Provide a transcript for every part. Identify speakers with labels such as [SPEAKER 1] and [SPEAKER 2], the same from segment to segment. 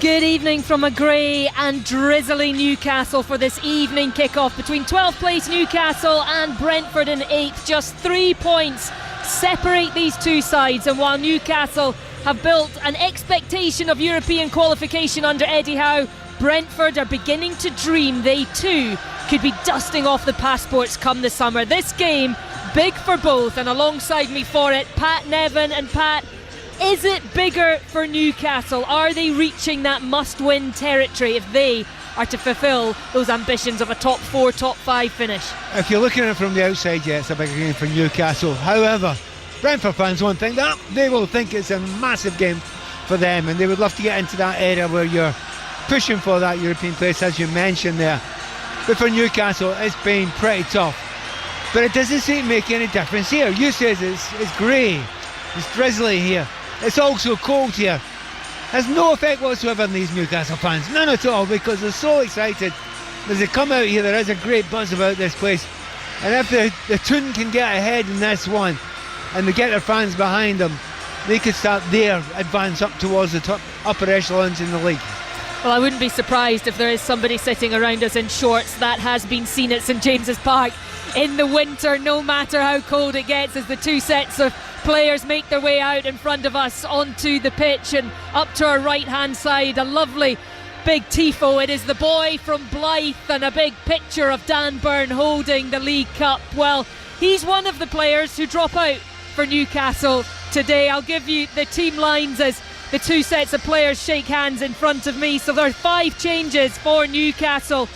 [SPEAKER 1] Good evening from a grey and drizzly Newcastle for this evening kickoff between 12th place Newcastle and Brentford in 8th. Just 3 points separate these two sides, and while Newcastle have built an expectation of European qualification under Eddie Howe, Brentford are beginning to dream they too could be dusting off the passports come the summer. This game, big for both, and alongside me for it, Pat Nevin. And Pat, is it bigger for Newcastle? Are they reaching that must-win territory if they are to fulfil those ambitions of a top 4, top 5 finish?
[SPEAKER 2] If you're looking at it from the outside, yeah, it's a bigger game for Newcastle. However, Brentford fans won't think that. They will think it's a massive game for them, and they would love to get into that area where you're pushing for that European place, as you mentioned there. But for Newcastle, it's been pretty tough. But it doesn't seem to make any difference here. You says it's grey, it's drizzly here. It's also cold here. Has no effect whatsoever on these Newcastle fans, none at all, because they're so excited. As they come out here, there is a great buzz about this place, and if the Toon can get ahead in this one and they get their fans behind them, they could start their advance up towards the top upper echelons in the league.
[SPEAKER 1] Well, I wouldn't be surprised if there is somebody sitting around us in shorts. That has been seen at St James's Park in the winter, no matter how cold it gets, as the two sets of players make their way out in front of us onto the pitch. And up to our right hand side, a lovely big tifo. It is the boy from Blyth, and a big picture of Dan Burn holding the League Cup. Well, he's one of the players who drop out for Newcastle today. I'll give you the team lines as the two sets of players shake hands in front of me. So there are 5 changes for Newcastle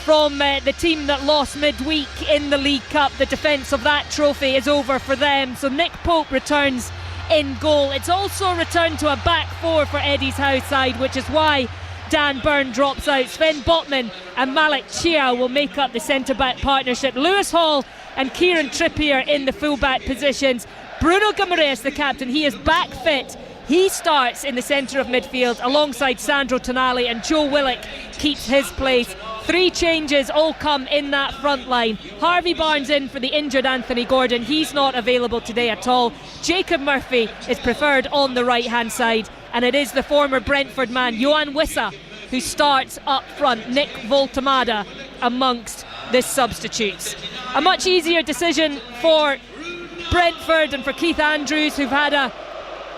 [SPEAKER 1] from the team that lost midweek in the League Cup. The defence of that trophy is over for them. So Nick Pope returns in goal. It's also a return to a back 4 for Eddie's Howe side, which is why Dan Burn drops out. Sven Botman and Malik Chia will make up the centre-back partnership. Lewis Hall and Kieran Trippier in the full-back positions. Bruno Guimaraes, the captain, he is back fit. He starts in the centre of midfield alongside Sandro Tonali, and Joe Willock keeps his place. 3 changes all come in that front line. Harvey Barnes in for the injured Anthony Gordon. He's not available today at all. Jacob Murphy is preferred on the right hand side, and it is the former Brentford man Johan Wissa who starts up front. Nick Voltemada amongst the substitutes. A much easier decision for Brentford and for Keith Andrews, who've had a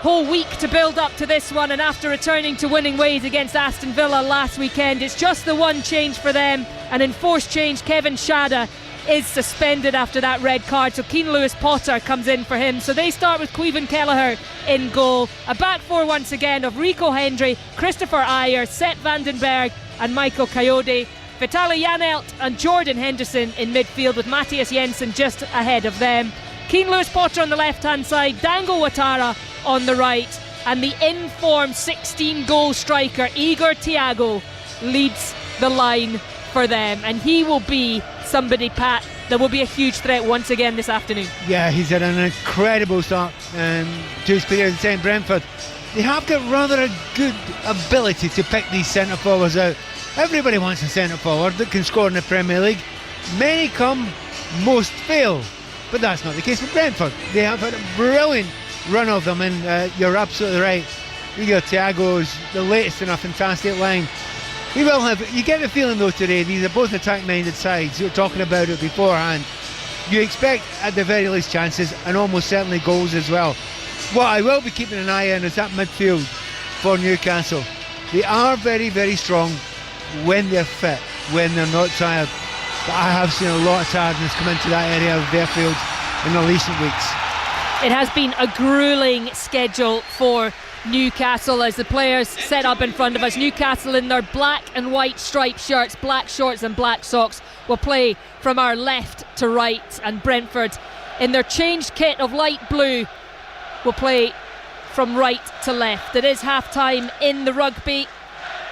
[SPEAKER 1] whole week to build up to this one, and after returning to winning ways against Aston Villa last weekend, it's just the one change for them. An enforced change. Kevin Shada is suspended after that red card, so Keane Lewis-Potter comes in for him. So they start with Queven Kelleher in goal. A back 4 once again of Rico Hendry, Christopher Ayer, Sepp Vandenberg and Michael Coyote. Vitaly Janelt and Jordan Henderson in midfield, with Matthias Jensen just ahead of them. Keane Lewis-Potter on the left hand side, Dango Ouattara on the right, and the in-form 16-goal striker Igor Thiago leads the line for them, and he will be somebody, Pat, that will be a huge threat once again this afternoon.
[SPEAKER 2] Yeah, he's had an incredible start to his career in St Brentford. They have got rather a good ability to pick these centre forwards out. Everybody wants a centre forward that can score in the Premier League. Many come, most fail, but that's not the case with Brentford. They have had a brilliant run of them, and you're absolutely right. Igor Thiago is the latest in a fantastic line. We will have, you get the feeling though today, these are both attack-minded sides. You're talking about it beforehand. You expect at the very least chances, and almost certainly goals as well. What I will be keeping an eye on is that midfield for Newcastle. They are very, very strong when they're fit, when they're not tired. But I have seen a lot of tiredness come into that area of their field in the recent weeks.
[SPEAKER 1] It has been a gruelling schedule for Newcastle as the players set up in front of us. Newcastle in their black and white striped shirts, black shorts and black socks will play from our left to right, and Brentford in their changed kit of light blue will play from right to left. It is half time in the rugby.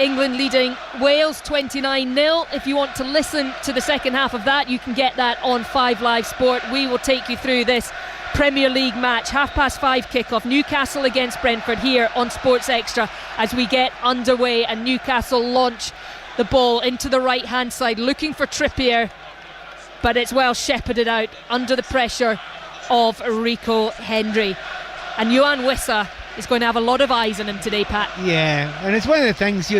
[SPEAKER 1] England leading Wales 29-0. If you want to listen to the second half of that, you can get that on 5 Live Sport. We will take you through this Premier League match, 5:30 kickoff, Newcastle against Brentford here on Sports Extra, as we get underway, and Newcastle launch the ball into the right hand side looking for Trippier, but it's well shepherded out under the pressure of Rico Hendry. And Johan Wissa is going to have a lot of eyes on him today, Pat.
[SPEAKER 2] Yeah, and it's one of the things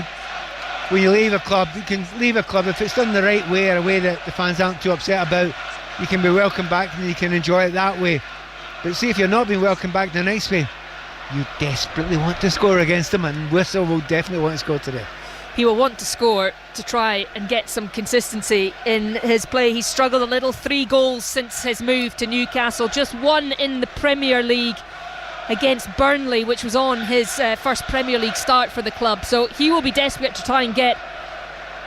[SPEAKER 2] when you leave a club, you can leave a club if it's done the right way, or a way that the fans aren't too upset about. You can be welcomed back and you can enjoy it that way. But see, if you're not being welcomed back the nice way, you desperately want to score against them, and Whistle will definitely want to score today.
[SPEAKER 1] He will want to score to try and get some consistency in his play. He's struggled a little, 3 goals since his move to Newcastle, just 1 in the Premier League against Burnley, which was on his first Premier League start for the club. So he will be desperate to try and get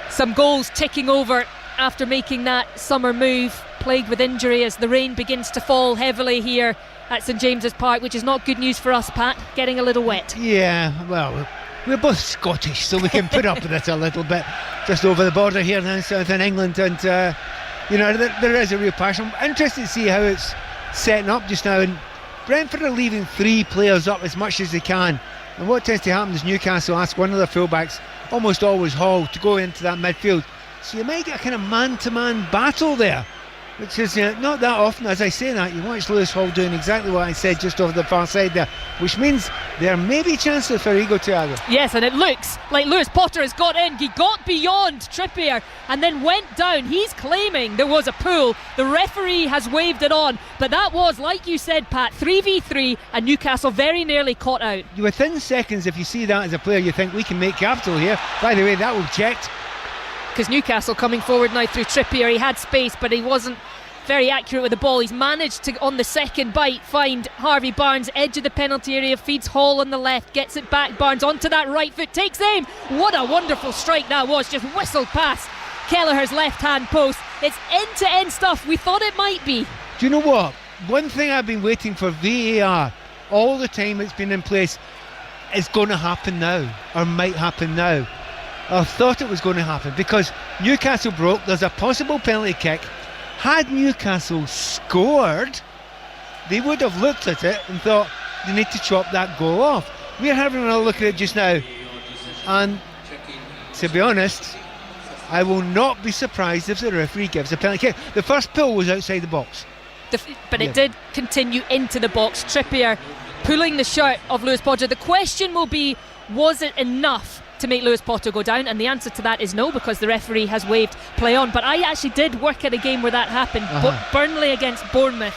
[SPEAKER 1] some goals ticking over after making that summer move, plagued with injury as the rain begins to fall heavily here at St James's Park, which is not good news for us, Pat, getting a little wet.
[SPEAKER 2] Yeah, well, we're both Scottish, so we can put up with it a little bit. Just over the border here now, south in England, and there is a real passion. I'm interested to see how it's setting up just now, and Brentford are leaving 3 players up as much as they can, and what tends to happen is Newcastle ask one of their fullbacks, almost always Hall, to go into that midfield, so you might get a kind of man-to-man battle there, which is not that often. As I say that, you watch Lewis Hall doing exactly what I said just over the far side there, which means there may be chances for Igor Thiago.
[SPEAKER 1] Yes, and it looks like Lewis Potter has got in. He got beyond Trippier and then went down. He's claiming there was a pull. The referee has waved it on, but that was, like you said, Pat, 3v3, and Newcastle very nearly caught out.
[SPEAKER 2] Within seconds, if you see that as a player, you think we can make capital here. By the way, that will checked.
[SPEAKER 1] Because Newcastle coming forward now through Trippier. He had space, but he wasn't very accurate with the ball. He's managed to, on the second bite, find Harvey Barnes, edge of the penalty area, feeds Hall on the left, gets it back. Barnes onto that right foot, takes aim. What a wonderful strike that was, just whistled past Kelleher's left hand post. It's end-to-end stuff we thought it might be.
[SPEAKER 2] Do you know what? One thing I've been waiting for, VAR, all the time it's been in place, is going to happen now, or might happen now. I thought it was going to happen because Newcastle broke. There's a possible penalty kick. Had Newcastle scored, they would have looked at it and thought they need to chop that goal off. We're having a look at it just now, and to be honest, I will not be surprised if the referee gives a penalty kick. The first pull was outside the box,
[SPEAKER 1] but it did continue into the box. Trippier pulling the shirt of Lewis Potter. The question will be, was it enough to make Lewis Potter go down? And the answer to that is no, because the referee has waved play on. But I actually did work at a game where that happened. Burnley against Bournemouth.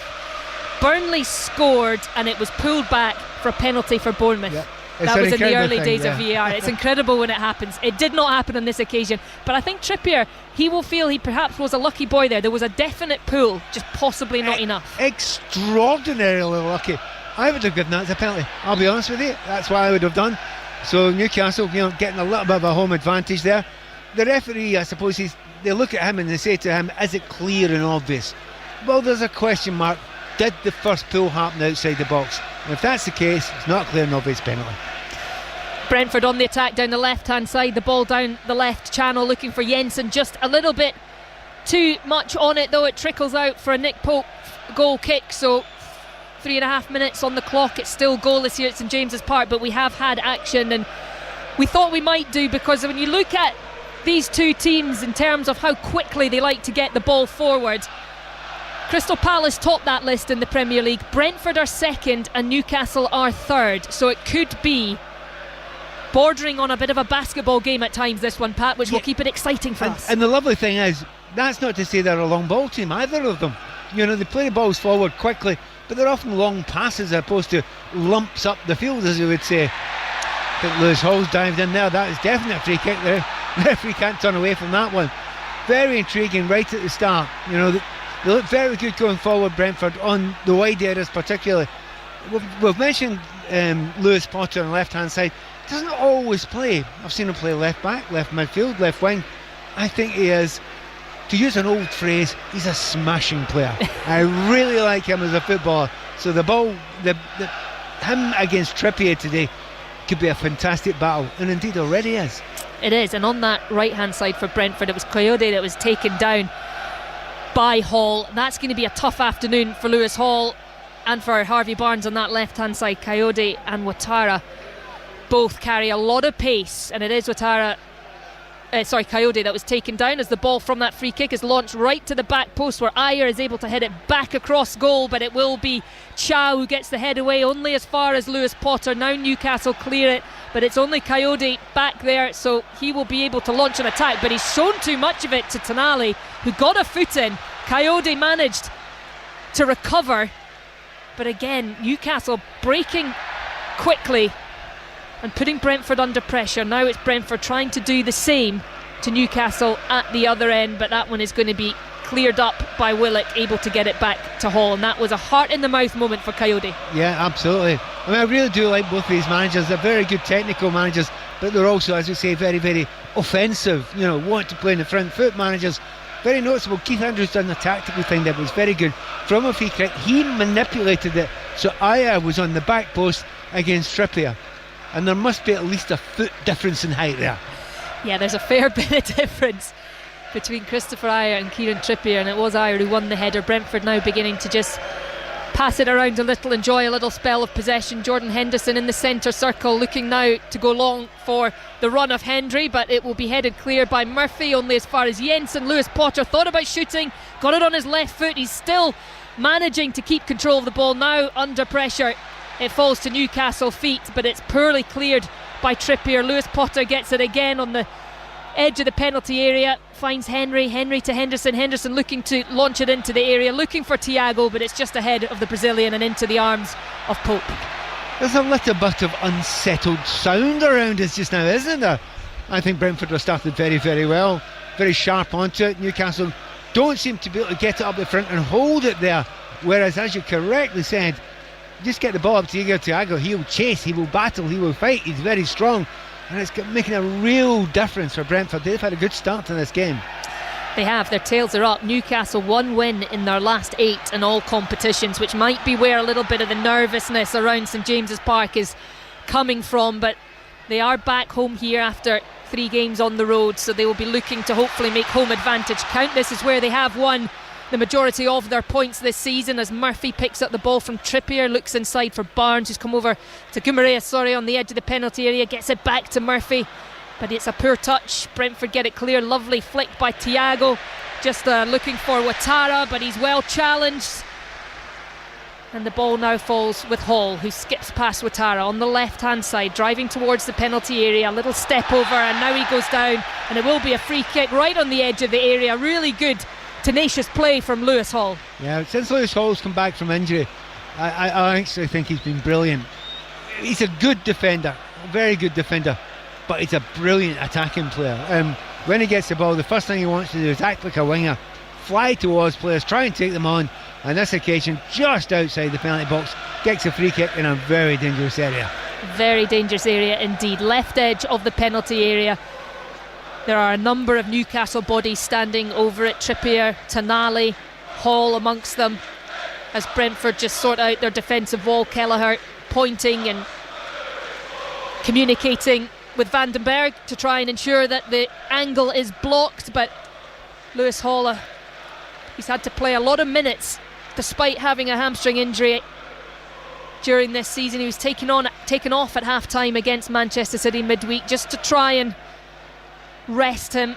[SPEAKER 1] Burnley scored and it was pulled back for a penalty for Bournemouth.
[SPEAKER 2] Yep.
[SPEAKER 1] That was in the early days of VAR. It's incredible when it happens. It did not happen on this occasion, but I think Trippier, he will feel he perhaps was a lucky boy there. There was a definite pull, just possibly not enough.
[SPEAKER 2] Extraordinarily lucky. I would have given that as a penalty, I'll be honest with you. That's what I would have done. So Newcastle, getting a little bit of a home advantage there. The referee, I suppose, they look at him and they say to him, is it clear and obvious? Well, there's a question mark. Did the first pull happen outside the box? And if that's the case, it's not a clear and obvious penalty.
[SPEAKER 1] Brentford on the attack down the left hand side, the ball down the left channel looking for Jensen, just a little bit too much on it though. It trickles out for a Nick Pope goal kick, so 3.5 minutes on the clock. It's still goalless here at St James's Park, but we have had action, and we thought we might do, because when you look at these two teams in terms of how quickly they like to get the ball forward, Crystal Palace top that list in the Premier League, Brentford are second and Newcastle are third, so it could be bordering on a bit of a basketball game at times, this one, Pat, which will keep it exciting for us.
[SPEAKER 2] And the lovely thing is, that's not to say they're a long ball team, either of them. They play the balls forward quickly, but they're often long passes as opposed to lumps up the field, as you would say. I think Lewis Hall's dived in there. That is definitely a free kick there. The referee can't turn away from that one. Very intriguing right at the start. They look very good going forward, Brentford, on the wide areas particularly. We've mentioned Lewis Potter on the left hand side. Doesn't always play. I've seen him play left back, left midfield, left wing. I think he is, to use an old phrase, he's a smashing player. I really like him as a footballer. So the ball, him against Trippier today could be a fantastic battle, and indeed already is.
[SPEAKER 1] It is, and on that right hand side for Brentford, it was Coyote that was taken down by Hall. That's going to be a tough afternoon for Lewis Hall and for Harvey Barnes on that left hand side. Coyote and Ouattara both carry a lot of pace, and it is Ouattara Coyote that was taken down, as the ball from that free kick is launched right to the back post, where Ayer is able to hit it back across goal, but it will be Chow who gets the head away only as far as Lewis Potter. Now Newcastle clear it, but it's only Coyote back there, so he will be able to launch an attack, but he's shown too much of it to Tonali, who got a foot in. Coyote managed to recover, but again Newcastle breaking quickly and putting Brentford under pressure. Now it's Brentford trying to do the same to Newcastle at the other end, but that one is going to be cleared up by Willock, able to get it back to Hall, and that was a heart in the mouth moment for Coyote.
[SPEAKER 2] Yeah, absolutely. I mean, I really do like both of these managers. They're very good technical managers, but they're also, as we say, very, very offensive, want to play in the front foot managers. Very noticeable. Keith Andrews done the tactical thing that was very good. From a free kick, he manipulated it so Ayer was on the back post against Trippier, and there must be at least a foot difference in height there.
[SPEAKER 1] Yeah, there's a fair bit of difference between Christopher Ayer and Kieran Trippier, and it was Ayer who won the header. Brentford now beginning to just pass it around a little, enjoy a little spell of possession. Jordan Henderson in the centre circle, looking now to go long for the run of Hendry, but it will be headed clear by Murphy, only as far as Jensen. Lewis Potter thought about shooting, got it on his left foot. He's still managing to keep control of the ball. Now under pressure, it falls to Newcastle feet, but it's poorly cleared by Trippier. Lewis Potter gets it again on the edge of the penalty area, finds Henry to Henderson looking to launch it into the area, looking for Thiago, but it's just ahead of the Brazilian and into the arms of Pope.
[SPEAKER 2] There's a little bit of unsettled sound around us just now, isn't there? I think Brentford have started very, very well, very sharp onto it. Newcastle don't seem to be able to get it up the front and hold it there, whereas, as you correctly said, just get the ball up to Thiago, he'll chase, he will battle, he will fight, he's very strong, and it's making a real difference for Brentford. They've had a good start to this game.
[SPEAKER 1] They have, their tails are up. Newcastle 1 win in their last 8 in all competitions, which might be where a little bit of the nervousness around St James's Park is coming from, but they are back home here after 3 games on the road, so they will be looking to hopefully make home advantage count. This is where they have won the majority of their points this season, as Murphy picks up the ball from Trippier, looks inside for Barnes, who's come over to Guimaraes, on the edge of the penalty area, gets it back to Murphy, but it's a poor touch. Brentford get it clear, lovely flick by Thiago, just looking for Ouattara, but he's well challenged, and the ball now falls with Hall, who skips past Ouattara on the left hand side, driving towards the penalty area, a little step over, and now he goes down, and it will be a free kick right on the edge of the area. Really good tenacious play from Lewis Hall. Yeah,
[SPEAKER 2] since Lewis Hall's come back from injury, I actually think he's been brilliant. He's a good defender, a very good defender, but he's a brilliant attacking player. When he gets the ball, the first thing he wants to do is act like a winger, fly towards players, try and take them on. On this occasion, just outside the penalty box, gets a free kick in a very dangerous area.
[SPEAKER 1] Very dangerous area indeed. Left edge of the penalty area. There are a number of Newcastle bodies standing over it. Trippier, Tonali, Hall amongst them, as Brentford just sort out their defensive wall. Kelleher pointing and communicating with Vandenberg to try and ensure that the angle is blocked, but Lewis Hall, he's had to play a lot of minutes despite having a hamstring injury during this season. He was taken off at half time against Manchester City midweek just to try and rest him.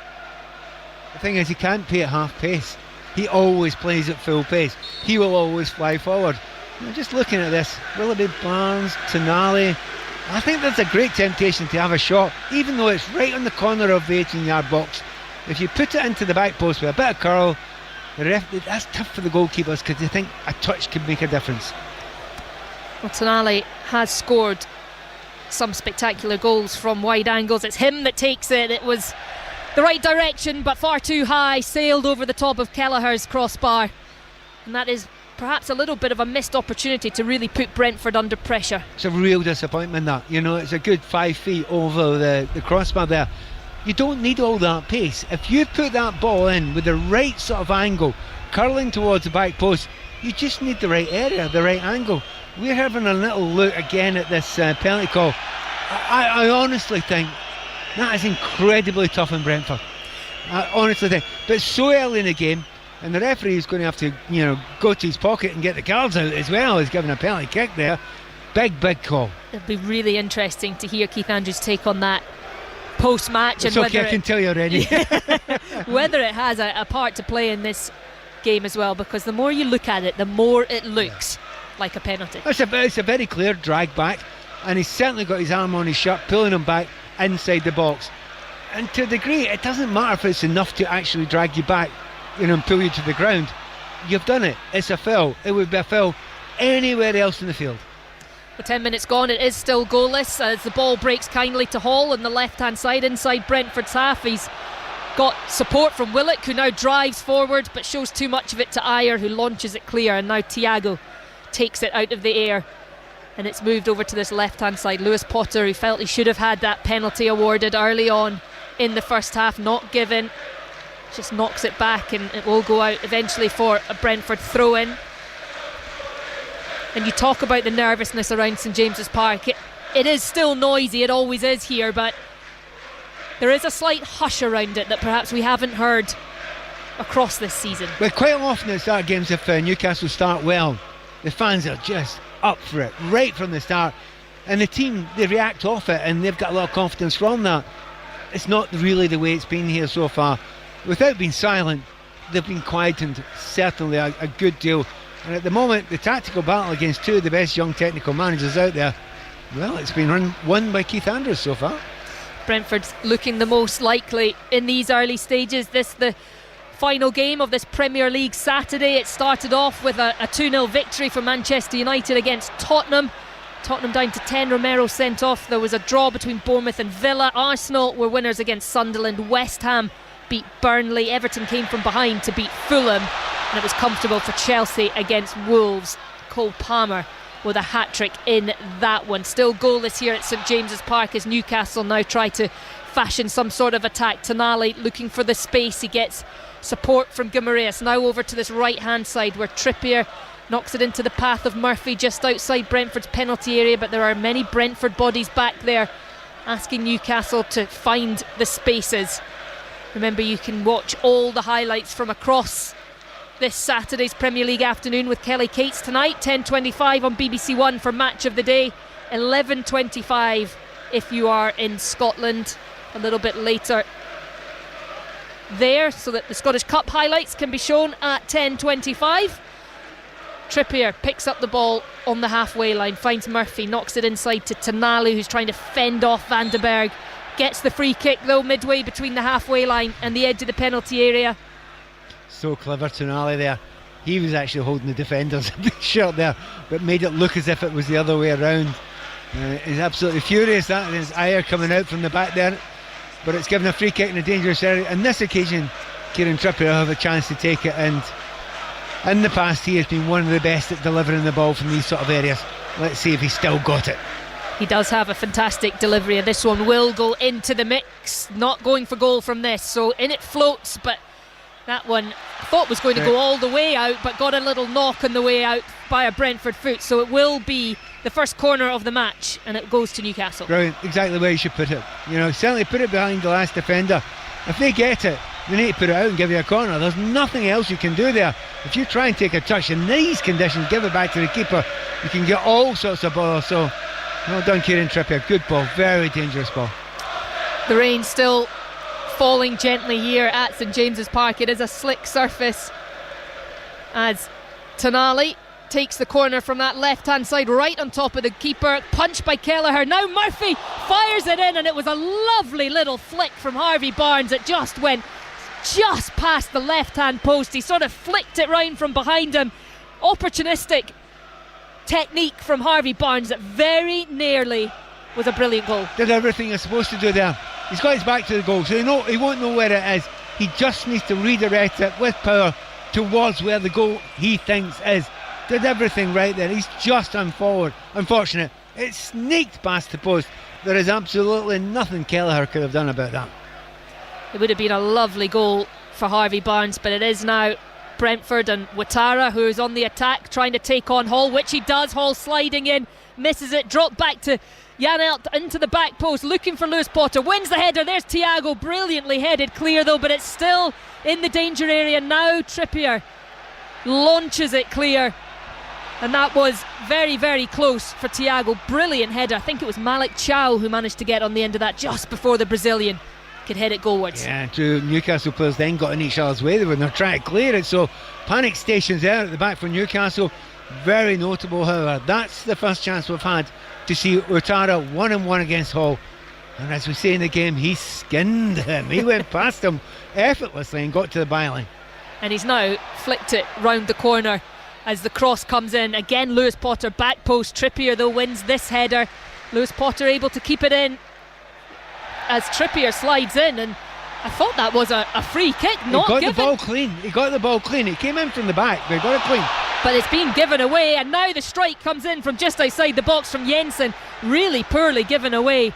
[SPEAKER 2] The thing is, he can't play at half pace. He always plays at full pace. He will always fly forward. Just looking at this, Willoughby, Barnes, Tonali, I think there's a great temptation to have a shot, even though it's right on the corner of the 18-yard box. If you put it into the back post with a bit of curl, that's tough for the goalkeepers, because they think a touch could make a difference.
[SPEAKER 1] Well, Tonali has scored some spectacular goals from wide angles. It's him that takes it. It was the right direction, but far too high, sailed over the top of Kelleher's crossbar, and that is perhaps a little bit of a missed opportunity to really put Brentford under pressure.
[SPEAKER 2] It's a real disappointment, that, it's a good 5 feet over the crossbar there. You don't need all that pace. If you put that ball in with the right sort of angle, curling towards the back post, you just need the right area, the right angle. We're having a little look again at this penalty call. I honestly think that is incredibly tough in Brentford. I honestly think, but it's so early in the game, and the referee is going to have to, go to his pocket and get the cards out as well. He's given a penalty kick there. Big call.
[SPEAKER 1] It'll be really interesting to hear Keith Andrews' take on that. post-match.
[SPEAKER 2] It's
[SPEAKER 1] and
[SPEAKER 2] okay, I can tell you already.
[SPEAKER 1] whether it has a part to play in this game as well, because the more you look at it, the more it looks like a penalty.
[SPEAKER 2] It's a very clear drag back, and he's certainly got his arm on his shirt, pulling him back inside the box. And to a degree, it doesn't matter if it's enough to actually drag you back, and pull you to the ground. You've done it. It's a foul. It would be a foul anywhere else in the field.
[SPEAKER 1] With 10 minutes gone, it is still goalless as the ball breaks kindly to Hall on the left-hand side inside Brentford's half. He's got support from Willock, who now drives forward but shows too much of it to Ayer, who launches it clear, and now Thiago takes it out of the air and it's moved over to this left-hand side. Lewis Potter, who felt he should have had that penalty awarded early on in the first half, not given, just knocks it back, and it will go out eventually for a Brentford throw-in. And you talk about the nervousness around St James's Park. It is still noisy, it always is here, but there is a slight hush around it that perhaps we haven't heard across this season.
[SPEAKER 2] Well, quite often at start games, if Newcastle start well, the fans are just up for it right from the start, and the team, they react off it, and they've got a lot of confidence from that. It's not really the way it's been here so far. Without being silent, they've been quietened certainly a good deal. And at the moment, the tactical battle against two of the best young technical managers out there, well, it's been won by Keith Andrews so far.
[SPEAKER 1] Brentford's looking the most likely in these early stages. This the final game of this Premier League Saturday. It started off with a 2-0 victory for Manchester United against Tottenham. Tottenham down to 10, Romero sent off. There was a draw between Bournemouth and Villa. Arsenal were winners against Sunderland. West Ham beat Burnley. Everton came from behind to beat Fulham, and it was comfortable for Chelsea against Wolves. Cole Palmer with a hat-trick in that one. Still goalless here at St James's Park as Newcastle now try to fashion some sort of attack. Tonali looking for the space. He gets support from Guimaraes. Now over to this right-hand side where Trippier knocks it into the path of Murphy just outside Brentford's penalty area, but there are many Brentford bodies back there asking Newcastle to find the spaces. Remember, you can watch all the highlights from across this Saturday's Premier League afternoon with Kelly Cates tonight. 10:25 on BBC One for Match of the Day, 11:25 if you are in Scotland a little bit later there, so that the Scottish Cup highlights can be shown at 10:25. Trippier picks up the ball on the halfway line, finds Murphy, knocks it inside to Tonali, who's trying to fend off Van den Berg. Gets the free kick though midway between the halfway line and the edge of the penalty area.
[SPEAKER 2] So clever, Tonali there. He was actually holding the defender's shirt there, but made it look as if it was the other way around. He's absolutely furious. That is Ayer coming out from the back there, but it's given a free kick in a dangerous area. On this occasion, Kieran Trippier will have a chance to take it, and in the past he has been one of the best at delivering the ball from these sort of areas. Let's see if he's still got it.
[SPEAKER 1] He does have a fantastic delivery, and this one will go into the mix. Not going for goal from this, so in it floats, but that one I thought was going to go all the way out, but got a little knock on the way out by a Brentford foot, so it will be the first corner of the match, and it goes to Newcastle.
[SPEAKER 2] Brilliant, exactly where you should put it. Certainly put it behind the last defender. If they get it, they need to put it out and give you a corner. There's nothing else you can do there. If you try and take a touch in these conditions, give it back to the keeper, you can get all sorts of balls. So well done, Kieran Trippier. Good ball, very dangerous ball.
[SPEAKER 1] The rain still falling gently here at St James's Park. It is a slick surface as Tonali takes the corner from that left-hand side right on top of the keeper. Punched by Kelleher. Now Murphy fires it in, and it was a lovely little flick from Harvey Barnes. It just went just past the left-hand post. He sort of flicked it round from behind him. Opportunistic technique from Harvey Barnes that very nearly was a brilliant goal.
[SPEAKER 2] Did everything he's supposed to do there. He's got his back to the goal, so he won't know where it is. He just needs to redirect it with power towards where the goal he thinks is. Did everything right there. He's just unfortunate. It sneaked past the post. There is absolutely nothing Kelleher could have done about that.
[SPEAKER 1] It would have been a lovely goal for Harvey Barnes, but it is now Brentford and Ouattara who is on the attack, trying to take on Hall, which he does. Hall sliding in, misses it, dropped back to Janelt into the back post, looking for Lewis Potter, wins the header. There's Thiago, brilliantly headed clear though, but it's still in the danger area. Now Trippier launches it clear, And that was very, very close for Thiago. Brilliant header. I think it was Malik Chow who managed to get on the end of that just before the Brazilian could head it goalwards.
[SPEAKER 2] Yeah, two Newcastle players then got in each other's way. They were trying to clear it, so panic stations there at the back for Newcastle. Very notable, however. That's the first chance we've had to see Ouattara 1-on-1 against Hall. And as we say in the game, he skinned him. He went past him effortlessly and got to the byline.
[SPEAKER 1] And he's now flicked it round the corner as the cross comes in. Again, Lewis Potter back post. Trippier though wins this header. Lewis Potter able to keep it in as Trippier slides in, and I thought that was a free kick, not given.
[SPEAKER 2] He got the ball clean. He got the ball clean. He came in from the back, but he got it clean.
[SPEAKER 1] But it's been given away, and now the strike comes in from just outside the box from Jensen. Really poorly given away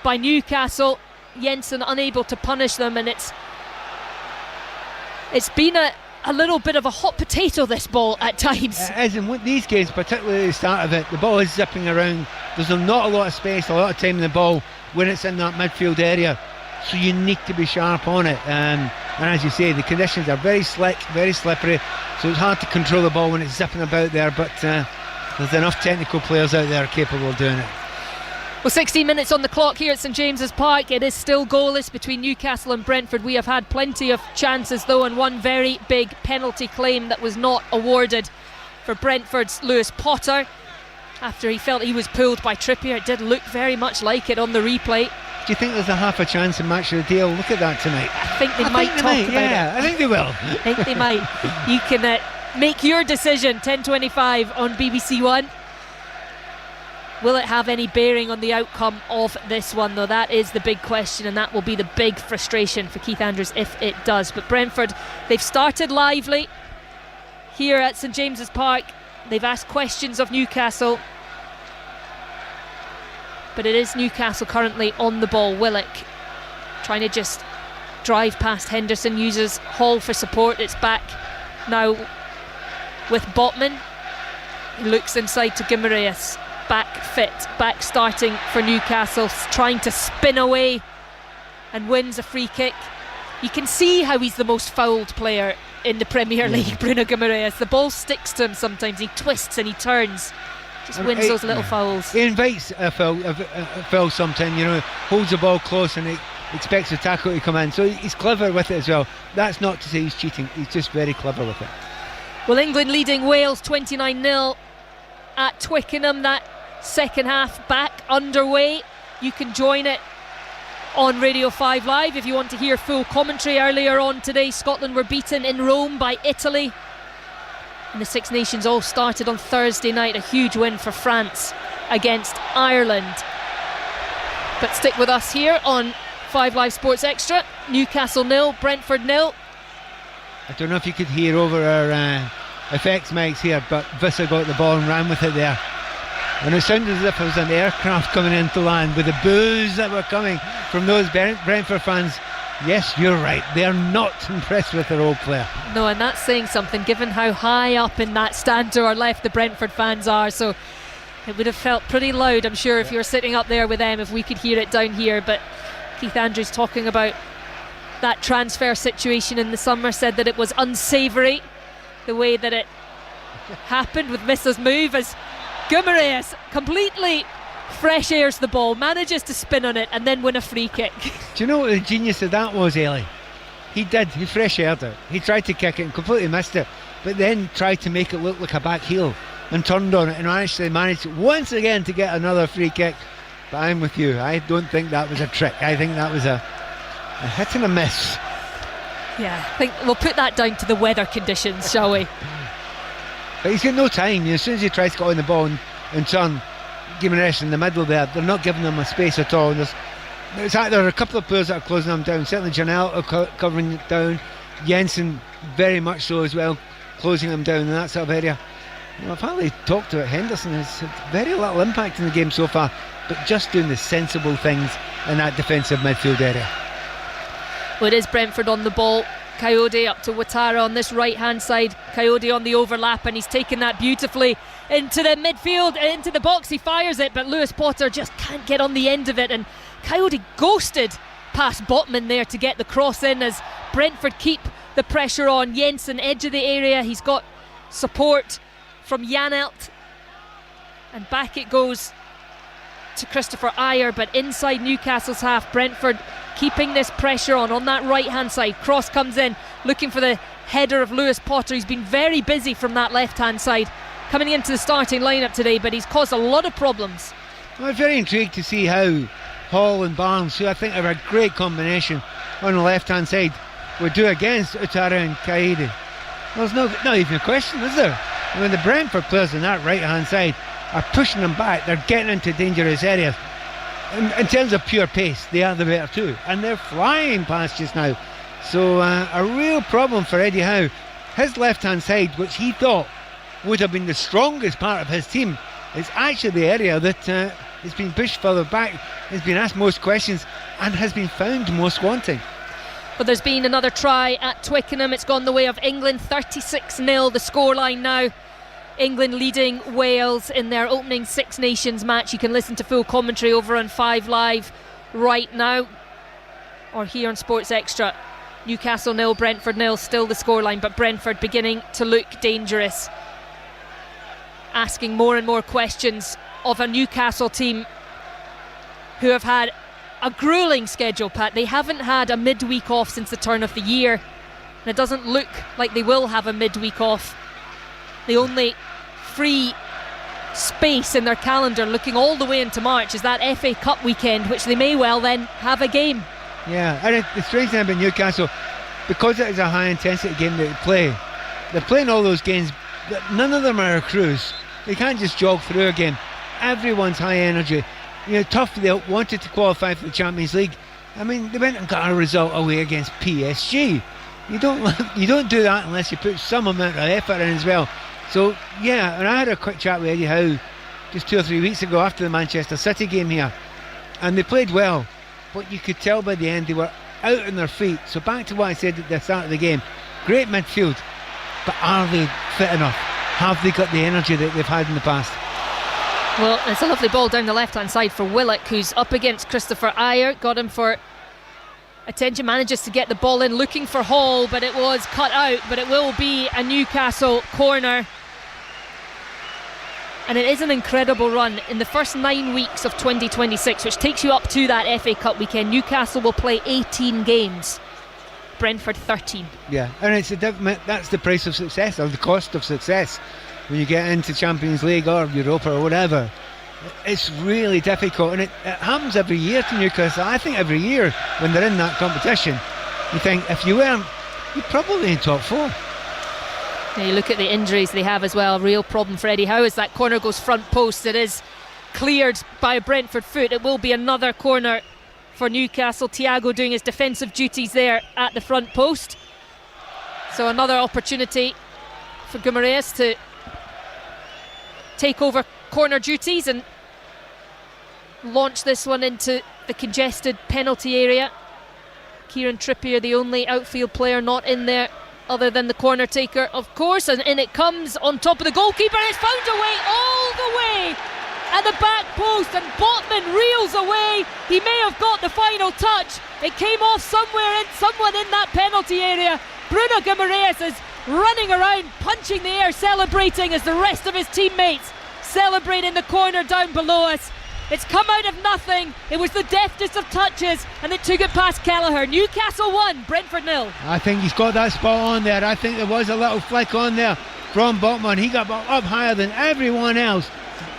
[SPEAKER 1] by Newcastle. Jensen unable to punish them, and it's been a little bit of a hot potato, this ball, at times.
[SPEAKER 2] As in these games, particularly at the start of it, the ball is zipping around. There's not a lot of space, a lot of time in the ball when it's in that midfield area. So you need to be sharp on it. And as you say, the conditions are very slick, very slippery. So it's hard to control the ball when it's zipping about there. But there's enough technical players out there capable of doing it.
[SPEAKER 1] Well, 16 minutes on the clock here at St James's Park. It is still goalless between Newcastle and Brentford. We have had plenty of chances though, and one very big penalty claim that was not awarded for Brentford's Lewis Potter after he felt he was pulled by Trippier. It did look very much like it on the replay.
[SPEAKER 2] Do you think there's a half a chance in Match of the Deal? Look at that tonight.
[SPEAKER 1] I think they might talk about it.
[SPEAKER 2] I think they will.
[SPEAKER 1] I think they might. You can make your decision. 10:25 on BBC One. Will it have any bearing on the outcome of this one, though? That is the big question, and that will be the big frustration for Keith Andrews if it does. But Brentford, they've started lively here at St James's Park. They've asked questions of Newcastle, but it is Newcastle currently on the ball. Willock trying to just drive past Henderson, uses Hall for support. It's back now with Botman. He looks inside to Guimaraes. Back fit, back starting for Newcastle, trying to spin away and wins a free kick. You can see how he's the most fouled player in the Premier League, Bruno Guimaraes. The ball sticks to him sometimes, he twists and he turns, just wins those little fouls.
[SPEAKER 2] He invites a foul sometimes, holds the ball close and he expects the tackle to come in, so he's clever with it as well. That's not to say he's cheating, he's just very clever with it.
[SPEAKER 1] Well, England leading Wales 29-0 at Twickenham. That second half back underway. You can join it on Radio 5 Live if you want to hear full commentary. Earlier on today, Scotland were beaten in Rome by Italy, and the Six Nations all started on Thursday night. A huge win for France against Ireland. But stick with us here on 5 Live Sports Extra. Newcastle 0, Brentford 0.
[SPEAKER 2] I don't know if you could hear over our effects mics here, but Visser got the ball and ran with it there. And it sounded as if it was an aircraft coming into land with the boos that were coming from those Brentford fans. Yes, you're right, they're not impressed with their old player.
[SPEAKER 1] No, and that's saying something given how high up in that stand to our left the Brentford fans are. So it would have felt pretty loud, I'm sure, if you were sitting up there with them, if we could hear it down here. But Keith Andrews talking about that transfer situation in the summer, said that it was unsavoury the way that it happened with Visser's move, as Guimaraes completely fresh airs the ball, manages to spin on it and then win a free kick.
[SPEAKER 2] Do you know what the genius of that was, Ellie? He fresh aired it. He tried to kick it and completely missed it, but then tried to make it look like a back heel and turned on it and actually managed once again to get another free kick. But I'm with you, I don't think that was a trick. I think that was a hit and a miss.
[SPEAKER 1] Yeah, I think we'll put that down to the weather conditions, shall we?
[SPEAKER 2] But he's got no time. As soon as he tries to get on the ball and turn, Guimaraes in the middle there, they're not giving him a space at all. And there are a couple of players that are closing him down. Certainly Janelle covering it down. Jensen very much so as well, closing him down in that sort of area. I've hardly talked about Henderson. Has had very little impact in the game so far, but just doing the sensible things in that defensive midfield area.
[SPEAKER 1] Well, it is Brentford on the ball. Coyote up to Ouattara on this right hand side. Coyote on the overlap, and he's taken that beautifully into the midfield, into the box. He fires it, but Lewis Potter just can't get on the end of it, and Coyote ghosted past Botman there to get the cross in as Brentford keep the pressure on. Jensen, edge of the area, he's got support from Janelt, and back it goes to Christopher Ajer, but inside Newcastle's half, Brentford keeping this pressure on that right hand side. Cross comes in, looking for the header of Lewis Potter. He's been very busy from that left hand side, coming into the starting lineup today, but he's caused a lot of problems.
[SPEAKER 2] I'm very intrigued to see how Hall and Barnes, who I think are a great combination on the left hand side, would do against Ouattara and Kaidi. There's not even a question, is there? I mean, the Brentford players on that right hand side are pushing them back. They're getting into dangerous areas. In terms of pure pace, they are the better too, and they're flying past just now. So a real problem for Eddie Howe. His left hand side, which he thought would have been the strongest part of his team, is actually the area that has been pushed further back, has been asked most questions, and has been found most wanting.
[SPEAKER 1] But there's been another try at Twickenham. It's gone the way of England. 36-0 the scoreline now. England leading Wales in their opening Six Nations match. You can listen to full commentary over on 5 Live right now, or here on Sports Extra. Newcastle 0, Brentford 0, still the scoreline, but Brentford beginning to look dangerous, asking more and more questions of a Newcastle team who have had a gruelling schedule, Pat. They haven't had a midweek off since the turn of the year, and it doesn't look like they will have a midweek off. The only free space in their calendar, looking all the way into March, is that FA Cup weekend, which they may well then have a game.
[SPEAKER 2] Yeah, and the strange thing about Newcastle, because it is a high intensity game that they play, they're playing all those games, but none of them are a cruise. They can't just jog through a game. Everyone's high energy. You know, tough. They wanted to qualify for the Champions League. I mean, they went and got a result away against PSG. You don't do that unless you put some amount of effort in as well. So yeah, and I had a quick chat with Eddie Howe just 2 or 3 weeks ago after the Manchester City game here, and they played well, but you could tell by the end they were out on their feet. So back to what I said at the start of the game, great midfield, but are they fit enough? Have they got the energy that they've had in the past?
[SPEAKER 1] Well, it's a lovely ball down the left hand side for Willock, who's up against Christopher Ajer. Got him for attention, manages to get the ball in, looking for Hall, but it was cut out. But it will be a Newcastle corner, and it is an incredible run. In the first 9 weeks of 2026, which takes you up to that FA Cup weekend, Newcastle will play 18 games, Brentford 13.
[SPEAKER 2] Yeah, and that's the price of success, or the cost of success when you get into Champions League or Europa or whatever. It's really difficult, and it happens every year to Newcastle. I think every year when they're in that competition, you think if you weren't, you're probably in top 4.
[SPEAKER 1] Now you look at the injuries they have as well. A real problem for Eddie Howe as that corner goes front post. It is cleared by a Brentford foot. It will be another corner for Newcastle. Thiago doing his defensive duties there at the front post. So another opportunity for Guimaraes to take over corner duties and launch this one into the congested penalty area. Kieran Trippier, the only outfield player not in there other than the corner taker, of course, and in it comes on top of the goalkeeper. It's found a way all the way at the back post, and Botman reels away. He may have got the final touch. It came off someone in that penalty area. Bruno Guimaraes is running around, punching the air, celebrating as the rest of his teammates celebrate in the corner down below us. It's come out of nothing. It was the deftest of touches, and it took it past Kelleher. Newcastle 1, Brentford 0.
[SPEAKER 2] I think he's got that spot on there. I think there was a little flick on there from Botman. He got up higher than everyone else,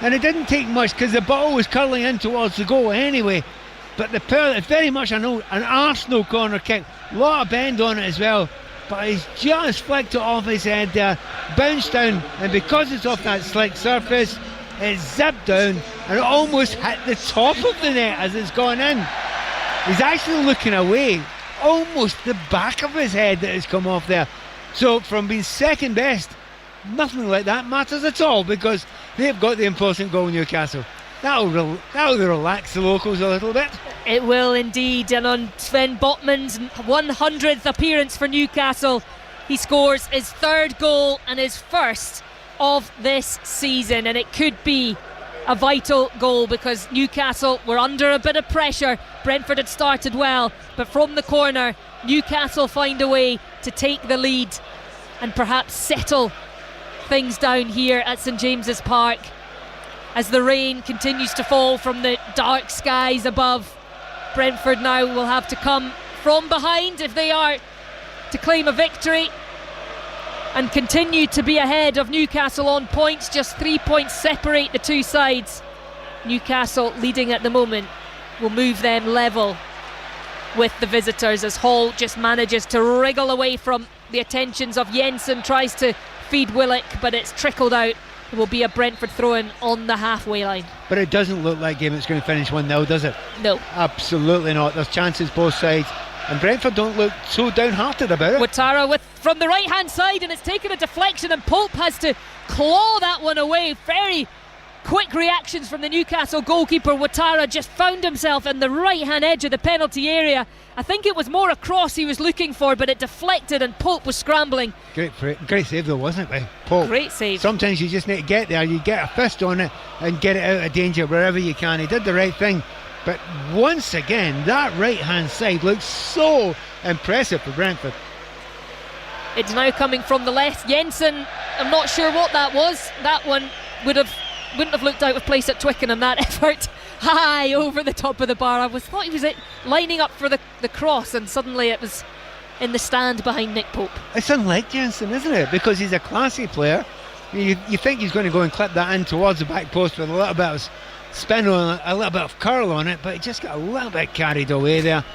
[SPEAKER 2] and it didn't take much because the ball was curling in towards the goal anyway. But it's very much an Arsenal corner kick. A lot of bend on it as well, but he's just flicked it off his head there, bounced down, and because it's off that slick surface, it zipped down and it almost hit the top of the net as it's gone in. He's actually looking away, almost the back of his head that has come off there. So from being second best, nothing like that matters at all, because they've got the important goal, Newcastle. That'll relax the locals a little bit.
[SPEAKER 1] It will indeed. And on Sven Botman's 100th appearance for Newcastle, he scores his 3rd goal and his 1st of this season, and it could be a vital goal because Newcastle were under a bit of pressure. Brentford had started well, but from the corner, Newcastle find a way to take the lead and perhaps settle things down here at St James's Park as the rain continues to fall from the dark skies above. Brentford now will have to come from behind if they are to claim a victory and continue to be ahead of Newcastle on points. Just 3 points separate the two sides. Newcastle leading at the moment will move them level with the visitors as Hall just manages to wriggle away from the attentions of Jensen, tries to feed Willock, but it's trickled out. It will be a Brentford throw-in on the halfway line.
[SPEAKER 2] But it doesn't look like a game it's going to finish 1-0, does it?
[SPEAKER 1] No.
[SPEAKER 2] Absolutely not. There's chances both sides, and Brentford don't look so downhearted about it.
[SPEAKER 1] Ouattara from the right hand side, and it's taken a deflection, and Pope has to claw that one away. Very quick reactions from the Newcastle goalkeeper. Ouattara just found himself in the right hand edge of the penalty area. I think it was more a cross he was looking for, but it deflected and Pope was scrambling.
[SPEAKER 2] Great save though, wasn't it, by Pope?
[SPEAKER 1] Great save.
[SPEAKER 2] Sometimes you just need to get there, you get a fist on it and get it out of danger wherever you can. He did the right thing, but once again that right hand side looks so impressive for Brentford.
[SPEAKER 1] It's now coming from the left. Jensen, I'm not sure what that was. That one wouldn't have looked out of place at Twickenham, that effort high over the top of the bar. I thought he was lining up for the cross, and suddenly it was in the stand behind Nick Pope.
[SPEAKER 2] It's unlike Jensen, isn't it? Because he's a classy player. You think he's going to go and clip that in towards the back post with a little bit of spin on it, a little bit of curl on it, but he just got a little bit carried away there.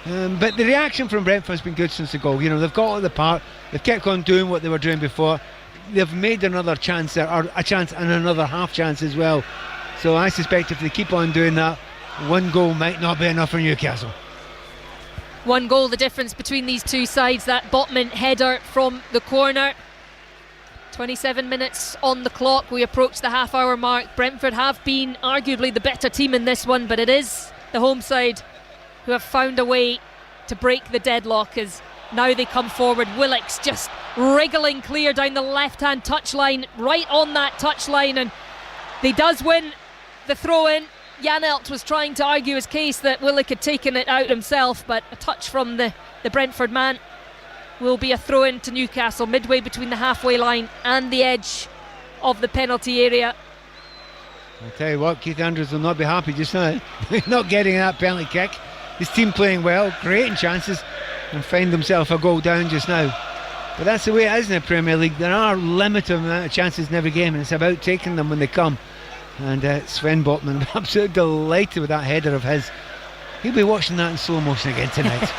[SPEAKER 2] But the reaction from Brentford's been good since the goal. You know, they've got all the part, they've kept on doing what they were doing before. They've made another chance there, or a chance and another half chance as well. So I suspect if they keep on doing that, one goal might not be enough for Newcastle.
[SPEAKER 1] One goal the difference between these two sides. That Botman header from the corner. 27 minutes on the clock. We approach the half hour mark. Brentford have been arguably the better team in this one, but it is the home side who have found a way to break the deadlock as now they come forward. Willock's just wriggling clear down the left hand touchline, right on that touchline, and he does win the throw in. Janelt was trying to argue his case that Willock had taken it out himself, but a touch from the Brentford man will be a throw in to Newcastle midway between the halfway line and the edge of the penalty area.
[SPEAKER 2] I'll tell you what, Keith Andrews will not be happy just now. Not getting that penalty kick. His team playing well, creating chances, and find himself a goal down just now. But that's the way it is in the Premier League. There are limited amount of chances in every game, and it's about taking them when they come. And Sven Botman, absolutely delighted with that header of his. He'll be watching that in slow motion again tonight.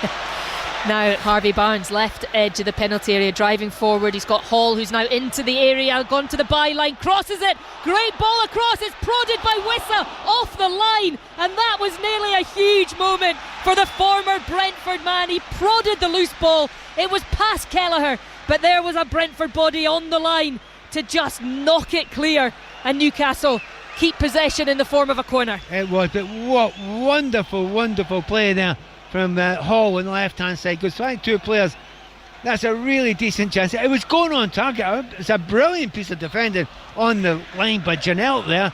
[SPEAKER 1] Now Harvey Barnes, left edge of the penalty area, driving forward. He's got Hall, who's now into the area, gone to the byline, crosses it, great ball across, it's prodded by Wissa off the line, and that was nearly a huge moment for the former Brentford man. He prodded the loose ball, it was past Kelleher, but there was a Brentford body on the line to just knock it clear, and Newcastle keep possession in the form of a corner.
[SPEAKER 2] It was, but what wonderful play there from Hall on the left hand side. Goes to two players. That's a really decent chance. It was going on target. It's a brilliant piece of defending on the line by Janelt there.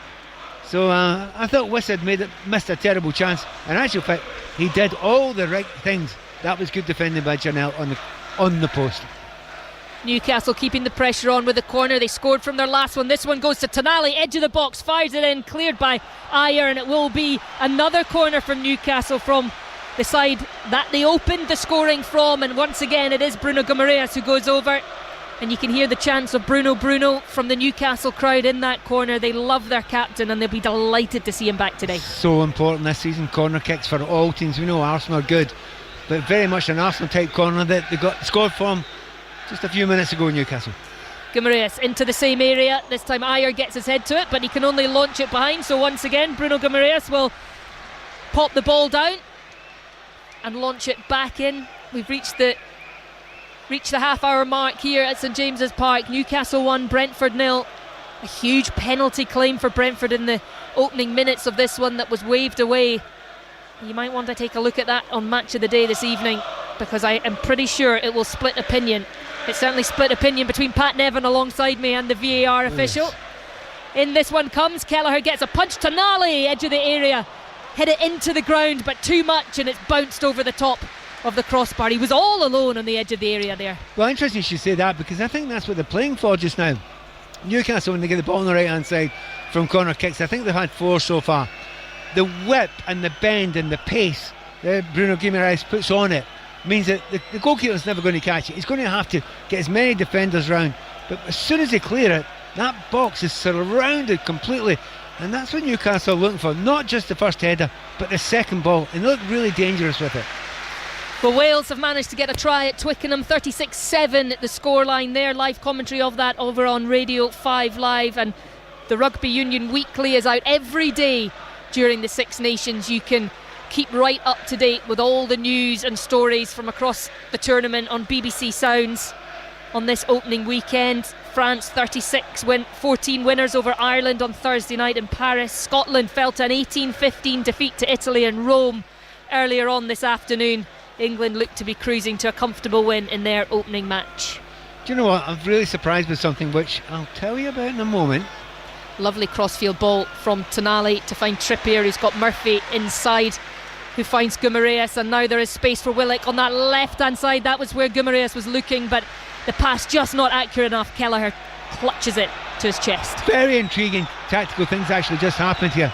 [SPEAKER 2] So I thought Wissa had missed a terrible chance. In actual fact, he did all the right things. That was good defending by Janelt on the post.
[SPEAKER 1] Newcastle keeping the pressure on with the corner. They scored from their last one. This one goes to Tonali, edge of the box, fires it in, cleared by Ayer, and it will be another corner from Newcastle from the side that they opened the scoring from. And once again it is Bruno Guimaraes who goes over, and you can hear the chants of Bruno from the Newcastle crowd in that corner. They love their captain and they'll be delighted to see him back today.
[SPEAKER 2] So important this season, corner kicks for all teams. We know Arsenal are good, but very much an Arsenal type corner that they got scored from just a few minutes ago in Newcastle.
[SPEAKER 1] Guimaraes into the same area. This time Ayer gets his head to it, but he can only launch it behind. So once again Bruno Guimaraes will pop the ball down and launch it back in. We've reached the half hour mark here at St James's Park. Newcastle 1, Brentford 0. A huge penalty claim for Brentford in the opening minutes of this one that was waved away. You might want to take a look at that on Match of the Day this evening, because I am pretty sure it will split opinion. It certainly split opinion between Pat Nevin alongside me and the VAR official.
[SPEAKER 2] Yes.
[SPEAKER 1] In this one comes Kelleher, gets a punch. Tonali, edge of the area, hit it into the ground, but too much, and it's bounced over the top of the crossbar. He was all alone on the edge of the area there.
[SPEAKER 2] Well, interesting you should say that, because I think that's what they're playing for just now. Newcastle, when they get the ball on the right hand side from corner kicks, I think they've had 4 so far. The whip and the bend and the pace that Bruno Guimaraes puts on it means that the goalkeeper's never going to catch it. He's going to have to get as many defenders round, but as soon as they clear it, that box is surrounded completely, and that's what Newcastle are looking for. Not just the first header, but the second ball, and they look really dangerous with it.
[SPEAKER 1] Well, Wales have managed to get a try at Twickenham, 36-7 the scoreline there. Live commentary of that over on Radio 5 Live, and the Rugby Union Weekly is out every day during the Six Nations. You can keep right up to date with all the news and stories from across the tournament on BBC Sounds. On this opening weekend, France 14 winners over Ireland on Thursday night in Paris. Scotland fell to an 18-15 defeat to Italy in Rome earlier on this afternoon. England looked to be cruising to a comfortable win in their opening match.
[SPEAKER 2] Do you know what? I'm really surprised with something which I'll tell you about in a moment.
[SPEAKER 1] Lovely crossfield ball from Tonali to find Trippier, who's got Murphy inside, who finds Guimaraes, and now there is space for Willock on that left hand side. That was where Guimaraes was looking, but the pass just not accurate enough. Kelleher clutches it to his chest.
[SPEAKER 2] Very intriguing tactical things actually just happened here.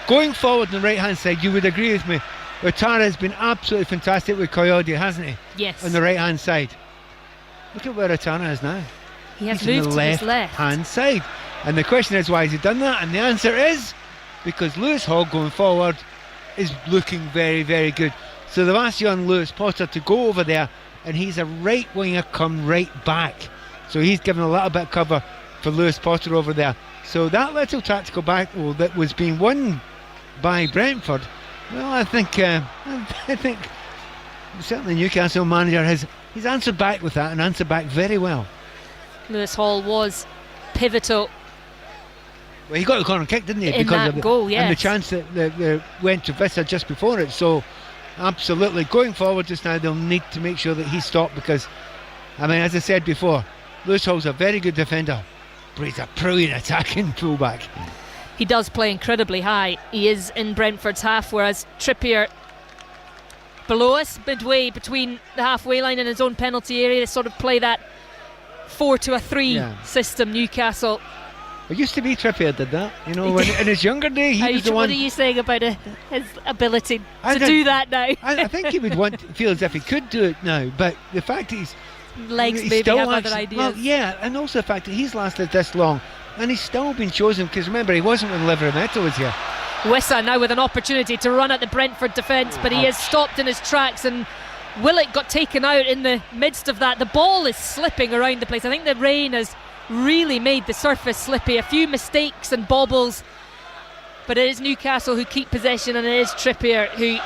[SPEAKER 2] Going forward on the right hand side, you would agree with me, Ouattara has been absolutely fantastic with Coyote, hasn't he?
[SPEAKER 1] Yes.
[SPEAKER 2] On the right hand side. Look at where Ouattara is now.
[SPEAKER 1] He has
[SPEAKER 2] He's
[SPEAKER 1] moved
[SPEAKER 2] on the
[SPEAKER 1] to his left
[SPEAKER 2] hand side, and the question is, why has he done that? And the answer is because Lewis Hall going forward is looking very, very good. So they've asked young Lewis Potter to go over there, and he's a right winger come right back, so he's given a little bit of cover for Lewis Potter over there. So that little tactical battle that was being won by Brentford, well, I think certainly Newcastle manager he's answered back with that, and answered back very well.
[SPEAKER 1] Lewis Hall was pivotal.
[SPEAKER 2] Well, he got the corner kick, didn't he?
[SPEAKER 1] In that goal, yes.
[SPEAKER 2] And the chance that went to Vissa just before it. So, absolutely. Going forward just now, they'll need to make sure that he's stopped because, I mean, as I said before, Lewis Hall's a very good defender, but he's a brilliant attacking fullback.
[SPEAKER 1] He does play incredibly high. He is in Brentford's half, whereas Trippier below us, midway between the halfway line and his own penalty area. They sort of play that 4-2-3 system, Newcastle.
[SPEAKER 2] It used to be Trippier did that, you know, when, in his younger day he was the one.
[SPEAKER 1] What are you saying about his ability to do that now?
[SPEAKER 2] I think he would feel as if he could do it now, but the fact he's
[SPEAKER 1] legs maybe have other ideas.
[SPEAKER 2] Well, yeah, and also the fact that he's lasted this long and he's still been chosen, because remember, he wasn't when Livramento was here.
[SPEAKER 1] Wissa now with an opportunity to run at the Brentford defence, but he is stopped in his tracks, and Willock got taken out in the midst of that. The ball is slipping around the place. I think the rain has really made the surface slippy. A few mistakes and bobbles, but it is Newcastle who keep possession, and it is Trippier who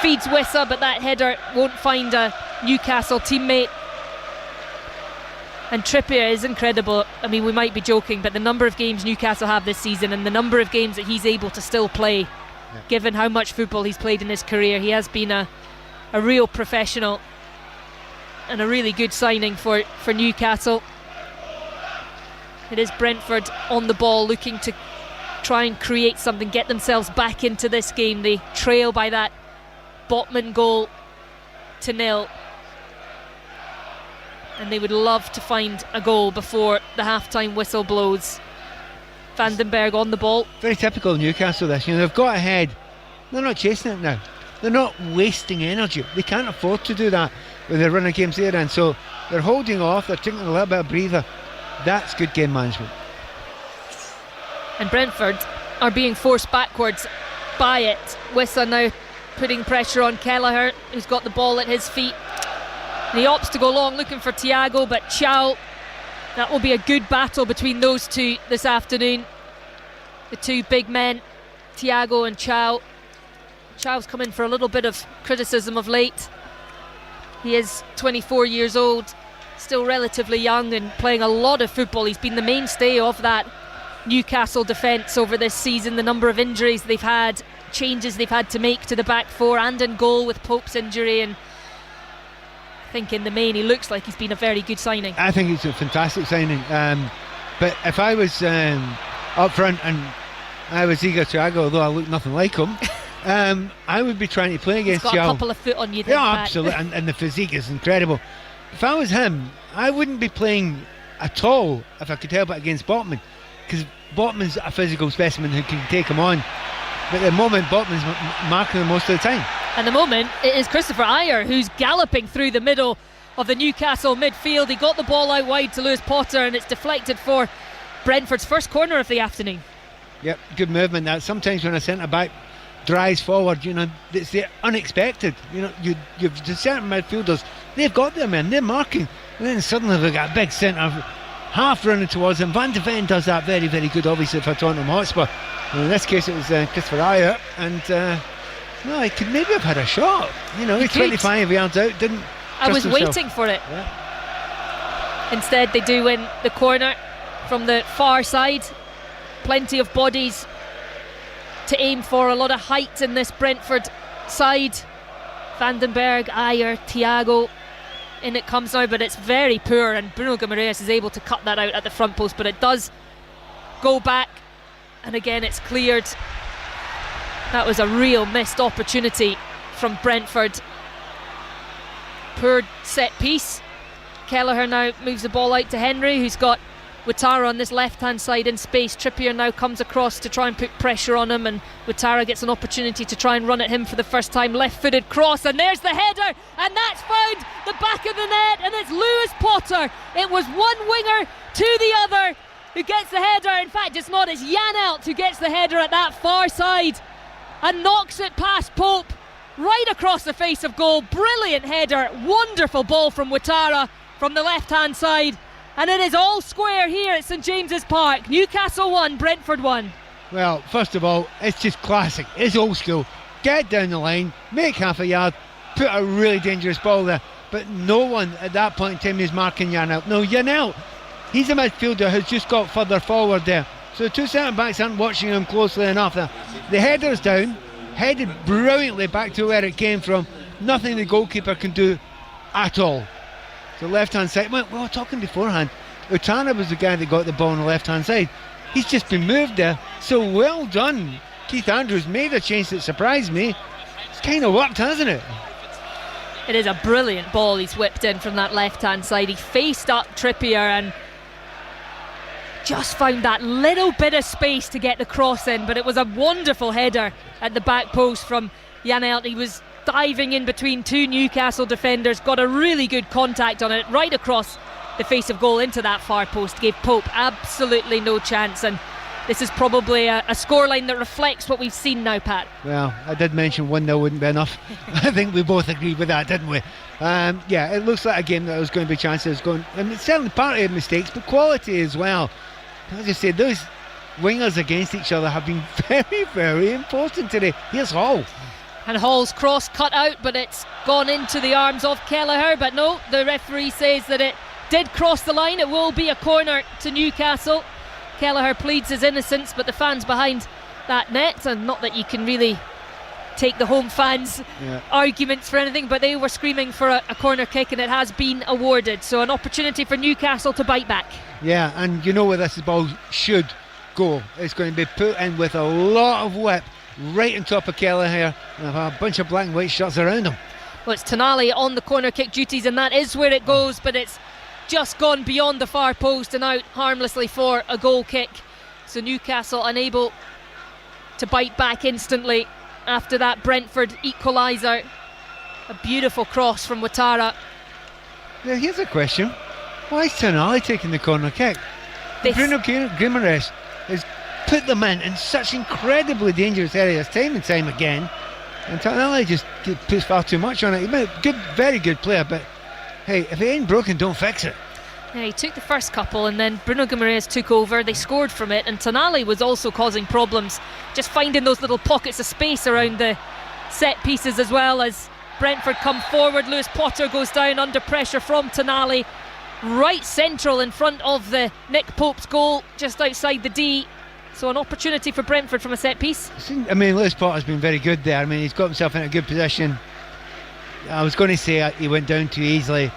[SPEAKER 1] feeds Wissa, but that header won't find a Newcastle teammate. And Trippier is incredible. I mean, we might be joking, but the number of games Newcastle have this season and the number of games that he's able to still play, given how much football he's played in his career, he has been a real professional and a really good signing for Newcastle. It is Brentford on the ball, looking to try and create something, get themselves back into this game. They trail by that Botman goal to 0, and they would love to find a goal before the half-time whistle blows. Vandenberg on the ball.
[SPEAKER 2] Very typical of Newcastle this, you know, they've got ahead, they're not chasing it now, they're not wasting energy, they can't afford to do that with the run of games they're in, so they're holding off, they're taking a little bit of breather. That's good game management. And
[SPEAKER 1] Brentford are being forced backwards by it. Wissa now putting pressure on Kelleher, who's got the ball at his feet, and he opts to go long looking for Thiago, but Chow, that will be a good battle between those two this afternoon. The two big men, Thiago and Chow. Chow's come in for a little bit of criticism of late. He is 24 years old, still relatively young and playing a lot of football. He's been the mainstay of that Newcastle defence over this season. The number of injuries they've had, changes they've had to make to the back four, and in goal with Pope's injury, and I think in the main he looks like he's been a very good signing.
[SPEAKER 2] I think it's a fantastic signing, but if I was up front and I was Igor Thiago, although I look nothing like him, I would be trying to play against
[SPEAKER 1] He's got
[SPEAKER 2] Thiago.
[SPEAKER 1] a couple of foot on you.
[SPEAKER 2] Yeah, absolutely, and the physique is incredible. If I was him, I wouldn't be playing at all if I could help it against Botman, because Botman's a physical specimen who can take him on. But at the moment, Botman's marking him most of the time.
[SPEAKER 1] At the moment, it is Christopher Ajer who's galloping through the middle of the Newcastle midfield. He got the ball out wide to Lewis Potter, and it's deflected for Brentford's first corner of the afternoon.
[SPEAKER 2] Yep, good movement. That sometimes when a centre back drives forward, it's the unexpected. You've the centre midfielders, they've got their men, they're marking, and then suddenly they've got a big centre half running towards them. Van de Ven does that very, very good, obviously, for Tottenham Hotspur. And in this case, it was Christopher Ajer, and he could maybe have had a shot. He's 25 yards out, didn't.
[SPEAKER 1] I was
[SPEAKER 2] himself.
[SPEAKER 1] waiting for it.
[SPEAKER 2] Yeah.
[SPEAKER 1] Instead, they do win the corner from the far side. Plenty of bodies to aim for, a lot of height in this Brentford side. Vandenberg, Ajer, Thiago, in it comes now, but it's very poor, and Bruno Guimaraes is able to cut that out at the front post, but it does go back, and again it's cleared. That was a real missed opportunity from Brentford. Poor set piece. Kelleher now moves the ball out to Henry, who's got Ouattara on this left hand side in space. Trippier now comes across to try and put pressure on him, and Ouattara gets an opportunity to try and run at him for the first time. Left footed cross, and there's the header, and that's found the back of the net, and it's Lewis Potter. It was one winger to the other who gets the header. In fact, it's not, it's JanElt who gets the header at that far side and knocks it past Pope right across the face of goal. Brilliant header, wonderful ball from Ouattara from the left hand side. And it is all square here at St James's Park. Newcastle 1, Brentford 1.
[SPEAKER 2] Well, first of all, it's just classic. It's old school. Get down the line, make half a yard, put a really dangerous ball there. But no one at that point in time is marking JanElt. No, JanElt, he's a midfielder who's just got further forward there. So the two centre-backs aren't watching him closely enough there. The header's down, headed brilliantly back to where it came from. Nothing the goalkeeper can do at all. The left-hand side, we were talking beforehand, Ouattara was the guy that got the ball on the left-hand side. He's just been moved there, so well done. Keith Andrews made a change that surprised me. It's kind of worked, hasn't it?
[SPEAKER 1] It is a brilliant ball he's whipped in from that left-hand side. He faced up Trippier and just found that little bit of space to get the cross in, but it was a wonderful header at the back post from JanElt. He was diving in between two Newcastle defenders, got a really good contact on it right across the face of goal into that far post, gave Pope absolutely no chance, and this is probably a scoreline that reflects what we've seen now, Pat.
[SPEAKER 2] Well, I did mention 1-0 wouldn't be enough. I think we both agreed with that, didn't we? Yeah, it looks like a game that there's going to be chances going, and it's certainly partly mistakes, but quality as well. As I say, those wingers against each other have been very, very important today. Here's Hall.
[SPEAKER 1] And Hall's cross cut out, but it's gone into the arms of Kelleher. But no, the referee says that it did cross the line. It will be a corner to Newcastle. Kelleher pleads his innocence, but the fans behind that net, and not that you can really take the home fans' arguments for anything, but they were screaming for a corner kick, and it has been awarded. So an opportunity for Newcastle to bite back. Yeah,
[SPEAKER 2] and where this ball should go. It's going to be put in with a lot of whip right on top of Kelleher, and a bunch of black and white shirts around him.
[SPEAKER 1] Well, it's Tonali on the corner kick duties, and that is where it goes, but it's just gone beyond the far post and out harmlessly for a goal kick. So Newcastle unable to bite back instantly after that Brentford equaliser. A beautiful cross from Ouattara.
[SPEAKER 2] Now here's a question: why is Tonali taking the corner kick? Bruno Guimaraes has put them in such incredibly dangerous areas time and time again, and Tonali just puts far too much on it. He's a good, very good player, but hey, if it ain't broken, don't fix it.
[SPEAKER 1] Yeah, he took the first couple, and then Bruno Guimaraes took over. They scored from it, and Tonali was also causing problems, just finding those little pockets of space around the set pieces as well. As Brentford come forward, Lewis Potter goes down under pressure from Tonali, right central in front of the Nick Pope's goal, just outside the D. So an opportunity for Brentford from a set piece.
[SPEAKER 2] I mean, Lewis Potter's been very good there. I mean, he's got himself in a good position. I was going to say he went down too easily.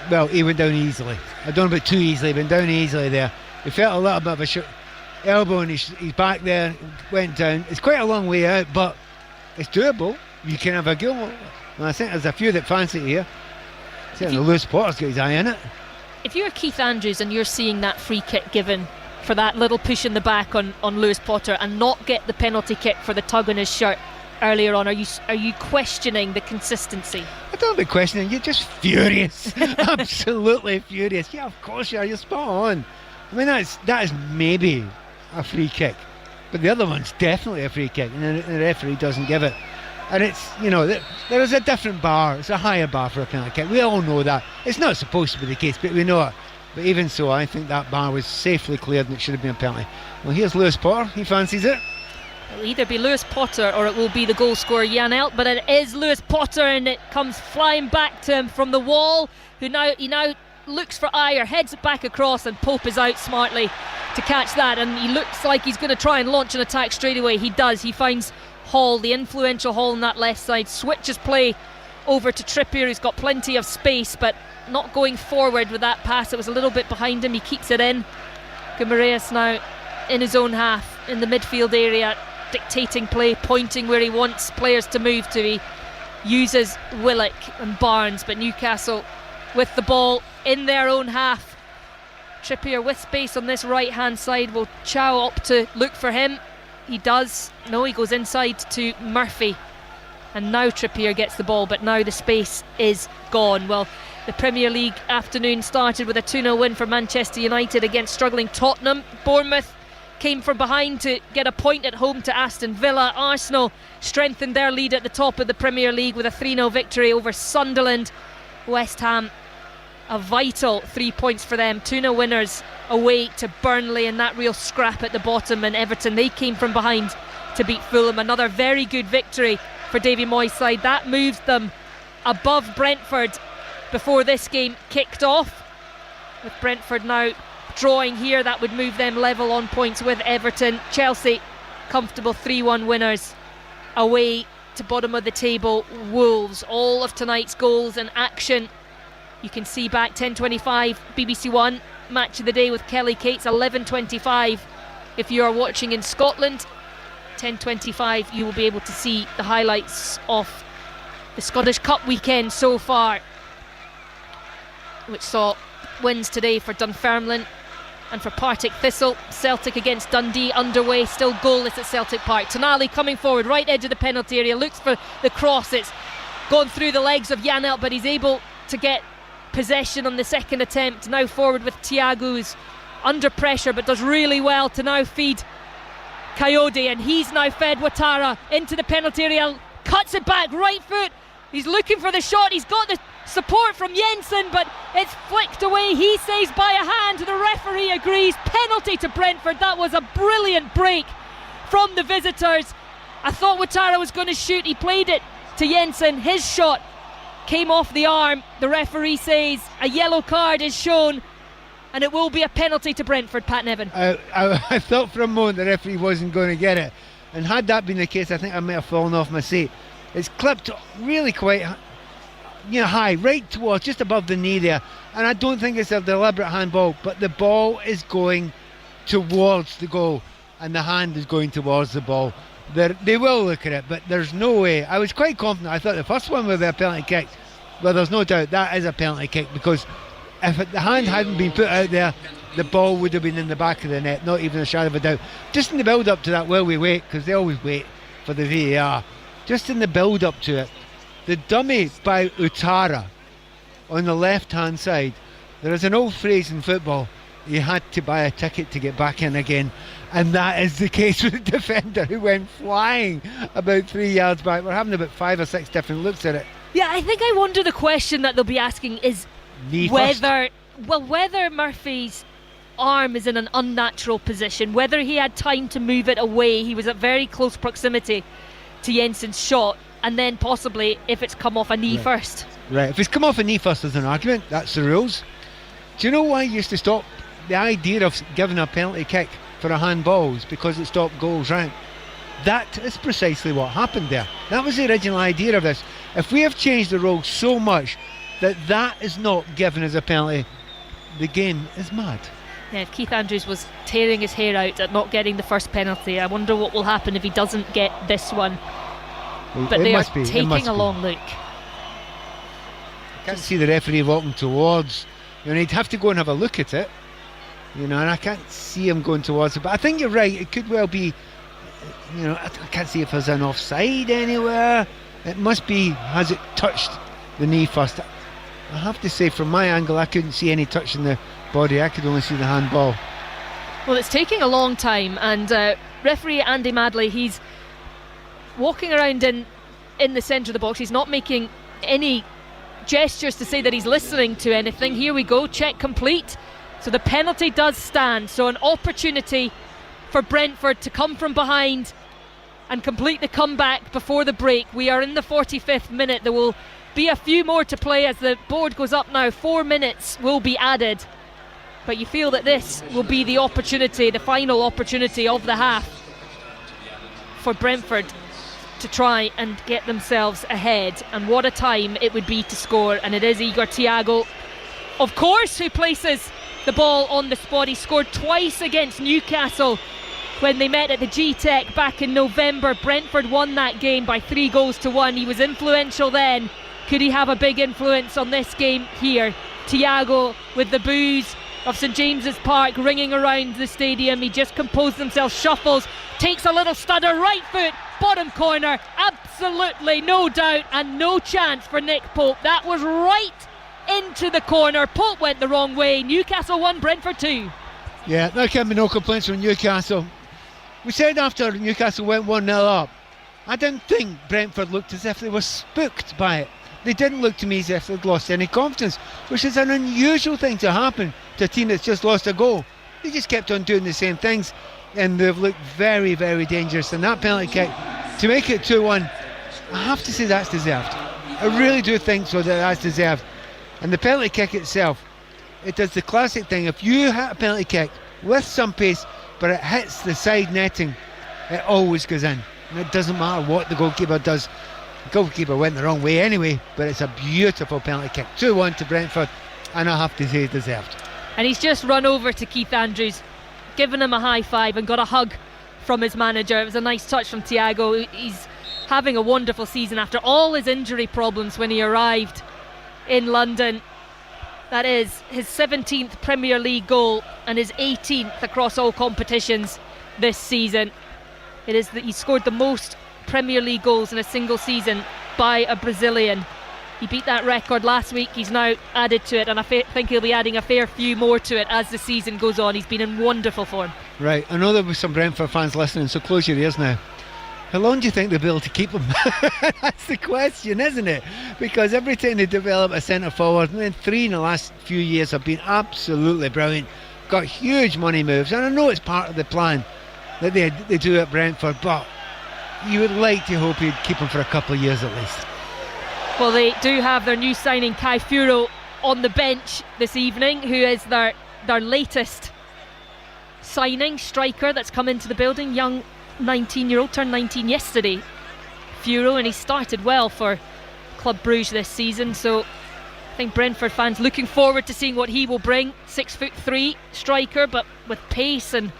[SPEAKER 2] Well, he went down easily. I don't know about too easily, he went down easily there. He felt a little bit of a elbow in his back there, went down. It's quite a long way out, but it's doable. You can have a go. And I think there's a few that fancy it here. Certainly Lewis Potter's got his eye in it.
[SPEAKER 1] if you're Keith Andrews and you're seeing that free kick given for that little push in the back on Lewis Potter and not get the penalty kick for the tug on his shirt earlier on, are you questioning the consistency?
[SPEAKER 2] I don't be questioning, you're just furious. Absolutely furious. Yeah, of course you are, you're spot on. I mean, that is maybe a free kick, but the other one's definitely a free kick, and the referee doesn't give it. And it's, there is a different bar, it's a higher bar for a penalty kick. We all know that. It's not supposed to be the case, but we know it. But even so, I think that bar was safely cleared and it should have been a penalty. Well, here's Lewis Potter, he fancies it.
[SPEAKER 1] It'll either be Lewis Potter or it will be the goal scorer Jan Elk, but it is Lewis Potter, and it comes flying back to him from the wall, he now looks for Ayer, heads it back across, and Pope is out smartly to catch that, and he looks like he's going to try and launch an attack straight away. He does. He finds Hall, the influential Hall on that left side, switches play over to Trippier, who's got plenty of space but not going forward with that pass. It was a little bit behind him, he keeps it in. Guimaraes now in his own half in the midfield area, dictating play, pointing where he wants players to move to. He uses Willock and Barnes, but Newcastle with the ball in their own half. Trippier with space on this right hand side, will Chow up to look for him? He does. No, he goes inside to Murphy, and now Trippier gets the ball, but now the space is gone. Well, the Premier League afternoon started with a 2-0 win for Manchester United against struggling Tottenham. Bournemouth came from behind to get a point at home to Aston Villa. Arsenal strengthened their lead at the top of the Premier League with a 3-0 victory over Sunderland. West Ham, a vital 3 points for them, 2-0 winners away to Burnley in that real scrap at the bottom. And Everton, they came from behind to beat Fulham. Another very good victory for Davy Moyes' side. That moves them above Brentford before this game kicked off. With Brentford now drawing here, that would move them level on points with Everton. Chelsea, comfortable 3-1 winners away to bottom of the table Wolves. All of tonight's goals and action you can see back 10:25 BBC One match of the day with Kelly Cates. 11:25 if you are watching in Scotland. 10:25 you will be able to see the highlights of the Scottish Cup weekend so far, which saw wins today for Dunfermline and for Partick Thistle. Celtic against Dundee underway, still goalless at Celtic Park. Tonali coming forward, right edge of the penalty area, looks for the cross. It's gone through the legs of Jan Elk, but he's able to get possession on the second attempt. Now forward with Thiago, who's under pressure but does really well to now feed Coyote, and he's now fed Ouattara into the penalty area, cuts it back, right foot, he's looking for the shot, he's got the support from Jensen, but it's flicked away, he says by a hand. The referee agrees. Penalty to Brentford. That was a brilliant break from the visitors. I thought Ouattara was going to shoot, he played it to Jensen, his shot came off the arm. The referee says a yellow card is shown, and it will be a penalty to Brentford. Pat Nevin.
[SPEAKER 2] I thought for a moment the referee wasn't going to get it, and had that been the case, I think I might have fallen off my seat. It's clipped really quite high, right towards, just above the knee there, and I don't think it's a deliberate handball, but the ball is going towards the goal and the hand is going towards the ball. They will look at it, but there's no way. I was quite confident. I thought the first one would be a penalty kick. Well, there's no doubt that is a penalty kick, because if the hand hadn't been put out there, the ball would have been in the back of the net, not even a shadow of a doubt. Just in the build up to that, while we wait, because they always wait for the VAR, just in the build up to it, the dummy by Ouattara on the left hand side, there is an old phrase in football, you had to buy a ticket to get back in again, and that is the case with the defender, who went flying about 3 yards back. We're having about 5 or 6 different looks at it.
[SPEAKER 1] Yeah, I think I wonder, the question that they'll be asking is whether Murphy's arm is in an unnatural position, whether he had time to move it away. He was at very close proximity to Jensen's shot, and then possibly if it's come off a knee first. Right,
[SPEAKER 2] if it's come off a knee first, there's an argument. That's the rules. Do you know why you used to stop the idea of giving a penalty kick for a handball? Is because it stopped goals, right? That is precisely what happened there. That was the original idea of this. If we have changed the rules so much that that is not given as a penalty, the game is mad.
[SPEAKER 1] Yeah, if Keith Andrews was tearing his hair out at not getting the first penalty, I wonder what will happen if he doesn't get this one. But they are taking a long look.
[SPEAKER 2] I can't see the referee walking towards he'd have to go and have a look at it, and I can't see him going towards it. But I think you're right, it could well be, I can't see if there's an offside anywhere. It must be, has it touched the knee first? I have to say, from my angle, I couldn't see any touching the body. I could only see the handball.
[SPEAKER 1] Well, it's taking a long time, and referee Andy Madley, he's walking around in the centre of the box. He's not making any gestures to say that he's listening to anything. Here we go, check complete. So the penalty does stand. So an opportunity for Brentford to come from behind and complete the comeback before the break. We are in the 45th minute. There will be a few more to play as the board goes up now. 4 minutes will be added. But you feel that this will be the opportunity, the final opportunity of the half for Brentford to try and get themselves ahead. And what a time it would be to score. And it is Igor Thiago, of course, who places the ball on the spot. He scored twice against Newcastle when they met at the G-Tech back in November. Brentford won that game by 3-1. He was influential then. Could he have a big influence on this game here? Thiago with the boos of St James's Park ringing around the stadium. He just composed himself, shuffles, takes a little stutter, right foot, bottom corner, absolutely no doubt and no chance for Nick Pope. That was right into the corner. Pope went the wrong way. Newcastle 1, Brentford 2.
[SPEAKER 2] Yeah, there can be no complaints from Newcastle. We said after Newcastle went 1-0 up, I didn't think Brentford looked as if they were spooked by it. They didn't look to me as if they'd lost any confidence, which is an unusual thing to happen to a team that's just lost a goal. They just kept on doing the same things, and they've looked very, very dangerous. And that penalty kick, to make it 2-1, I have to say that's deserved. I really do think so, that's deserved. And the penalty kick itself, it does the classic thing. If you hit a penalty kick with some pace, but it hits the side netting, it always goes in. And it doesn't matter what the goalkeeper does. The goalkeeper went the wrong way anyway, but it's a beautiful penalty kick. 2-1 to Brentford, and I have to say deserved.
[SPEAKER 1] And he's just run over to Keith Andrews, given him a high five and got a hug from his manager. It was a nice touch from Thiago. He's having a wonderful season after all his injury problems when he arrived in London. That is his 17th Premier League goal and his 18th across all competitions this season. It is that he scored the most Premier League goals in a single season by a Brazilian. He beat that record last week. He's now added to it, and I think he'll be adding a fair few more to it as the season goes on. He's been in wonderful form. Right,
[SPEAKER 2] I know there were some Brentford fans listening, so close your ears now. How long do you think they'll be able to keep him? That's the question, isn't it? Because every time they develop a centre forward, and then 3 in the last few years have been absolutely brilliant, got huge money moves, and I know it's part of the plan that they do at Brentford, but you would like to hope he'd keep him for a couple of years at least.
[SPEAKER 1] Well, they do have their new signing Kai Furo on the bench this evening, who is their latest signing, striker that's come into the building. Young 19-year-old, turned 19 yesterday, Furo, and he started well for Club Brugge this season, so I think Brentford fans looking forward to seeing what he will bring. 6'3" striker, but with pace and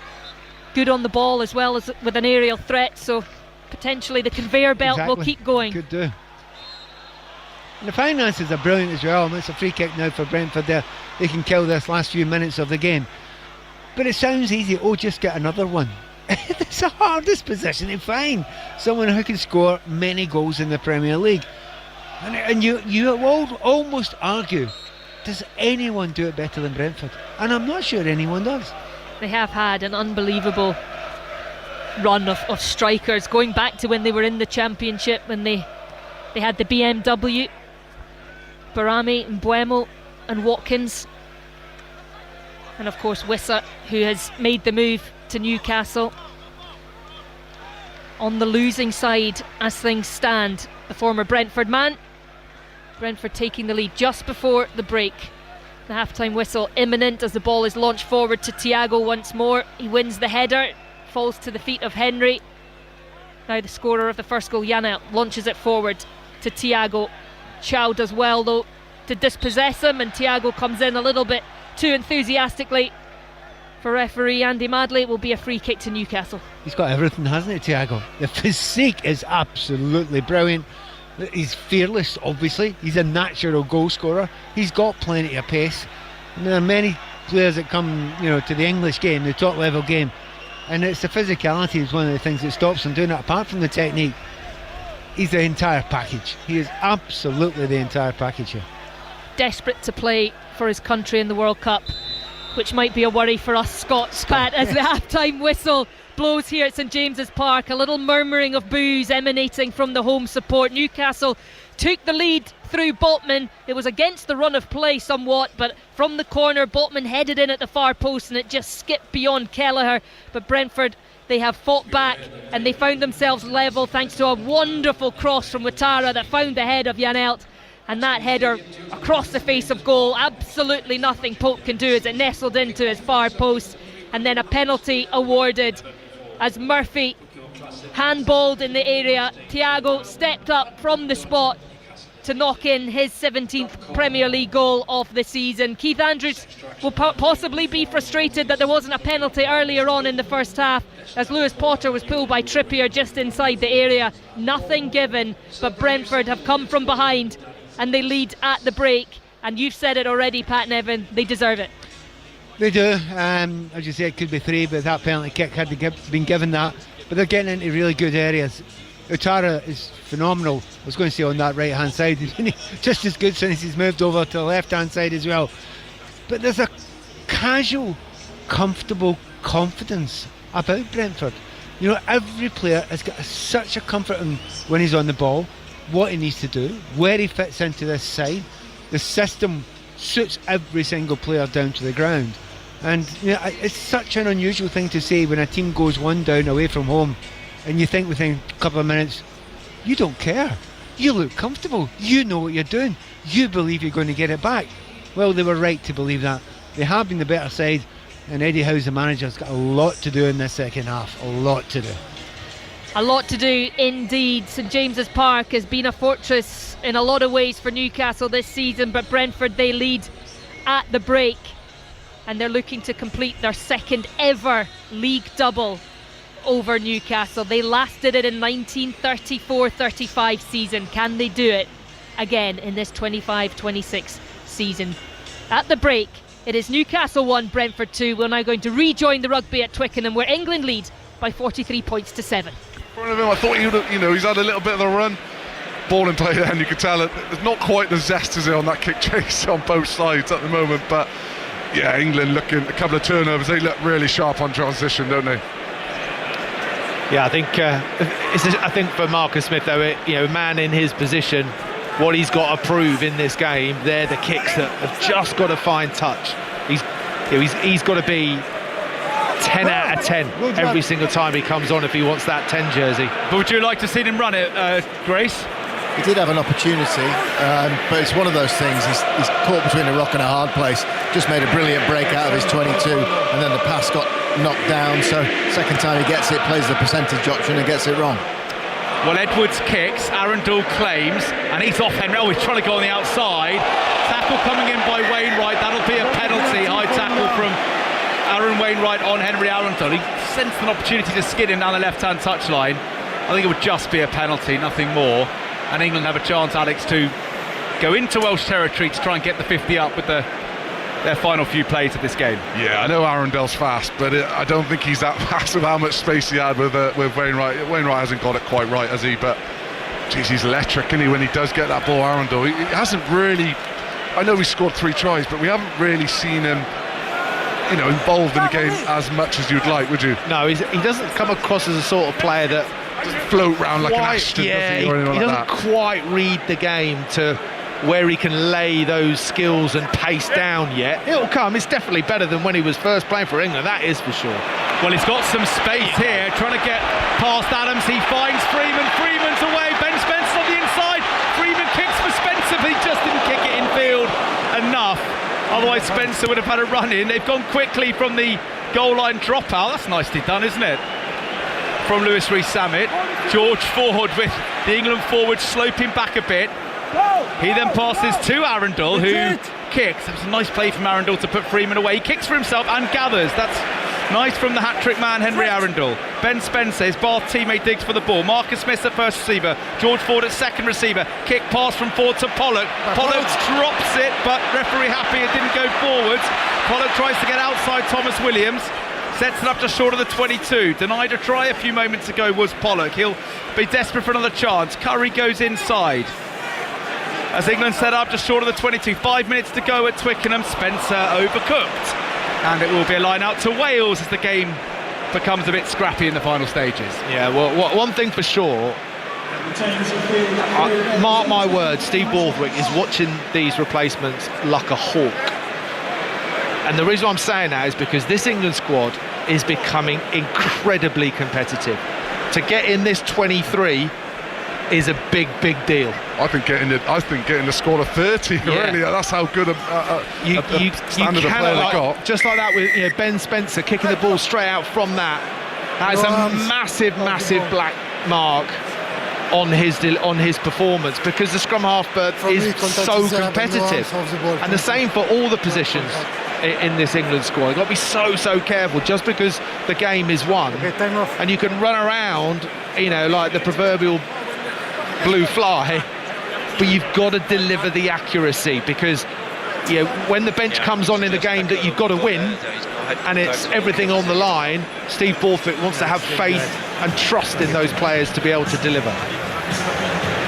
[SPEAKER 1] good on the ball as well as with an aerial threat, so potentially the conveyor belt will keep going.
[SPEAKER 2] Could do. And the finances are brilliant as well. It's a free kick now for Brentford there. They can kill this last few minutes of the game. But it sounds easy. Oh, just get another one. It's the hardest position to find. Someone who can score many goals in the Premier League. And you will almost argue, does anyone do it better than Brentford? And I'm not sure anyone does.
[SPEAKER 1] They have had an unbelievable run of strikers, going back to when they were in the Championship, when they had the BMW, Barami and Buemo and Watkins, and of course Wissa, who has made the move to Newcastle. On the losing side as things stand, the former Brentford man. Brentford taking the lead just before the break. The half-time whistle imminent as the ball is launched forward to Thiago once more. He wins the header, falls to the feet of Henry. Now the scorer of the first goal, Yana, launches it forward to Thiago. Chow does well though to dispossess him, and Thiago comes in a little bit too enthusiastically. For referee Andy Madley, it will be a free kick to Newcastle.
[SPEAKER 2] He's got everything, hasn't he, Thiago? The physique is absolutely brilliant. He's fearless, obviously. He's a natural goal scorer. He's got plenty of pace. And there are many players that come, to the English game, the top level game, and it's the physicality is one of the things that stops them doing it. Apart from the technique, he's the entire package. He is absolutely the entire package here.
[SPEAKER 1] Desperate to play for his country in the World Cup, which might be a worry for us Scots, Pat, as the half-time whistle blows here at St James's Park. A little murmuring of boos emanating from the home support. Newcastle took the lead through Botman. It was against the run of play somewhat, but from the corner, Botman headed in at the far post and it just skipped beyond Kelleher. But Brentford, they have fought back and they found themselves level thanks to a wonderful cross from Ouattara that found the head of Janelt. And that header across the face of goal, absolutely nothing Pope can do as it nestled into his far post. And then a penalty awarded as Murphy handballed in the area. Thiago stepped up from the spot to knock in his 17th Premier League goal of the season. Keith Andrews will possibly be frustrated that there wasn't a penalty earlier on in the first half, as Lewis Potter was pulled by Trippier just inside the area. Nothing given, but Brentford have come from behind and they lead at the break, and you've said it already, Pat Nevin, they deserve it.
[SPEAKER 2] They do. As you say, it could be 3, but that penalty kick had been given that. But they're getting into really good areas. Ouattara is phenomenal. I was going to say on that right hand side, just as good since he's moved over to the left hand side as well. But there's a casual, comfortable confidence about Brentford. Every player has got such a comfort in when he's on the ball, what he needs to do, where he fits into this side. The system suits every single player down to the ground. And it's such an unusual thing to say when a team goes 1 down away from home and you think within a couple of minutes, you don't care. You look comfortable. You know what you're doing. You believe you're going to get it back. Well, they were right to believe that. They have been the better side, and Eddie Howe's the manager has got a lot to do in this second half. A lot to do.
[SPEAKER 1] A lot to do indeed. St James's Park has been a fortress in a lot of ways for Newcastle this season, but Brentford, they lead at the break and they're looking to complete their second ever league double over Newcastle. They last did it in 1934-35 season. Can they do it again in this 25-26 season? At the break, it is Newcastle 1, Brentford 2. We're now going to rejoin the rugby at Twickenham, where England lead by 43 points to 7.
[SPEAKER 3] I thought he's had a little bit of a run. Ball in play there, and you can tell there's not quite the zest as it on that kick chase on both sides at the moment. But yeah, England looking a couple of turnovers. They look really sharp on transition, don't they?
[SPEAKER 4] Yeah, I think for Marcus Smith, though, a man in his position, what he's got to prove in this game, they're the kicks that have just got to find touch. He's got to be 10 out of 10 every single time he comes on if he wants that 10 jersey.
[SPEAKER 5] But would you like to see him run it, Grace?
[SPEAKER 6] He did have an opportunity, but it's one of those things. He's caught between a rock and a hard place. Just made a brilliant break out of his 22, and then the pass got knocked down. So second time he gets it, plays the percentage option and gets it wrong.
[SPEAKER 5] Well, Edwards kicks, Arundel claims, and he's off Henry. Oh, he's trying to go on the outside. Tackle coming in by Wainwright. That'll be a penalty. High tackle from Aaron Wainwright on Henry Arundel. He sensed an opportunity to skid him down the left-hand touchline. I think it would just be a penalty, nothing more. And England have a chance, Alex, to go into Welsh territory to try and get the 50 up with their final few plays of this game. Yeah,
[SPEAKER 3] I know Arundel's fast, but I don't think he's that fast with how much space he had with Wainwright. Wainwright hasn't got it quite right, has he? But geez, he's electric, isn't he, when he does get that ball, Arundel? He hasn't really... I know he scored 3 tries, but we haven't really seen him involved in the game as much as you'd like, would you?
[SPEAKER 4] No, he doesn't come across as a sort of player that
[SPEAKER 3] float round like an Ashton, does he? Or
[SPEAKER 4] he doesn't quite read the game to where he can lay those skills and pace down yet. It'll come. It's definitely better than when he was first playing for England, that is for sure.
[SPEAKER 5] Well, he's got some space here, trying to get past Adams. He finds Freeman. Freeman's away. Ben Spencer on the inside. Freeman kicks for Spencer, but he just didn't kick it infield enough. Otherwise, Spencer would have had a run in. They've gone quickly from the goal line dropout. That's nicely done, isn't it? From Lewis Rees-Zammit. George Ford with the England forward sloping back a bit. He then passes to Arundel, who kicks. That was a nice play from Arundel to put Freeman away. He kicks for himself and gathers. That's Nice from the hat-trick man, Henry Arundel. Ben Spencer, his Bath teammate, digs for the ball. Marcus Smith at first receiver. George Ford at second receiver. Kick pass from Ford to Pollock. Pollock drops it, but referee happy it didn't go forwards. Pollock tries to get outside Thomas Williams. Sets it up just short of the 22. Denied a try a few moments ago was Pollock. He'll be desperate for another chance. Curry goes inside. As England set up just short of the 22. 5 minutes to go at Twickenham. Spencer overcooked. And it will be a line out to Wales as the game becomes a bit scrappy in the final stages.
[SPEAKER 4] Yeah, well, one thing for sure, mark my words, Steve Borthwick is watching these replacements like a hawk. And the reason I'm saying that is because this England squad is becoming incredibly competitive. To get in this 23 is a big deal.
[SPEAKER 3] I think getting the score of 30, really, that's how good a standard of player they got.
[SPEAKER 4] Just like that with Ben Spencer kicking the ball straight out from that. That is a massive black mark on his performance, because the scrum half berth is so competitive. And the same for all the positions in this England squad. You've got to be so careful. Just because the game is won and you can run around, like the proverbial blue fly, but you've got to deliver the accuracy, because when the bench comes on in the game that you've got to win and it's everything on the line, Steve Borthwick wants to have faith and trust in those players to be able to deliver.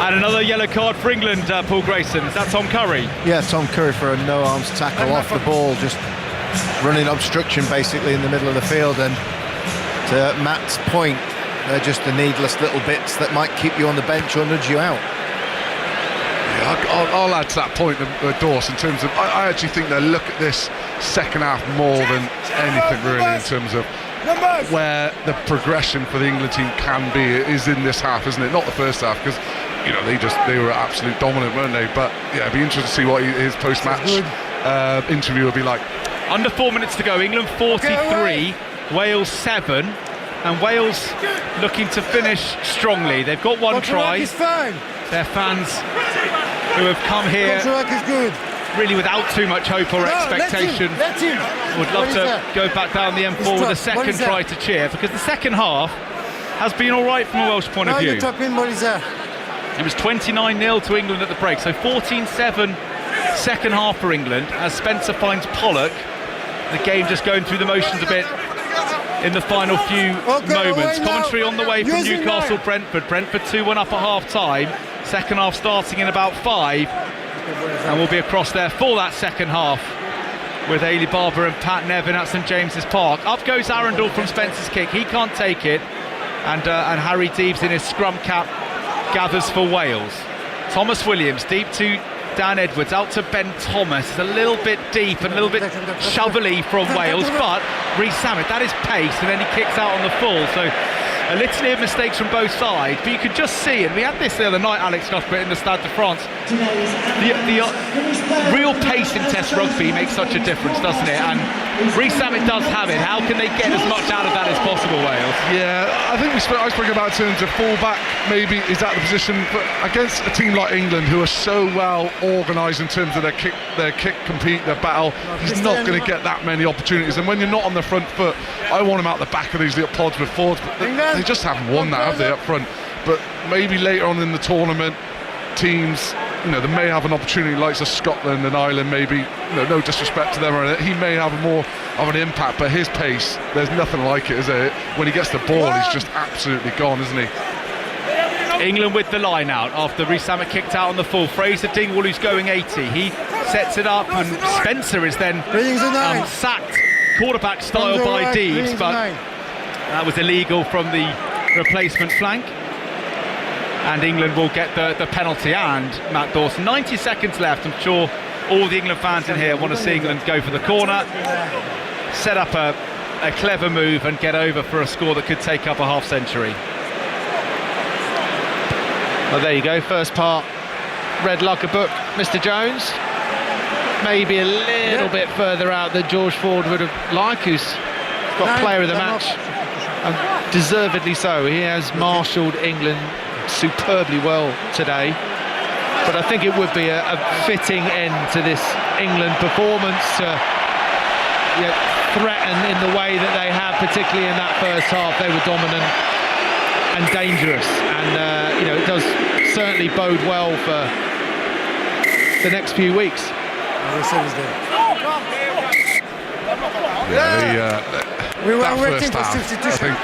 [SPEAKER 5] And another yellow card for England, Paul Grayson. Is that Tom Curry?
[SPEAKER 6] Yeah, Tom Curry for a no-arms tackle off the ball, just running obstruction basically in the middle of the field. And to Matt's point, they're just the needless little bits that might keep you on the bench or nudge you out.
[SPEAKER 3] Yeah, I'll add to that point, Dorse, in terms of I actually think they look at this second half more than anything really, in terms of where the progression for the England team can be is in this half, isn't it? Not the first half, because they were absolute dominant, weren't they? But yeah, it'd be interesting to see what his post-match interview will be like.
[SPEAKER 5] Under 4 minutes to go. England 43, Wales 7. And Wales looking to finish strongly. They've got one try. Their fans who have come here really without too much hope or expectation would love to go back down the M4 with a second try to cheer, because the second half has been all right from a Welsh point of view. It was 29-0 to England at the break, so 14-7 second half for England as Spencer finds Pollock. The game just going through the motions a bit in the final few moments. Commentary on the way from Newcastle, Brentford. Brentford 2-1 up at half-time. Second half starting in about 5. And we'll be across there for that second half with Ailey Barber and Pat Nevin at St James's Park. Up goes Arundel from Spencer's kick. He can't take it. And Harry Deeves in his scrum cap gathers for Wales. Thomas Williams deep to Dan Edwards, out to Ben Thomas. It's a little bit deep and a little bit shovelly from Wales, but Reece Samet, that is pace, and then he kicks out on the full. So a litany of mistakes from both sides, but you could just see, and we had this the other night, Alex Cuthbert, in the Stade de France, the real pace in Test rugby makes such a difference, doesn't it? And Reece Samet does have it. How can they get as much out of that as possible, Wales?
[SPEAKER 3] Yeah, I think I spoke about in terms of fullback, maybe is that the position, but against a team like England who are so well organised in terms of their kick compete, their battle, he's not going to get that many opportunities. And when you're not on the front foot, I want him out the back of these little pods with forwards, but they just haven't won that, have they, up front? But maybe later on in the tournament, teams, they may have an opportunity, likes of Scotland and Ireland, maybe, no disrespect to them, or he may have more of an impact, but his pace, there's nothing like it, is there? When he gets the ball, he's just absolutely gone, isn't he?
[SPEAKER 5] England with the line out after Reece Samet kicked out on the full. Fraser Dingwall, who's going 80, he sets it up, and Spencer is then sacked quarterback style by Deeves, but that was illegal from the replacement flank. And England will get the penalty. And Matt Dawson, 90 seconds left. I'm sure all the England fans in here want to see England go for the corner, set up a clever move and get over for a score that could take up a half century.
[SPEAKER 4] Well, there you go, first part read like a book, Mr Jones. Maybe a little bit further out than George Ford would have liked, who's got player of the match, and deservedly so. He has marshalled England superbly well today, but I think it would be a fitting end to this England performance to threaten in the way that they have, particularly in that first half. They were dominant and dangerous, and it does certainly bode well for the next few weeks.
[SPEAKER 7] We were waiting for substitution.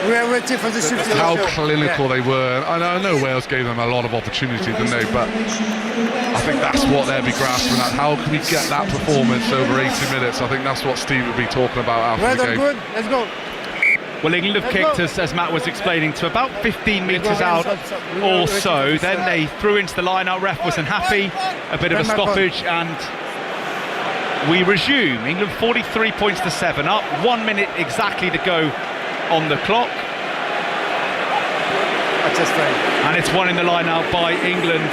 [SPEAKER 7] We were waiting for the substitution.
[SPEAKER 3] How clinical they were. And I know Wales gave them a lot of opportunity, didn't they? But I think that's what they'll be grasping at. How can we get that performance over 80 minutes? I think that's what Steve would be talking about after the game.
[SPEAKER 7] Good. Let's go.
[SPEAKER 5] Well, England have kicked us, as Matt was explaining, to about 15 metres out or so. Then they threw into the line-out. Ref wasn't happy. A bit of a stoppage, and we resume. England 43 points to 7 up. 1 minute exactly to go on the clock. And it's one in the line-out by England.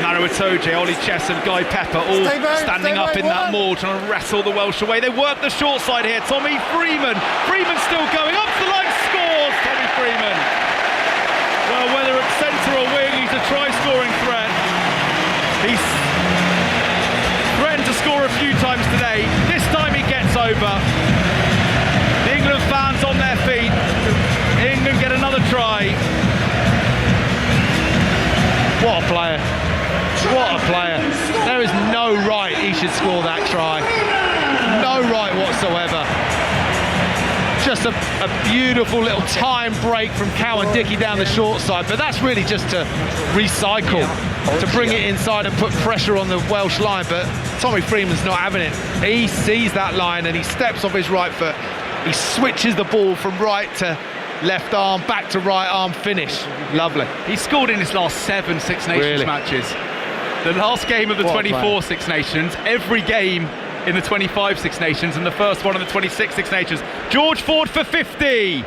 [SPEAKER 5] Maro Itoje, Ollie Chesson, Guy Pepper, all standing up in that maul, trying to wrestle the Welsh away. They work the short side here. Tommy Freeman. Freeman still going up to the line, scores. Tommy Freeman. Well, whether it's centre or wing, he's a try-scoring threat. He's threatened to score a few times today. This time he gets over. The England fans on their feet. England get another try.
[SPEAKER 4] What a player. What a player. There is no right he should score that try. No right whatsoever. Just a beautiful little time break from Cowan Dickey down the short side, but that's really just to recycle, to bring it inside and put pressure on the Welsh line. But Tommy Freeman's not having it. He sees that line and he steps off his right foot. He switches the ball from right to left arm, back to right arm, finish. Lovely.
[SPEAKER 5] He scored in his last 7 Six Nations matches. The last game of the 24 Six Nations, every game in the 25 Six Nations, and the first one in the 26 Six Nations. George Ford for 50.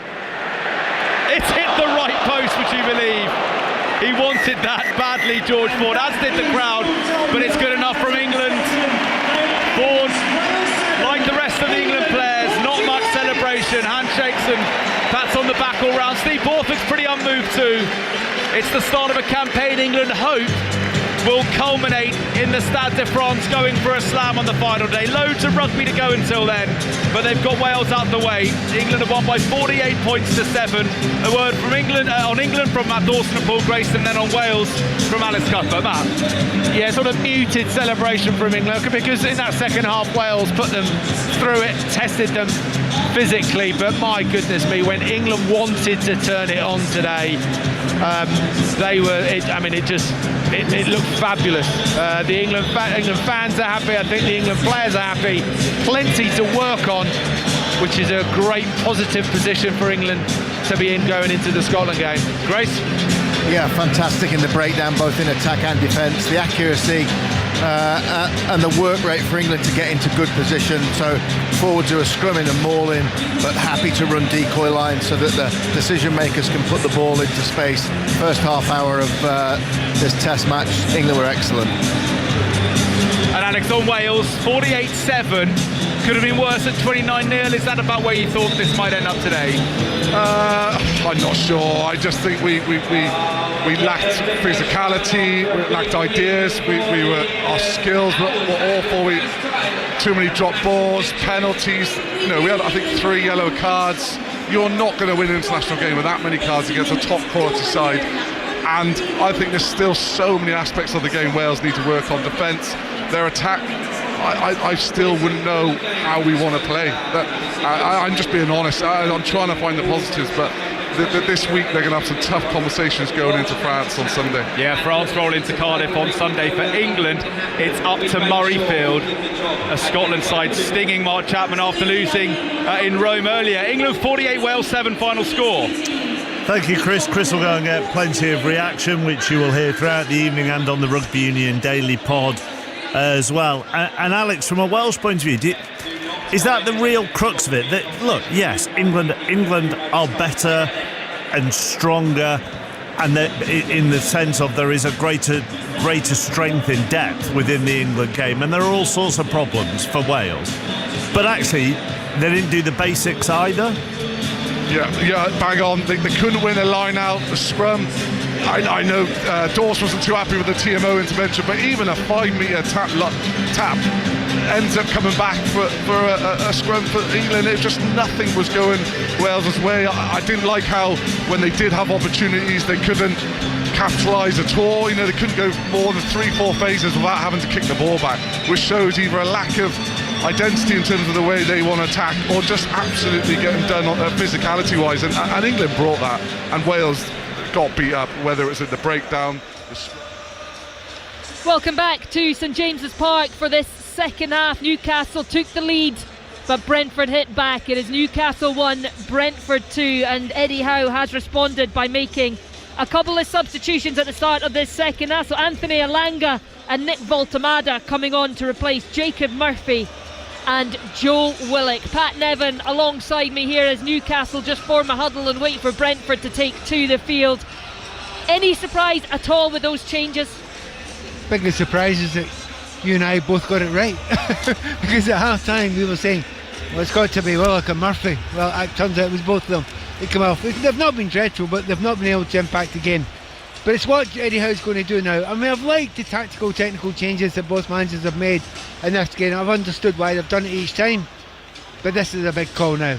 [SPEAKER 5] It's hit the right post, would you believe? He wanted that badly, George Ford, as did the crowd, but it's good enough from England. Ford, like the rest of the England players, not much celebration, handshakes and pats on the back all round. Steve Borthwick's pretty unmoved too. It's the start of a campaign England hope will culminate in the Stade de France, going for a slam on the final day. Loads of rugby to go until then, but they've got Wales out the way. England have won by 48 points to 7. A word from England on England from Matt Dawson and Paul Grayson, then on Wales from Alice Cuthbert. Matt?
[SPEAKER 4] Yeah, sort of muted celebration from England, because in that second half Wales put them through it, tested them physically, but my goodness me, when England wanted to turn it on today, they were, it looked fabulous. The England fans are happy, I think the England players are happy. Plenty to work on, which is a great positive position for England to be in going into the Scotland game. Grace?
[SPEAKER 6] Yeah, fantastic in the breakdown, both in attack and defence. The accuracy and the work rate for England to get into good position. So forward to a scrumming and mauling, but happy to run decoy lines so that the decision makers can put the ball into space. First half hour of this Test match, England were excellent.
[SPEAKER 5] And Alex, on Wales, 48-7. Could have been worse at 29-0. Is that about where you thought this might end up today?
[SPEAKER 3] I'm not sure. I just think we lacked physicality, we lacked ideas. Our skills were awful. Too many drop balls, penalties. We had, I think, 3 yellow cards. You're not going to win an international game with that many cards against a top quality side. And I think there's still so many aspects of the game Wales need to work on. Defence, their attack. I still wouldn't know how we want to play. I'm just being honest. I'm trying to find the positives, but this week they're going to have some tough conversations going into France on Sunday.
[SPEAKER 5] Yeah, France roll into Cardiff on Sunday. For England, it's up to Murrayfield, a Scotland side stinging Mark Chapman after losing in Rome earlier. England 48, Wales 7 final score.
[SPEAKER 8] Thank you, Chris. Chris will go and get plenty of reaction, which you will hear throughout the evening and on the Rugby Union Daily Pod as well. And Alex, from a Welsh point of view, is that the real crux of it? That, look, yes, England are better and stronger, and in the sense of there is a greater strength in depth within the England game, and there are all sorts of problems for Wales. But actually, they didn't do the basics either.
[SPEAKER 3] Yeah, bang on. They couldn't win a line out, the scrum. I know Dawes wasn't too happy with the TMO intervention, but even a 5 metre tap ends up coming back for a scrum for England. It just nothing was going Wales's way. I didn't like how when they did have opportunities they couldn't capitalise at all. You know, they couldn't go more than 3-4 phases without having to kick the ball back, which shows either a lack of identity in terms of the way they want to attack or just absolutely getting done on physicality wise, and England brought that, and Wales got beat up, whether it was in the breakdown.
[SPEAKER 1] Welcome back to St James's Park for this second half. Newcastle took the lead, but Brentford hit back. It is Newcastle 1, Brentford 2, and Eddie Howe has responded by making a couple of substitutions at the start of this second half. So Anthony Elanga and Nick Voltamada coming on to replace Jacob Murphy and Joe Willock. Pat Nevin alongside me here as Newcastle just form a huddle and wait for Brentford to take to the field. Any surprise at all with those changes?
[SPEAKER 2] Biggest surprise is that you and I both got it right. Because at half time we were saying, well, it's got to be Willock and Murphy. Well, it turns out it was both of them. They come off. They've not been dreadful, but they've not been able to impact the game. But it's what Eddie Howe's going to do now. I mean, I've liked the tactical, technical changes that both managers have made in this game. I've understood why they've done it each time. But this is a big call now.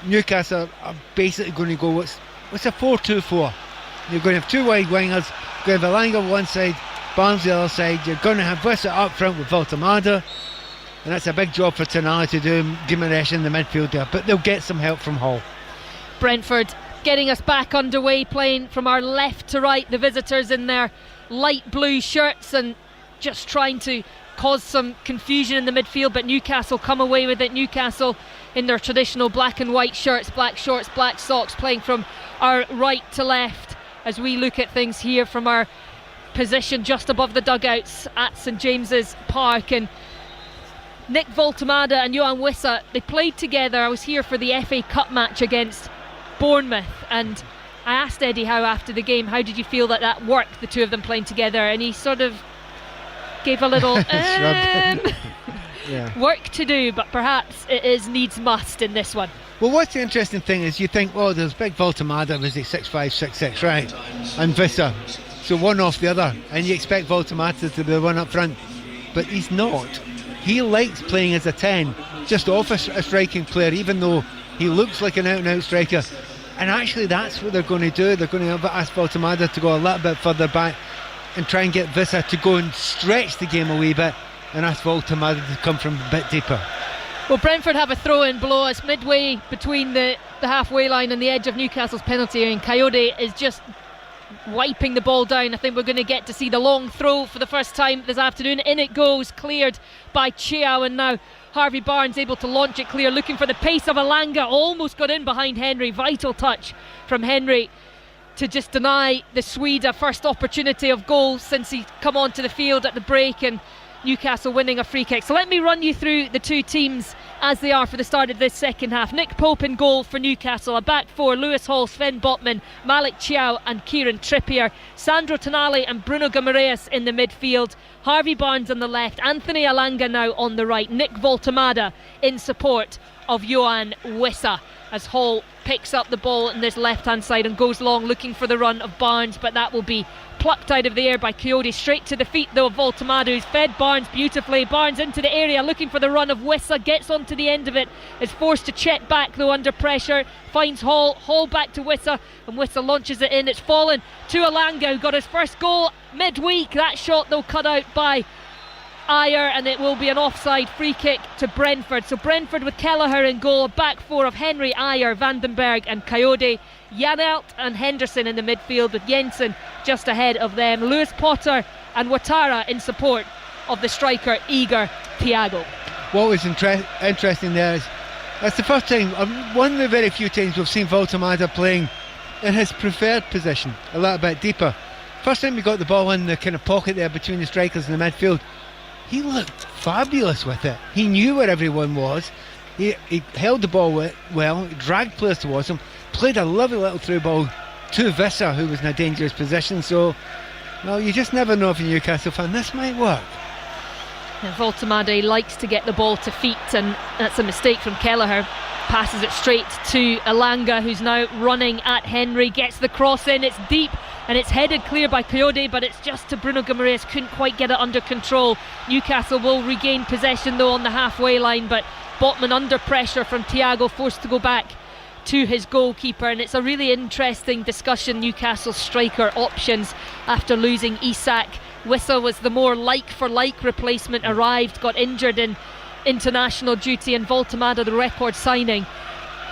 [SPEAKER 2] Newcastle are basically going to go, what's a 4-2-4? You're going to have two wide wingers, you're going to have Elanga on one side, Barnes the other side. You're going to have Wissa up front with Voltamada, and that's a big job for Tonali to do, Gimenez in the midfield there, but they'll get some help from Hall.
[SPEAKER 1] Brentford getting us back underway, playing from our left to right, the visitors in their light blue shirts and just trying to cause some confusion in the midfield, but Newcastle come away with it. Newcastle in their traditional black and white shirts, black shorts, black socks, playing from our right to left as we look at things here from our position just above the dugouts at St James's Park. And Nick Voltamada and Johan Wissa, they played together. I was here for the FA Cup match against Bournemouth, and I asked Eddie Howe after the game, how did you feel that worked, the two of them playing together? And he sort of gave a little work to do, but perhaps it is needs must in this one.
[SPEAKER 2] Well, what's the interesting thing is you think, well, there's big Voltamada, was he 6'5", 6'6", right? And Wissa, so one off the other, and you expect Voltamada to be the one up front, but he's not. He likes playing as a 10, just off a striking player, even though he looks like an out-and-out striker. And actually that's what they're going to do. They're going to ask Voltamada to go a little bit further back and try and get Wissa to go and stretch the game a wee bit, and ask Voltamada to come from a bit deeper.
[SPEAKER 1] Well, Brentford have a throw-in below us, midway between the halfway line and the edge of Newcastle's penalty area, and Coyote is just wiping the ball down. I think we're going to get to see the long throw for the first time this afternoon. In it goes, cleared by Chiao, and now Harvey Barnes able to launch it clear, looking for the pace of Elanga. Almost got in behind Henry. Vital touch from Henry to just deny the Swede a first opportunity of goal since he come onto the field at the break, and Newcastle winning a free kick. So let me run you through the two teams as they are for the start of this second half. Nick Pope in goal for Newcastle, a back four: Lewis Hall, Sven Botman, Malik Chiao and Kieran Trippier, Sandro Tonali and Bruno Guimaraes in the midfield, Harvey Barnes on the left, Anthony Elanga now on the right, Nick Voltamada in support of Johan Wissa, as Hall picks up the ball in this left hand side and goes long looking for the run of Barnes, but that will be plucked out of the air by Coyote. Straight to the feet though of Voltamada, who's fed Barnes beautifully. Barnes into the area looking for the run of Wissa, gets onto the end of it, is forced to check back though under pressure, finds Hall back to Wissa, and Wissa launches it in. It's fallen to Elanga, who got his first goal midweek. That shot though cut out by Ayer, and it will be an offside free kick to Brentford. So Brentford with Kelleher in goal, a back four of Henry, Ayer, Vandenberg and Coyote, Janelt and Henderson in the midfield with Jensen just ahead of them, Lewis Potter and Ouattara in support of the striker Igor Thiago.
[SPEAKER 2] What was interesting there is that's the first time, one of the very few times we've seen Voltamada playing in his preferred position, a little bit deeper. First time he got the ball in the kind of pocket there between the strikers and the midfield, he looked fabulous with it. He knew where everyone was. He held the ball well, dragged players towards him, played a lovely little through ball to Wissa, who was in a dangerous position. So, well, you just never know if you're a Newcastle fan. This might work.
[SPEAKER 1] And Voltamada likes to get the ball to feet, and that's a mistake from Kelleher. Passes it straight to Elanga, who's now running at Henry, gets the cross in, it's deep, and it's headed clear by Coyote, but it's just to Bruno Guimaraes, couldn't quite get it under control. Newcastle will regain possession though on the halfway line, but Botman under pressure from Thiago, forced to go back to his goalkeeper. And it's a really interesting discussion, Newcastle striker options after losing Isak. Wissa was the more like for like replacement, arrived, got injured in international duty, and Voltemada the record signing.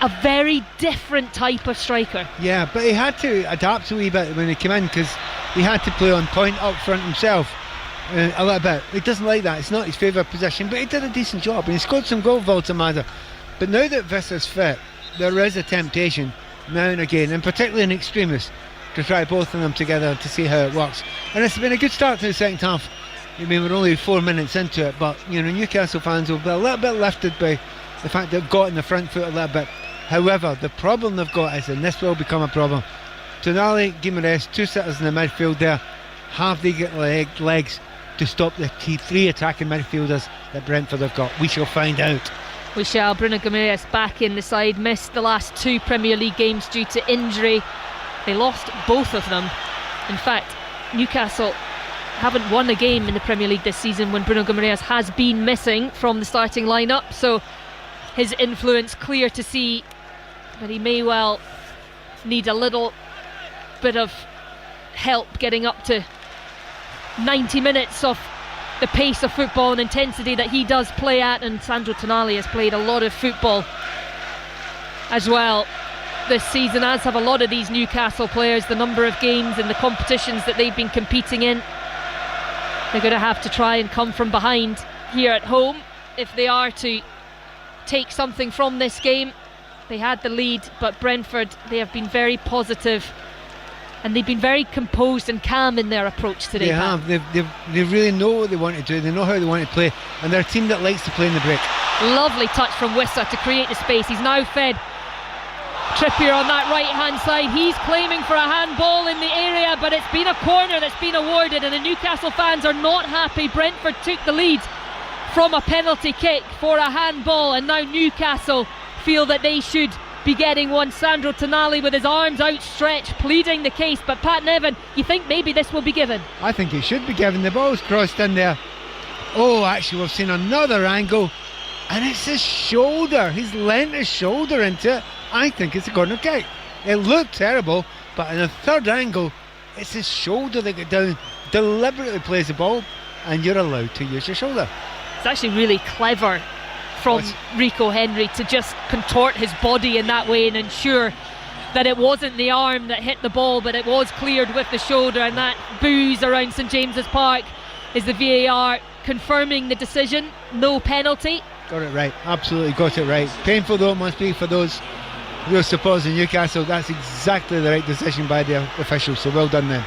[SPEAKER 1] A very different type of striker.
[SPEAKER 2] Yeah, but he had to adapt a wee bit when he came in, because he had to play on point up front himself a little bit. He doesn't like that, it's not his favourite position, but he did a decent job and he scored some goals, Voltemada. But now that Vissa's fit, there is a temptation now and again, and particularly in extremis, to try both of them together to see how it works. And it's been a good start to the second half. I mean, we're only 4 minutes into it, but you know, Newcastle fans will be a little bit lifted by the fact they've got in the front foot a little bit. However, the problem they've got is, and this will become a problem, Tonali, Guimaraes, two sitters in the midfield there, have they got legs to stop the three attacking midfielders that Brentford have got? We shall find out.
[SPEAKER 1] We shall. Bruno Guimaraes back in the side, missed the last 2 Premier League games due to injury. They lost both of them. In fact, Newcastle haven't won a game in the Premier League this season when Bruno Guimaraes has been missing from the starting lineup, so his influence clear to see, but he may well need a little bit of help getting up to 90 minutes of the pace of football and intensity that he does play at. And Sandro Tonali has played a lot of football as well this season, as have a lot of these Newcastle players. The number of games and the competitions that they've been competing in, they're going to have to try and come from behind here at home if they are to take something from this game. They had the lead, but Brentford, they have been very positive and they've been very composed and calm in their approach today.
[SPEAKER 2] They have. They really know what they want to do. They know how they want to play, and they're a team that likes to play in the break.
[SPEAKER 1] Lovely touch from Wissa to create the space. He's now fed Trippier on that right hand side. He's claiming for a handball in the area, but it's been a corner that's been awarded, and the Newcastle fans are not happy. Brentford took the lead from a penalty kick for a handball, and now Newcastle feel that they should be getting one. Sandro Tonali with his arms outstretched, pleading the case, but Pat Nevin, you think maybe this will be given?
[SPEAKER 2] I think it should be given. The ball's crossed in there. Oh, actually we've seen another angle, and it's his shoulder. He's lent his shoulder into it. I think it's a corner kick. It looked terrible, but in a third angle, it's his shoulder that got down, deliberately plays the ball, and you're allowed to use your shoulder.
[SPEAKER 1] It's actually really clever from Rico Henry to just contort his body in that way and ensure that it wasn't the arm that hit the ball, but it was cleared with the shoulder. And that booze around St James's Park is the VAR confirming the decision. No penalty.
[SPEAKER 2] Got it right, absolutely got it right. Painful though it must be for those supporters in Newcastle. That's exactly the right decision by the officials, so well done then.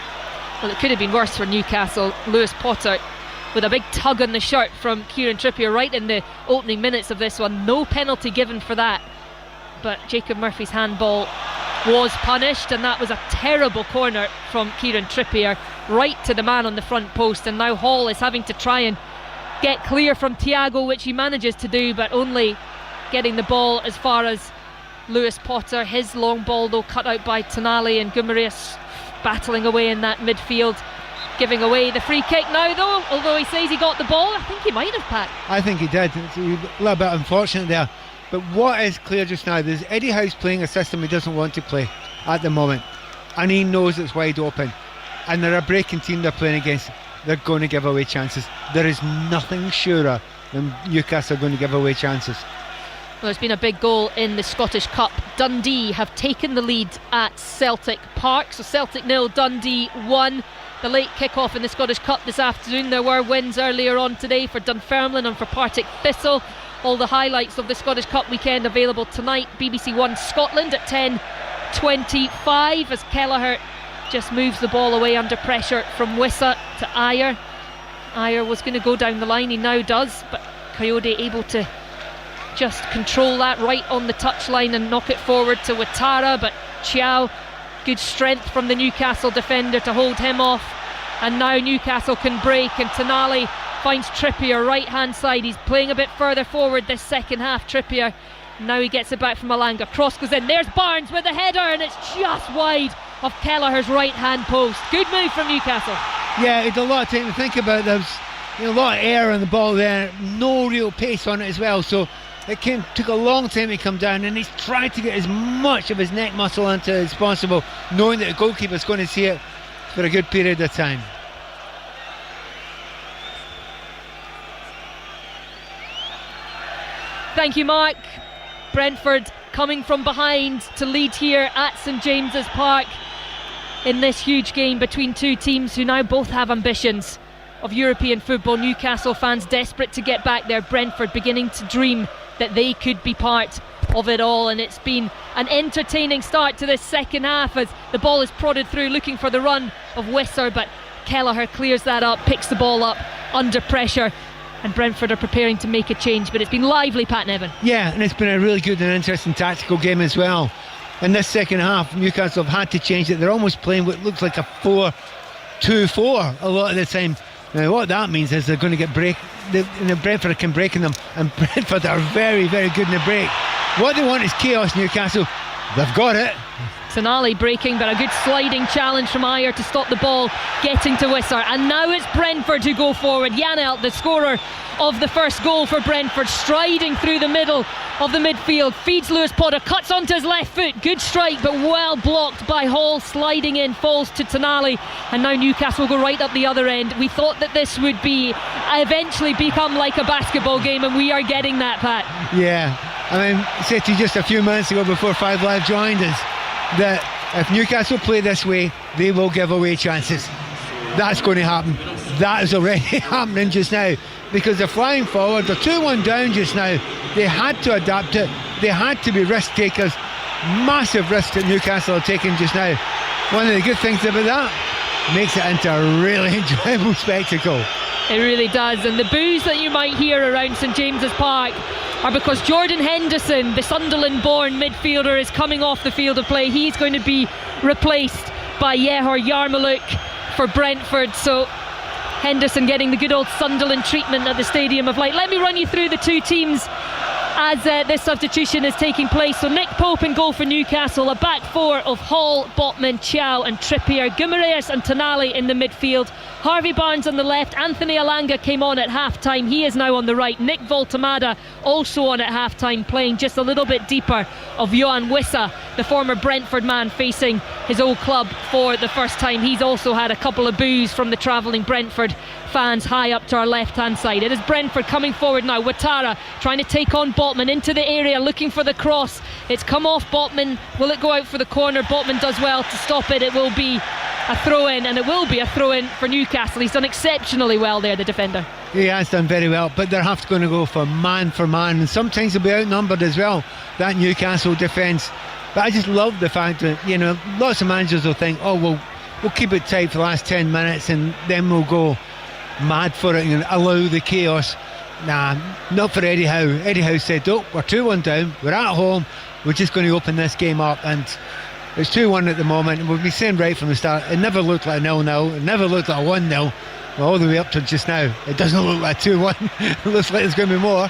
[SPEAKER 1] Well, it could have been worse for Newcastle. Lewis Potter with a big tug on the shirt from Kieran Trippier right in the opening minutes of this one. No penalty given for that, but Jacob Murphy's handball was punished, and that was a terrible corner from Kieran Trippier right to the man on the front post. And now Hall is having to try and get clear from Thiago, which he manages to do, but only getting the ball as far as Lewis Potter. His long ball though cut out by Tonali, and Guimaraes battling away in that midfield, giving away the free kick now though. Although he says he got the ball, I think he might have, Pat.
[SPEAKER 2] I think he did. It's a little bit unfortunate there, but what is clear just now, there's Eddie Howe's playing a system he doesn't want to play at the moment, and he knows it's wide open, and they're a breaking team they're playing against. They're going to give away chances. There is nothing surer than Newcastle are going to give away chances.
[SPEAKER 1] Well, there's been a big goal in the Scottish Cup. Dundee have taken the lead at Celtic Park, so Celtic 0, Dundee 1. The late kick-off in the Scottish Cup this afternoon. There were wins earlier on today for Dunfermline and for Partick Thistle. All the highlights of the Scottish Cup weekend available tonight. BBC One Scotland at 10:25 as Kelleher just moves the ball away under pressure from Wissa to Ayer. Ayer was going to go down the line, he now does, but Coyote able to just control that right on the touchline and knock it forward to Ouattara, but Chiao, good strength from the Newcastle defender to hold him off, and now Newcastle can break, and Tonali finds Trippier right hand side. He's playing a bit further forward this second half, Trippier. Now he gets it back from Malanga, cross goes in, there's Barnes with the header, and it's just wide of Kelleher's right hand post. Good move from Newcastle.
[SPEAKER 2] Yeah, it's a lot of time to think about. There's a lot of air on the ball there, no real pace on it as well, so it took a long time to come down, and he's tried to get as much of his neck muscle into it as possible, knowing that the goalkeeper's going to see it for a good period of time.
[SPEAKER 1] Thank you, Mark. Brentford coming from behind to lead here at St James's Park in this huge game between two teams who now both have ambitions of European football. Newcastle fans desperate to get back there, Brentford beginning to dream that they could be part of it all, and it's been an entertaining start to this second half as the ball is prodded through looking for the run of Wisser, but Kelleher clears that up, picks the ball up under pressure, and Brentford are preparing to make a change. But it's been lively, Pat Nevin.
[SPEAKER 2] Yeah, and it's been a really good and interesting tactical game as well. In this second half, Newcastle have had to change it. They're almost playing what looks like a 4-2-4 a lot of the time. Now what that means is they're going to get Brentford can break in them, and Brentford are very, very good in the break. What they want is chaos, Newcastle. They've got it.
[SPEAKER 1] Tonali breaking, but a good sliding challenge from Ayer to stop the ball getting to Wisser. And now it's Brentford who go forward. Janelt, the scorer of the first goal for Brentford, striding through the middle of the midfield, feeds Lewis Potter, cuts onto his left foot, good strike but well blocked by Hall, sliding in, falls to Tonali, and now Newcastle go right up the other end. We thought that this would eventually become like a basketball game, and we are getting that, Pat.
[SPEAKER 2] Yeah, I mean, I said to you just a few minutes ago before 5 Live joined us that if Newcastle play this way, they will give away chances. That's going to happen. That is already happening just now, because they're flying forward. They're 2-1 down just now. They had to adapt it. They had to be risk takers. Massive risk that Newcastle are taking just now. One of the good things about that, makes it into a really enjoyable spectacle.
[SPEAKER 1] It really does, and the boos that you might hear around St James's Park are because Jordan Henderson, the Sunderland-born midfielder, is coming off the field of play. He's going to be replaced by Yehor Yarmouk for Brentford, so Henderson getting the good old Sunderland treatment at the Stadium of Light. Let me run you through the two teams as this substitution is taking place. So Nick Pope in goal for Newcastle, a back four of Hall, Botman, Chow and Trippier, Guimaraes and Tonali in the midfield, Harvey Barnes on the left. Anthony Alanga came on at half-time, he is now on the right. Nick Voltamada also on at half-time, playing just a little bit deeper of Johan Wissa, the former Brentford man, facing his old club for the first time. He's also had a couple of boos from the travelling Brentford fans high up to our left-hand side. It is Brentford coming forward now. Ouattara trying to take on Botman into the area, looking for the cross. It's come off Botman. Will it go out for the corner? Botman does well to stop it. It will be a throw-in, and it will be a throw-in for Newcastle. He's done exceptionally well there, the defender.
[SPEAKER 2] He has done very well, but they're going to go for man, and sometimes they'll be outnumbered as well, that Newcastle defence. But I just love the fact that, lots of managers will think, oh, we'll keep it tight for the last 10 minutes and then we'll go mad for it and allow the chaos. Nah, not for Eddie Howe. Eddie Howe said, oh, we're 2-1 down, we're at home, we're just going to open this game up, and it's 2-1 at the moment, and we've been saying right from the start, it never looked like a 0-0, it never looked like a 1-0. Well, all the way up to just now, it doesn't look like 2-1. It looks like there's going to be more.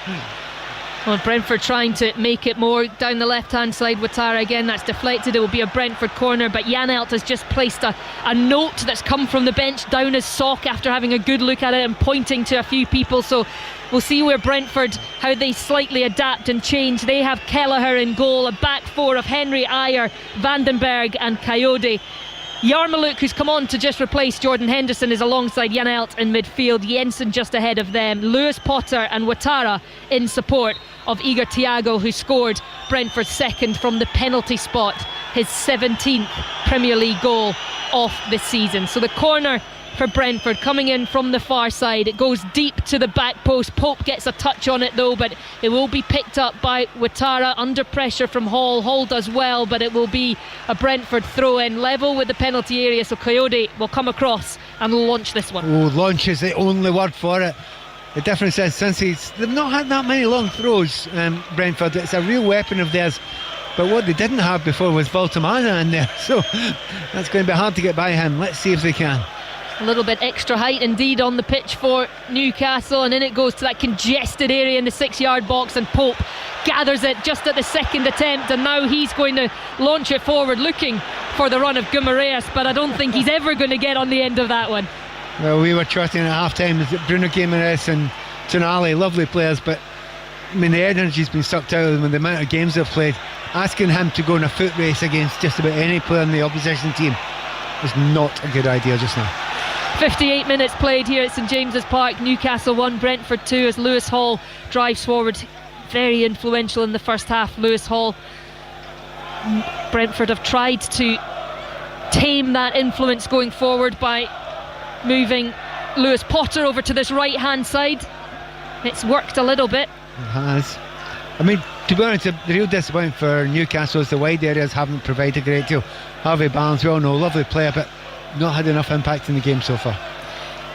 [SPEAKER 1] Well, Brentford trying to make it more down the left-hand side. Ouattara again, that's deflected. It will be a Brentford corner, but Janelt has just placed a note that's come from the bench down his sock after having a good look at it and pointing to a few people. So we'll see where Brentford, how they slightly adapt and change. They have Kelleher in goal, a back four of Henry, Ayer, Vandenberg and Coyote. Yarmouk, who's come on to just replace Jordan Henderson, is alongside Janelt in midfield. Jensen just ahead of them. Lewis Potter and Ouattara in support of Igor Thiago, who scored Brentford's second from the penalty spot, his 17th Premier League goal of the season. So the corner for Brentford coming in from the far side. It goes deep to the back post. Pope gets a touch on it though, but it will be picked up by Ouattara under pressure from Hall. Hall does well, but it will be a Brentford throw-in, level with the penalty area, so Coyote will come across and launch this one.
[SPEAKER 2] Oh, launch is the only word for it. The difference is, since they've not had that many long throws, Brentford, it's a real weapon of theirs. But what they didn't have before was Voltamada in there, so that's going to be hard to get by him. Let's see if they can.
[SPEAKER 1] A little bit extra height indeed on the pitch for Newcastle, and in it goes to that congested area in the 6-yard box, and Pope gathers it just at the second attempt, and now he's going to launch it forward, looking for the run of Guimaraes, but I don't think he's ever going to get on the end of that one.
[SPEAKER 2] Well, we were chatting at half time that Bruno Guimaraes and Tonali, lovely players, but I mean the energy's been sucked out of them with the amount of games they've played. Asking him to go in a foot race against just about any player in the opposition team is not a good idea just now.
[SPEAKER 1] 58 minutes played here at St James's Park. Newcastle 1, Brentford 2 as Lewis Hall drives forward. Very influential in the first half, Lewis Hall. Brentford have tried to tame that influence going forward by moving Lewis Potter over to this right hand side. It's worked a little bit.
[SPEAKER 2] It has. I mean, to be honest, the real disappointment for Newcastle is the wide areas haven't provided a great deal. Harvey Barnes, we all know, lovely player, but not had enough impact in the game so far.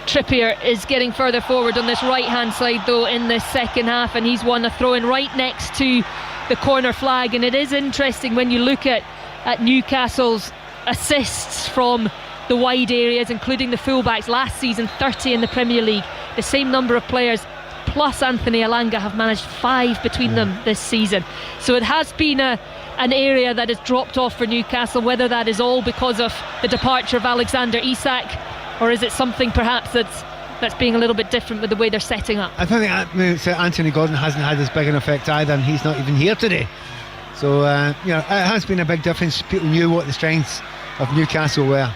[SPEAKER 1] Trippier is getting further forward on this right hand side though in this second half, and he's won a throw in right next to the corner flag. And it is interesting when you look at Newcastle's assists from the wide areas, including the fullbacks. Last season 30 in the Premier League. The same number of players plus Anthony Elanga have managed 5 between them this season. So it has been an area that has dropped off for Newcastle. Whether that is all because of the departure of Alexander Isak, or is it something perhaps that's being a little bit different with the way they're setting up?
[SPEAKER 2] I think Anthony Gordon hasn't had as big an effect either, and he's not even here today. So it has been a big difference. People knew what the strengths of Newcastle were.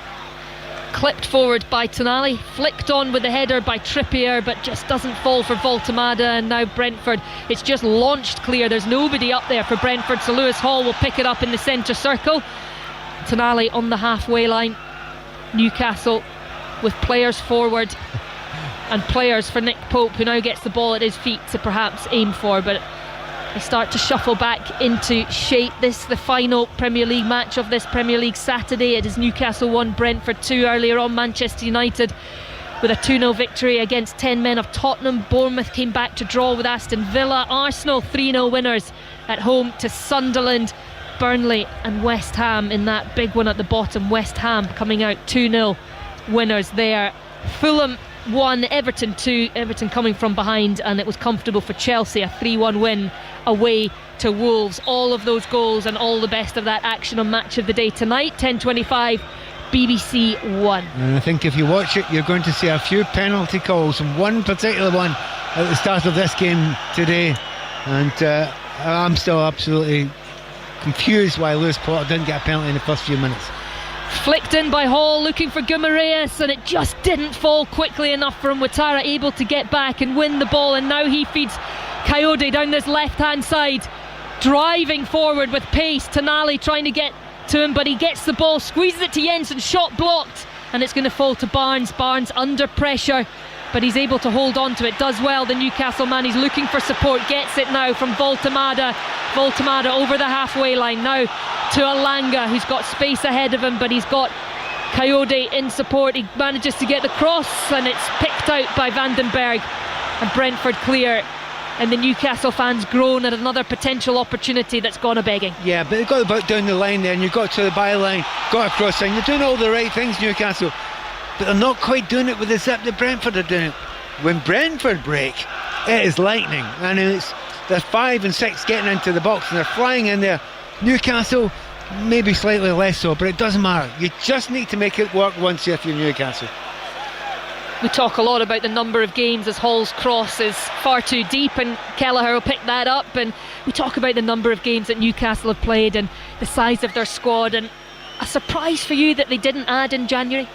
[SPEAKER 1] Clipped forward by Tonali, flicked on with the header by Trippier, but just doesn't fall for Voltemada. And now Brentford, it's just launched clear. There's nobody up there for Brentford, so Lewis Hall will pick it up in the centre circle. Tonali on the halfway line. Newcastle with players forward and players for Nick Pope, who now gets the ball at his feet to perhaps aim for, but they start to shuffle back into shape. This the final Premier League match of this Premier League Saturday. It is Newcastle 1, Brentford 2. Earlier on, Manchester United with a 2-0 victory against 10 men of Tottenham. Bournemouth came back to draw with Aston Villa. Arsenal 3-0 winners at home to Sunderland. Burnley and West Ham in that big one at the bottom. West Ham coming out 2-0 winners there. Fulham 1, Everton 2. Everton coming from behind, and it was comfortable for Chelsea, a 3-1 win away to Wolves. All of those goals and all the best of that action on Match of the Day tonight. 10:25 BBC 1.
[SPEAKER 2] And I think if you watch it, you're going to see a few penalty calls, and one particular one at the start of this game today. And I'm still absolutely confused why Lewis Potter didn't get a penalty in the first few minutes.
[SPEAKER 1] Flicked in by Hall, looking for Guimaraes, and it just didn't fall quickly enough for him. Ouattara able to get back and win the ball, and now he feeds Coyote down this left hand side, driving forward with pace. Tonali trying to get to him, but he gets the ball, squeezes it to Jensen, shot blocked, and it's going to fall to Barnes. Barnes under pressure, but he's able to hold on to it, does well, the Newcastle man. He's looking for support, gets it now from Voltemada over the halfway line, now to Elanga, who's got space ahead of him, but he's got Coyote in support. He manages to get the cross, and it's picked out by Vandenberg, and Brentford clear, and the Newcastle fans groan at another potential opportunity that's gone a-begging.
[SPEAKER 2] Yeah, but they've got about down the line there, and you've got to the byline, got across line. You're doing all the right things, Newcastle, but they're not quite doing it with the zip that Brentford are doing it. When Brentford break, it is lightning, and there's 5 and 6 getting into the box, and they're flying in there. Newcastle maybe slightly less so, but it doesn't matter. You just need to make it work once if you're Newcastle.
[SPEAKER 1] We talk a lot about the number of games as Hall's cross is far too deep, and Kelleher will pick that up, and we talk about the number of games that Newcastle have played and the size of their squad. And a surprise for you that they didn't add in January?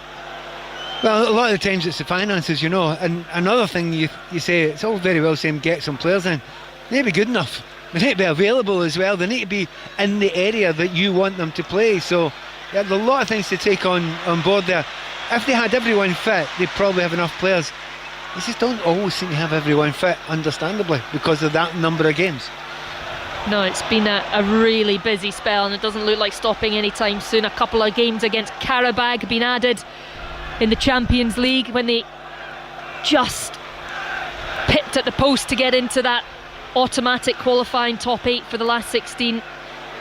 [SPEAKER 2] Well, a lot of the times it's the finances, you know. And another thing you say, it's all very well saying get some players in. They need to be good enough. They need to be available as well. They need to be in the area that you want them to play. So yeah, there's a lot of things to take on board there. If they had everyone fit, they'd probably have enough players. They just don't always seem to have everyone fit, understandably, because of that number of games.
[SPEAKER 1] No, it's been a really busy spell, and it doesn't look like stopping anytime soon. A couple of games against Karabag been added in the Champions League when they just pipped at the post to get into that automatic qualifying top 8 for the last 16.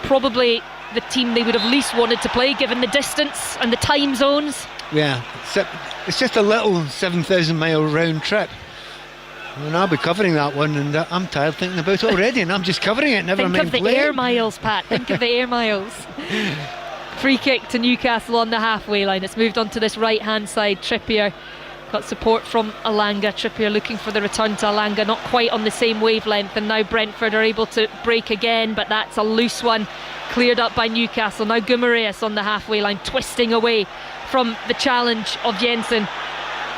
[SPEAKER 1] Probably the team they would have least wanted to play, given the distance and the time zones.
[SPEAKER 2] Yeah, it's just a little 7,000 mile round trip, and I'll be covering that one, and I'm tired thinking about it already, and I'm just covering it, never mind
[SPEAKER 1] Think of the
[SPEAKER 2] playing.
[SPEAKER 1] air miles, Pat. Think of the air miles. Free kick to Newcastle on the halfway line. It's moved onto this right hand side. Trippier got support from Alanga. Trippier looking for the return to Alanga, not quite on the same wavelength, and now Brentford are able to break again, but that's a loose one, cleared up by Newcastle. Now Guimaraes on the halfway line, twisting away from the challenge of Jensen,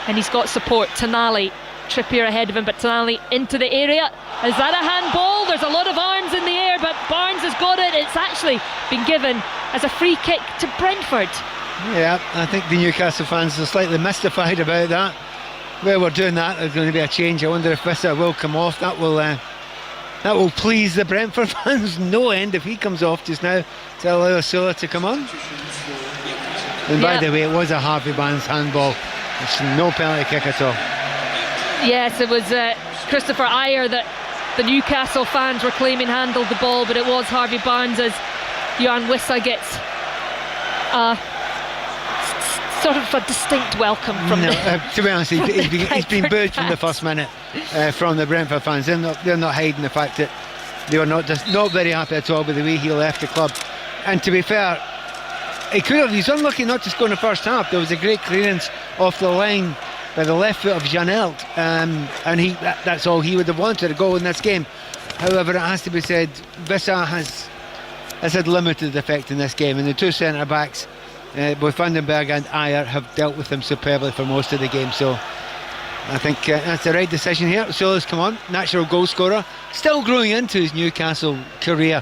[SPEAKER 1] and he's got support. Tonali, Trippier ahead of him, but Tonali into the area. Is that a handball? There's a lot of arms in the air, but Barnes has got it. It's actually been given as a free kick to Brentford.
[SPEAKER 2] Yeah, I think the Newcastle fans are slightly mystified about that. Where we're doing that, there's going to be a change. I wonder if Vissa will come off. That will please the Brentford fans no end if he comes off just now to allow Sola to come on. And by the way, it was a Harvey Barnes handball. It's no penalty kick at all.
[SPEAKER 1] Yes, it was Christopher Ayer that the Newcastle fans were claiming handled the ball, but it was Harvey Barnes, as Johan Wissa gets sort of a distinct welcome from
[SPEAKER 2] to be honest, he's been booed from the first minute from the Brentford fans. They're not hiding the fact that they were not very happy at all with the way he left the club. And to be fair, he's unlucky not to score in the first half. There was a great clearance off the line by the left foot of Janelt, and that's all he would have wanted, a goal in this game. However, it has to be said, Vissa has had limited effect in this game, and the two centre backs, both Vandenberg and Ayer, have dealt with him superbly for most of the game. So I think that's the right decision here. Sola's come on, natural goal scorer, still growing into his Newcastle career,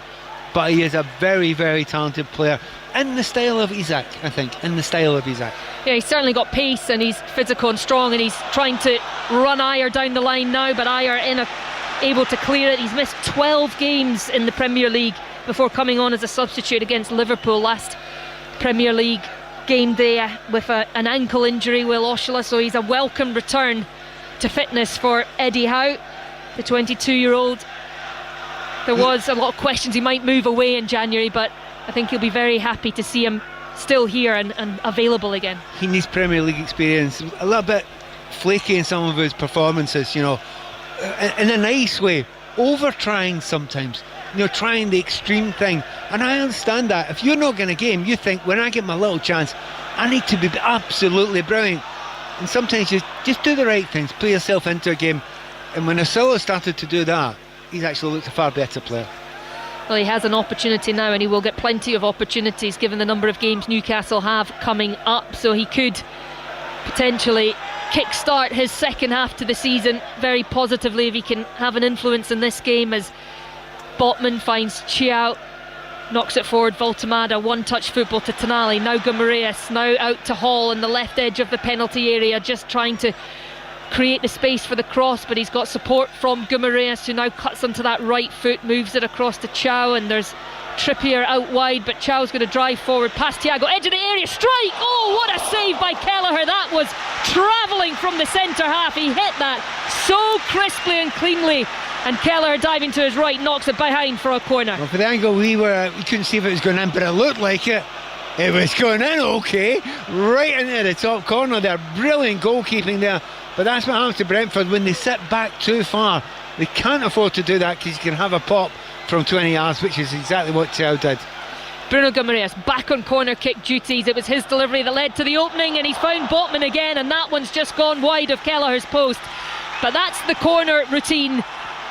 [SPEAKER 2] but he is a very, very talented player. In the style of Isak, I think. Yeah,
[SPEAKER 1] he's certainly got pace, and he's physical and strong, and he's trying to run Ayer down the line now, but Ayer able to clear it. He's missed 12 games in the Premier League before coming on as a substitute against Liverpool last Premier League game day with an ankle injury, Will Oshola, so he's a welcome return to fitness for Eddie Howe, the 22-year-old. There was a lot of questions he might move away in January, but I think he'll be very happy to see him still here and available again.
[SPEAKER 2] He needs Premier League experience. A little bit flaky in some of his performances, in a nice way, over trying sometimes, trying the extreme thing. And I understand that. If you're not getting a game, you think, when I get my little chance, I need to be absolutely brilliant. And sometimes you just do the right things, play yourself into a game. And when Asolo started to do that, he's actually looked a far better player.
[SPEAKER 1] Well, he has an opportunity now, and he will get plenty of opportunities given the number of games Newcastle have coming up, so he could potentially kickstart his second half to the season very positively if he can have an influence in this game, as Botman finds Chiao, knocks it forward. Voltemada, one-touch football to Tonali, now Guimaraes, now out to Hall in the left edge of the penalty area, just trying to create the space for the cross, but he's got support from Guimaraes, who now cuts onto that right foot, moves it across to Chao, and there's Trippier out wide, but Chao's going to drive forward past Thiago, edge of the area, strike! Oh, what a save by Kelleher. That was travelling from the centre half. He hit that so crisply and cleanly, and Kelleher diving to his right knocks it behind for a corner.
[SPEAKER 2] Well, for the angle we couldn't see if it was going in, but it looked like it. It was going in, okay, right into the top corner there. Brilliant goalkeeping there. But that's what happens to Brentford when they sit back too far. They can't afford to do that, because you can have a pop from 20 yards, which is exactly what Chao did.
[SPEAKER 1] Bruno Guimaraes back on corner kick duties. It was his delivery that led to the opening, and he's found Botman again, and that one's just gone wide of Kelleher's post. But that's the corner routine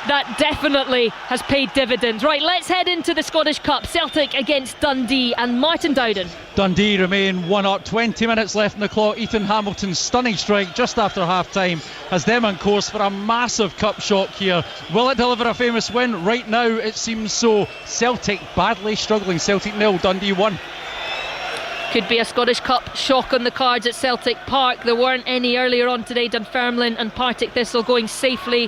[SPEAKER 1] that definitely has paid dividends. Right, let's head into the Scottish Cup. Celtic against Dundee, and Martin Dowden.
[SPEAKER 9] Dundee remain 1-up, 20 minutes left in the clock. Ethan Hamilton's stunning strike just after half-time has them on course for a massive cup shock here. Will it deliver a famous win? Right now it seems so. Celtic badly struggling. Celtic 0, Dundee 1.
[SPEAKER 1] Could be a Scottish Cup shock on the cards at Celtic Park. There weren't any earlier on today. Dunfermline and Partick Thistle going safely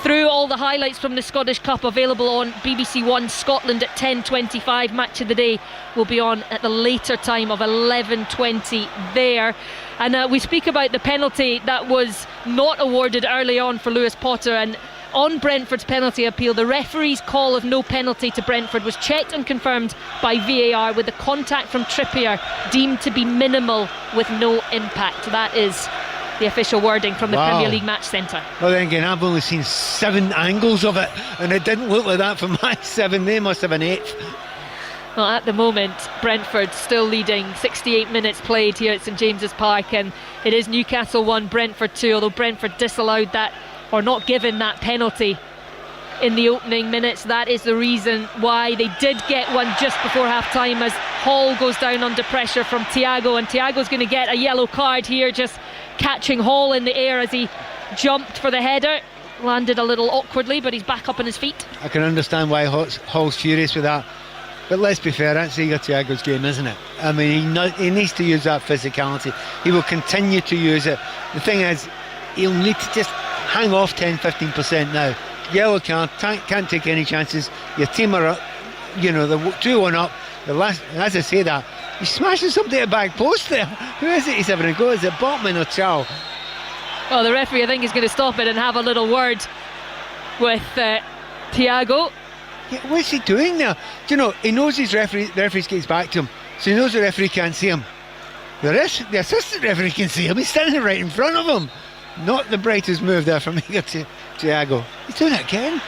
[SPEAKER 1] through. All the highlights from the Scottish Cup available on BBC One Scotland at 10:25. Match of the day will be on at the later time of 11:20 there. And we speak about the penalty that was not awarded early on for Lewis Potter, and on Brentford's penalty appeal, the referee's call of no penalty to Brentford was checked and confirmed by VAR, with the contact from Trippier deemed to be minimal with no impact. That is the official wording from the Premier League Match Centre.
[SPEAKER 2] Well, then again, I've only seen 7 angles of it, and it didn't look like that from my 7. They must have an 8th.
[SPEAKER 1] Well, at the moment, Brentford still leading, 68 minutes played here at St James's Park, and it is Newcastle 1, Brentford 2, although Brentford disallowed that, or not given that penalty in the opening minutes. That is the reason why they did get one just before half-time, as Hall goes down under pressure from Thiago, and Thiago's going to get a yellow card here, just catching Hall in the air as he jumped for the header. Landed a little awkwardly, but he's back up on his feet.
[SPEAKER 2] I can understand why Hall's furious with that. But let's be fair, that's Igor Thiago's game, isn't it? I mean, he needs to use that physicality. He will continue to use it. The thing is, he'll need to just hang off 10-15% now. Yellow card, can't take any chances. Your team are up, the 2-1 up. As I say that, he's smashing somebody at the back post there. Who is it he's having a go? Is it Botman or Chow?
[SPEAKER 1] Well, the referee, I think, is going to stop it and have a little word with Thiago.
[SPEAKER 2] Yeah, what's he doing there? Do you know, he knows his referee's gets back to him, so he knows the referee can't see him. The assistant referee can see him. He's standing right in front of him. Not the brightest move there from Thiago. He's doing it again.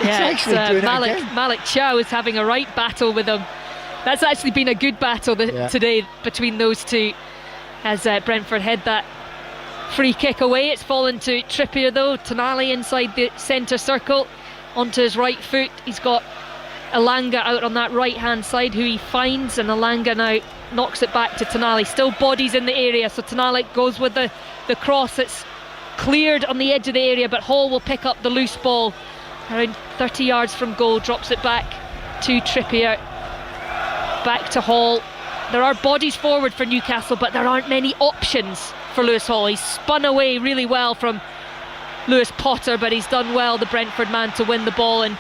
[SPEAKER 2] Malik
[SPEAKER 1] Chow is having a right battle with him. That's actually been a good battle today between those two, as Brentford head that free kick away. It's fallen to Trippier though. Tonali inside the centre circle onto his right foot. He's got Elanga out on that right hand side, who he finds, and Elanga now knocks it back to Tonali. Still bodies in the area, so Tonali goes with the cross. It's cleared on the edge of the area, but Hall will pick up the loose ball around 30 yards from goal, drops it back to Trippier, back to Hall. There are bodies forward for Newcastle, but there aren't many options for Lewis Hall. He's spun away really well from Lewis Potter, but he's done well, the Brentford man, to win the ball, and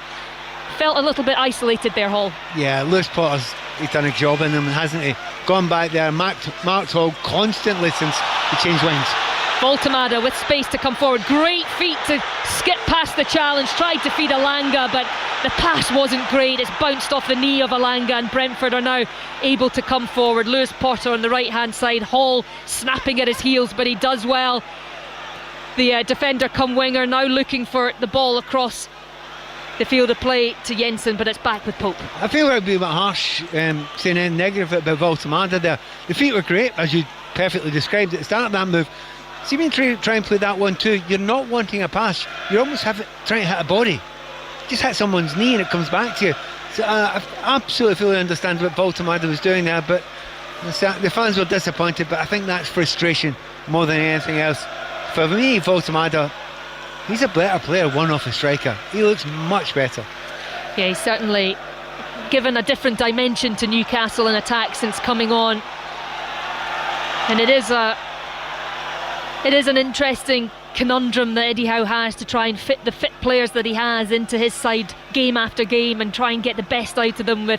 [SPEAKER 1] felt a little bit isolated there, Hall.
[SPEAKER 2] Yeah, Lewis Potter's he's done a job in him, hasn't he? Gone back there, marked Hall constantly since he changed wings.
[SPEAKER 1] Voltemada with space to come forward. Great feet to skip past the challenge. Tried to feed Elanga, but the pass wasn't great. It's bounced off the knee of Elanga, and Brentford are now able to come forward. Lewis Potter on the right hand side. Hall snapping at his heels, but he does well. The defender come winger now looking for the ball across the field of play to Jensen, but it's back with Pope.
[SPEAKER 2] I feel like it would be a bit harsh saying anything negative about Voltemada there. The feet were great, as you perfectly described at the start of that move. See, when you try and play that one too, you're not wanting a pass, you're almost trying to hit a body. Just hit someone's knee and it comes back to you. So I absolutely fully understand what Voltemada was doing there, but the fans were disappointed, but I think that's frustration more than anything else. For me, Voltemada, he's a better player, one off a striker. He looks much better.
[SPEAKER 1] Yeah, he's certainly given a different dimension to Newcastle in attack since coming on. And it is an interesting conundrum that Eddie Howe has to try and fit the fit players that he has into his side game after game and try and get the best out of them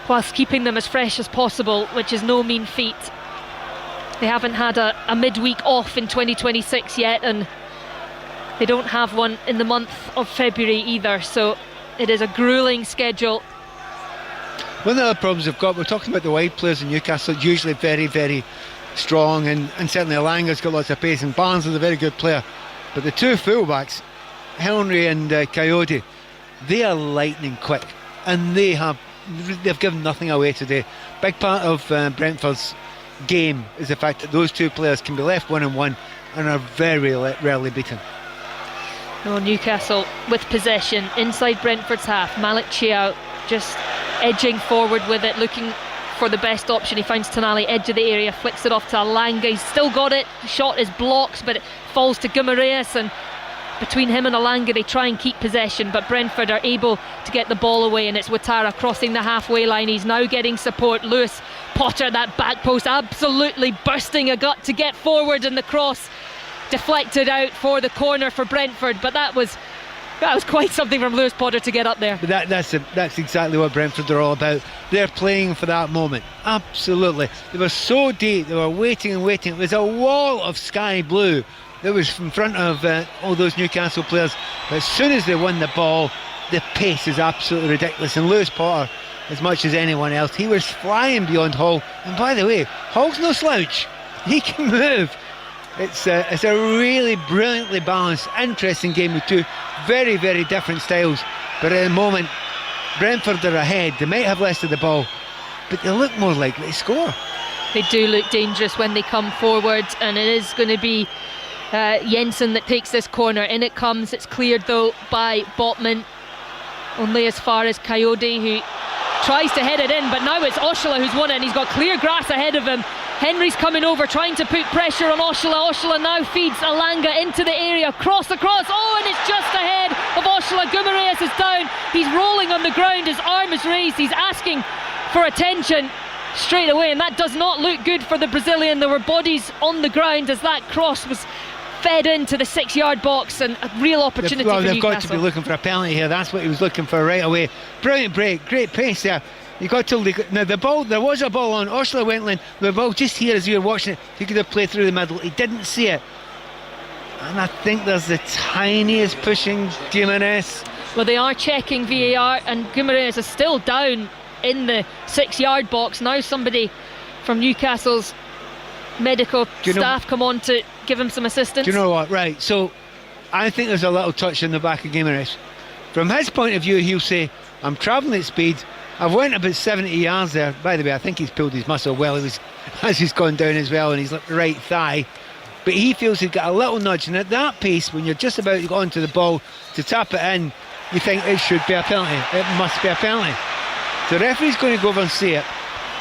[SPEAKER 1] whilst keeping them as fresh as possible, which is no mean feat. They haven't had a midweek off in 2026 yet, and they don't have one in the month of February either, so it is a gruelling schedule.
[SPEAKER 2] One of the other problems they've got, we're talking about the wide players in Newcastle, usually very, very strong, and certainly Elanga's got lots of pace, and Barnes is a very good player, but the two fullbacks, Henry and Coyote, they are lightning quick, and they've given nothing away today. Big part of Brentford's game is the fact that those two players can be left 1-on-1 and are very rarely beaten.
[SPEAKER 1] No, Newcastle with possession inside Brentford's half. Malik Chow just edging forward with it, looking for the best option. He finds Tonali, edge of the area, flicks it off to Elanga. He's still got it. The shot is blocked, but it falls to Guimaraes, and between him and Elanga they try and keep possession, but Brentford are able to get the ball away, and it's Ouattara crossing the halfway line. He's now getting support. Lewis Potter, that back post, absolutely bursting a gut to get forward, and the cross deflected out for the corner for Brentford, but that was quite something from Lewis Potter to get up there.
[SPEAKER 2] But that's exactly what Brentford are all about. They're playing for that moment. Absolutely. They were so deep, they were waiting and waiting. It was a wall of sky blue that was in front of all those Newcastle players. But as soon as they won the ball, the pace is absolutely ridiculous. And Lewis Potter, as much as anyone else, he was flying beyond Hall. And by the way, Hall's no slouch. He can move. It's a really brilliantly balanced, interesting game with two very, very different styles. But at the moment, Brentford are ahead, they might have less of the ball, but they look more likely to score.
[SPEAKER 1] They do look dangerous when they come forward, and it is going to be Jensen that takes this corner. In it comes, it's cleared though by Botman, only as far as Coyote, who tries to head it in, but now it's Oshola who's won it, and he's got clear grass ahead of him. Henry's coming over, trying to put pressure on Oshola. Oshola now feeds Alanga into the area, across, and it's just ahead of Oshola. Guimaraes is down, he's rolling on the ground, his arm is raised, he's asking for attention straight away, and that does not look good for the Brazilian. There were bodies on the ground as that cross was fed into the 6-yard box, and a real opportunity for Newcastle.
[SPEAKER 2] They've got to be looking for a penalty here. That's what he was looking for right away. Brilliant break, great pace there. You got told now the ball, there was a ball on Oshola Wentland, the ball just here as you were watching it, he could have played through the middle, he didn't see it, and I think there's the tiniest pushing Guimaraes.
[SPEAKER 1] Well, they are checking VAR, and Guimaraes is still down in the 6-yard box. Now somebody from Newcastle's medical staff come on to give him some assistance.
[SPEAKER 2] Do you know what? Right, so I think there's a little touch in the back of Guimaraes. From his point of view, he'll say, I'm travelling at speed, I've went about 70 yards there. By the way, I think he's pulled his muscle well as he's gone down as well, and his right thigh, but he feels he's got a little nudge, and at that pace, when you're just about to go onto the ball to tap it in, you think it should be a penalty, it must be a penalty. The referee's going to go over and see it,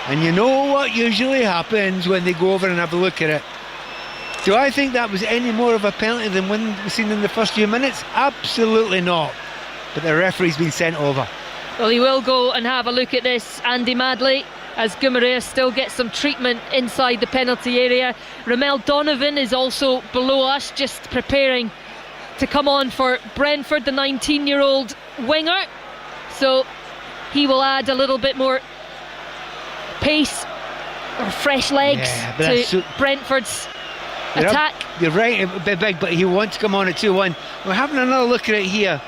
[SPEAKER 2] and you know what usually happens when they go over and have a look at it. Do I think that was any more of a penalty than when we've seen in the first few minutes? Absolutely not. But the referee's been sent over.
[SPEAKER 1] Well, he will go and have a look at this, Andy Madley, as Guimaraes still gets some treatment inside the penalty area. Ramel Donovan is also below us, just preparing to come on for Brentford, the 19-year-old winger. So he will add a little bit more pace or fresh legs to Brentford's attack.
[SPEAKER 2] You're right, it would be big, but he wants to come on at 2-1. We're having another look at it here,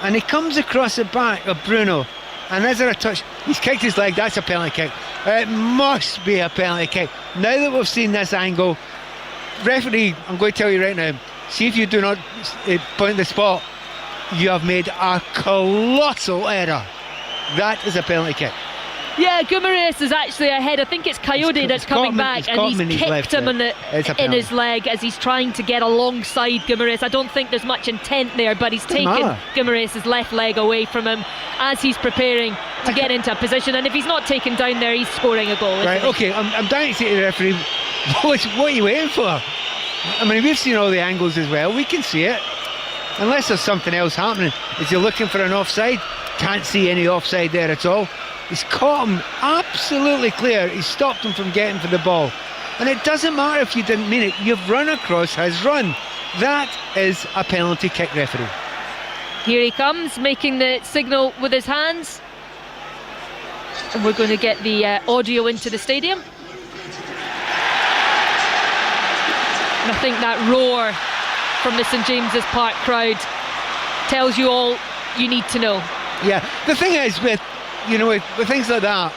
[SPEAKER 2] and he comes across the back of Bruno, and is there a touch? He's kicked his leg, that's a penalty kick. It must be a penalty kick. Now that we've seen this angle, referee, I'm going to tell you right now, see if you do not point the spot, you have made a colossal error. That is a penalty kick.
[SPEAKER 1] Yeah, Guimaraes is actually ahead. I think it's Coyote that's coming back, and he's kicked him in his leg as he's trying to get alongside Guimaraes. I don't think there's much intent there, but he's taken Guimaraes' left leg away from him as he's preparing to get into a position, and if he's not taken down there, he's scoring a goal.
[SPEAKER 2] Right, okay, I'm dying to say to the referee, what are you waiting for? I mean, we've seen all the angles as well, we can see it. Unless there's something else happening. Is he looking for an offside? Can't see any offside there at all. He's caught him absolutely clear. He's stopped him from getting for the ball. And it doesn't matter if you didn't mean it. You've run across his run. That is a penalty kick, referee.
[SPEAKER 1] Here he comes, making the signal with his hands. And we're going to get the audio into the stadium. And I think that roar from the St James's Park crowd tells you all you need to know.
[SPEAKER 2] Yeah, the thing is with things like that,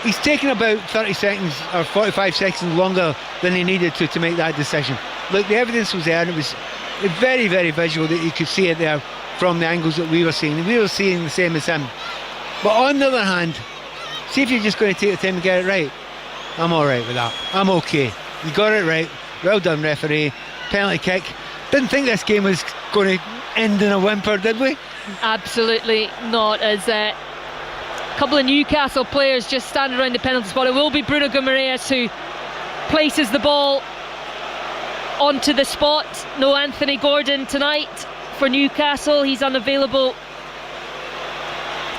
[SPEAKER 2] he's taken about 30 seconds or 45 seconds longer than he needed to make that decision. Look, the evidence was there, and it was very, very visual that you could see it there from the angles that we were seeing. We were seeing the same as him. But on the other hand, see if you're just going to take the time to get it right. I'm all right with that. I'm okay. You got it right. Well done, referee. Penalty kick. Didn't think this game was going to end in a whimper, did we?
[SPEAKER 1] Absolutely not, as a couple of Newcastle players just stand around the penalty spot. It will be Bruno Guimaraes who places the ball onto the spot. No Anthony Gordon tonight for Newcastle. He's unavailable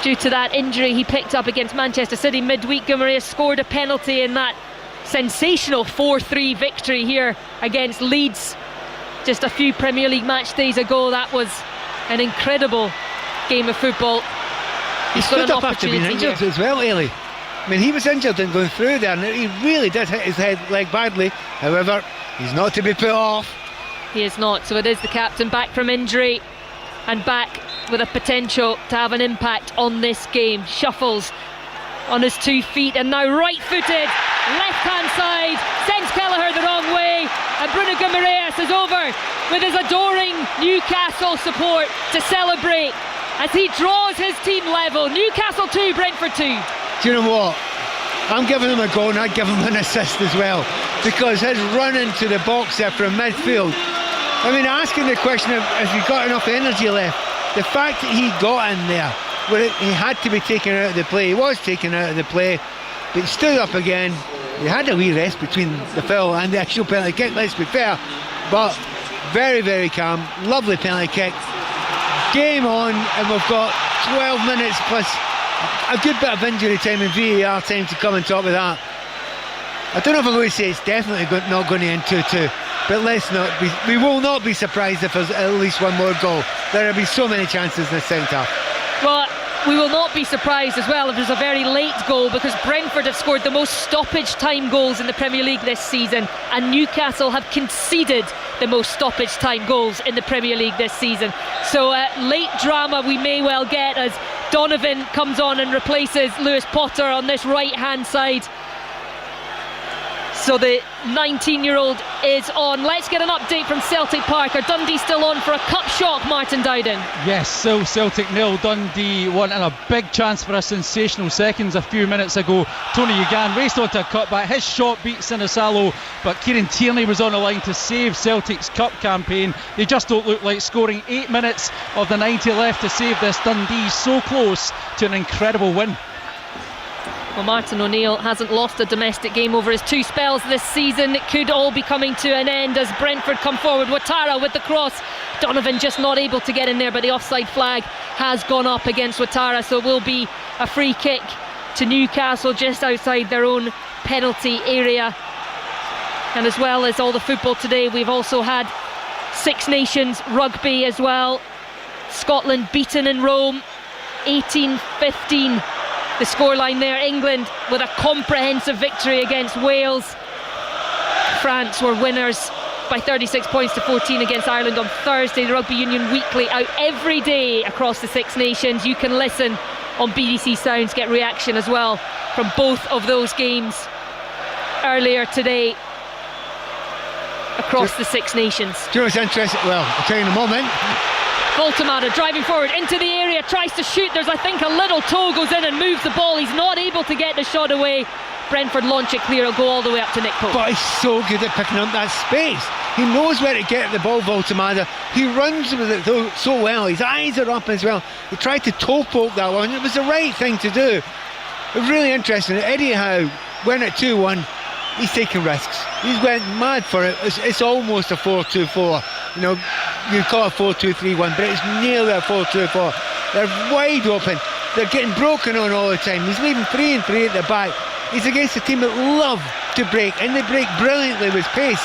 [SPEAKER 1] due to that injury he picked up against Manchester City midweek. Guimaraes scored a penalty in that sensational 4-3 victory here against Leeds just a few Premier League match days ago. That was an incredible game of football.
[SPEAKER 2] He stood up after being injured as well, Ailey. I mean, he was injured and going through there, and he really did hit his leg badly. However, he's not to be put off.
[SPEAKER 1] He is not. So it is the captain back from injury and back with a potential to have an impact on this game. Shuffles on his 2 feet, and now right-footed, left-hand side, sends Kelleher the wrong way, and Bruno Guimaraes is over with his adoring Newcastle support to celebrate as he draws his team level. Newcastle 2, Brentford 2.
[SPEAKER 2] Do you know what? I'm giving him a goal and I'd give him an assist as well, because his run into the box there from midfield, I mean, asking the question of if he got enough energy left, the fact that he got in there where he had to be taken out of the play, he was taken out of the play, but he stood up again. He had a wee rest between the foul and the actual penalty kick, let's be fair, but very, very calm, lovely penalty kick. Game on, and we've got 12 minutes plus a good bit of injury time and VAR time to come on top of that. I don't know if I'm going to say it's definitely not going to end 2-2, but we will not be surprised if there's at least one more goal. There will be so many chances in the second half.
[SPEAKER 1] Well, we will not be surprised as well if there's a very late goal, because Brentford have scored the most stoppage time goals in the Premier League this season, and Newcastle have conceded the most stoppage time goals in the Premier League this season. So late drama we may well get as Donovan comes on and replaces Lewis Potter on this right hand side. So the 19-year-old is on. Let's get an update from Celtic Park. Are Dundee still on for a cup shock, Martin Dowden?
[SPEAKER 9] Yes, so Celtic 0, Dundee 1, and a big chance for a sensational seconds a few minutes ago. Tony Ugan raced onto a cutback. His shot beat Sinisalo, but Kieran Tierney was on the line to save Celtic's cup campaign. They just don't look like scoring. 8 minutes of the 90 left to save this. Dundee so close to an incredible win.
[SPEAKER 1] Well, Martin O'Neill hasn't lost a domestic game over his 2 spells this season. It could all be coming to an end as Brentford come forward. Ouattara with the cross. Donovan just not able to get in there, but the offside flag has gone up against Ouattara, so it will be a free kick to Newcastle just outside their own penalty area. And as well as all the football today, we've also had Six Nations rugby as well. Scotland beaten in Rome 18-15. The scoreline there, England with a comprehensive victory against Wales. France were winners by 36 points to 14 against Ireland on Thursday. The Rugby Union Weekly out every day across the Six Nations. You can listen on BBC Sounds, get reaction as well from both of those games earlier today across the Six Nations.
[SPEAKER 2] Do you know what's interesting? Well, I'll tell you in a moment.
[SPEAKER 1] Voltemada driving forward into the area, tries to shoot. There's, I think, a little toe goes in and moves the ball. He's not able to get the shot away. Brentford launch it clear. It'll go all the way up to Nick Pope.
[SPEAKER 2] But he's so good at picking up that space. He knows where to get the ball, Voltemada. He runs with it so well. His eyes are up as well. He tried to toe poke that one. It was the right thing to do. It was really interesting. Eddie Howe went at 2-1. He's taking risks. He's went mad for it. It's almost a 4-2-4. You know, you call it 4-2-3-1, but it's nearly a 4-2-4. They're wide open. They're getting broken on all the time. He's leaving 3 and 3 at the back. He's against a team that love to break, and they break brilliantly with pace.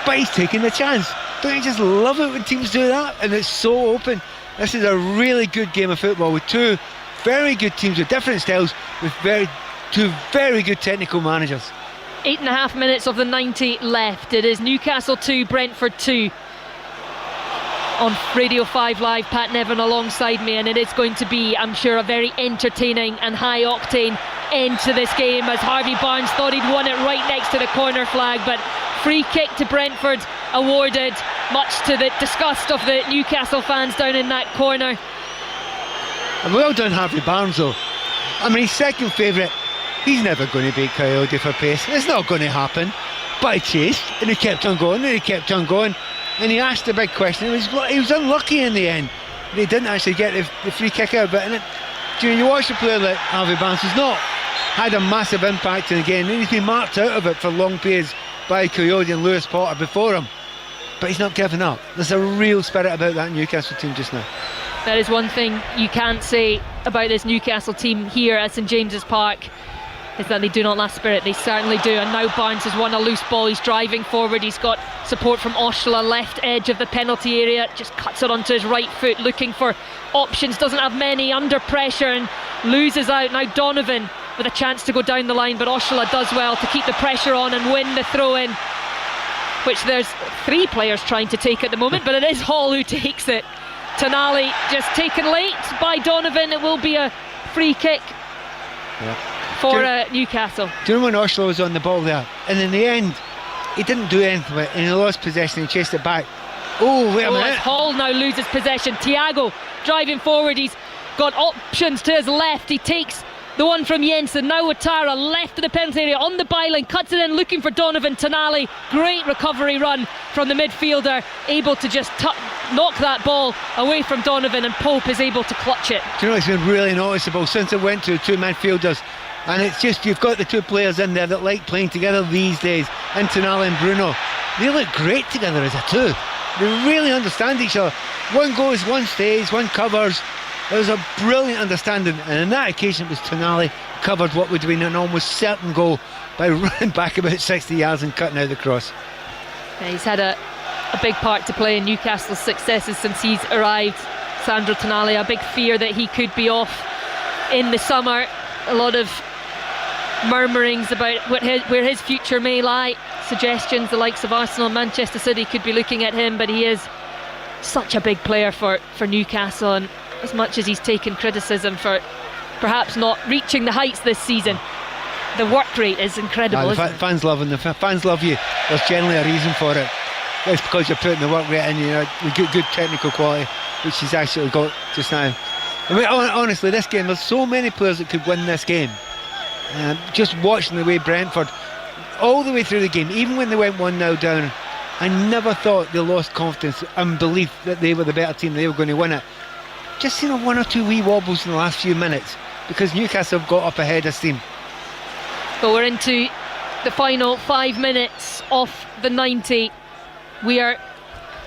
[SPEAKER 2] But he's taking the chance. Don't you just love it when teams do that? And it's so open. This is a really good game of football with 2 very good teams with different styles, with 2 very good technical managers.
[SPEAKER 1] 8.5 minutes of the 90 left. It is Newcastle 2, Brentford 2. On Radio 5 Live, Pat Nevin alongside me, and it is going to be, I'm sure, a very entertaining and high octane end to this game, as Harvey Barnes thought he'd won it right next to the corner flag, but free kick to Brentford awarded, much to the disgust of the Newcastle fans down in that corner.
[SPEAKER 2] And well done, Harvey Barnes, though. I mean, his second favourite. He's never going to beat Coyote for pace. It's not going to happen. But he chased, and he kept on going, and he kept on going, and he asked the big question. He was unlucky in the end. He didn't actually get the free kick out. But you watch the player like Harvey Barnes, who's not had a massive impact in the game, and he's been marked out of it for long periods by Coyote and Lewis Potter before him. But he's not giving up. There's a real spirit about that Newcastle team just now.
[SPEAKER 1] That is one thing you can't say about this Newcastle team here at St James's Park, is that they do not lack spirit. They certainly do. And now Barnes has won a loose ball. He's driving forward. He's got support from Oshla, left edge of the penalty area, just cuts it onto his right foot, looking for options, doesn't have many, under pressure and loses out. Now Donovan with a chance to go down the line, but Oshla does well to keep the pressure on and win the throw in, which there's 3 players trying to take at the moment, but it is Hall who takes it. Tonali just taken late by Donovan. It will be a free kick for Newcastle.
[SPEAKER 2] Do you know when Oshla was on the ball there, and in the end he didn't do anything with it, and he lost possession and chased it back. Oh, wait a minute.
[SPEAKER 1] Hall now loses possession. Thiago driving forward. He's got options to his left. He takes the one from Jensen. Now Ouattara left of the penalty area on the byline, cuts it in, looking for Donovan Tonali. Great recovery run from the midfielder, able to just knock that ball away from Donovan, and Pope is able to clutch it.
[SPEAKER 2] Do you know, it's been really noticeable since it went to two midfielders, and it's just, you've got the two players in there that like playing together these days, and Tonali and Bruno. They look great together as a two. They really understand each other. One goes, one stays, one covers. There's a brilliant understanding, and on that occasion it was Tonali covered what would have been an almost certain goal by running back about 60 yards and cutting out the cross.
[SPEAKER 1] Yeah, he's had a big part to play in Newcastle's successes since he's arrived. Sandro Tonali, a big fear that he could be off in the summer. A lot of murmurings about where his future may lie. Suggestions the likes of Arsenal and Manchester City could be looking at him, but he is such a big player for Newcastle, and as much as he's taken criticism for perhaps not reaching the heights this season, the work rate is incredible.
[SPEAKER 2] Fans love him. The fans love you. There's generally a reason for it. It's because you're putting the work rate in. You know, good technical quality, which he's actually got just now. I mean, honestly, this game, there's so many players that could win this game. Just watching the way Brentford, all the way through the game, even when they went 1-0 down, I never thought they lost confidence and belief that they were the better team, they were going to win it. Just seen one or two wee wobbles in the last few minutes because Newcastle have got up ahead of steam.
[SPEAKER 1] But we're into the final 5 minutes of the 90. We are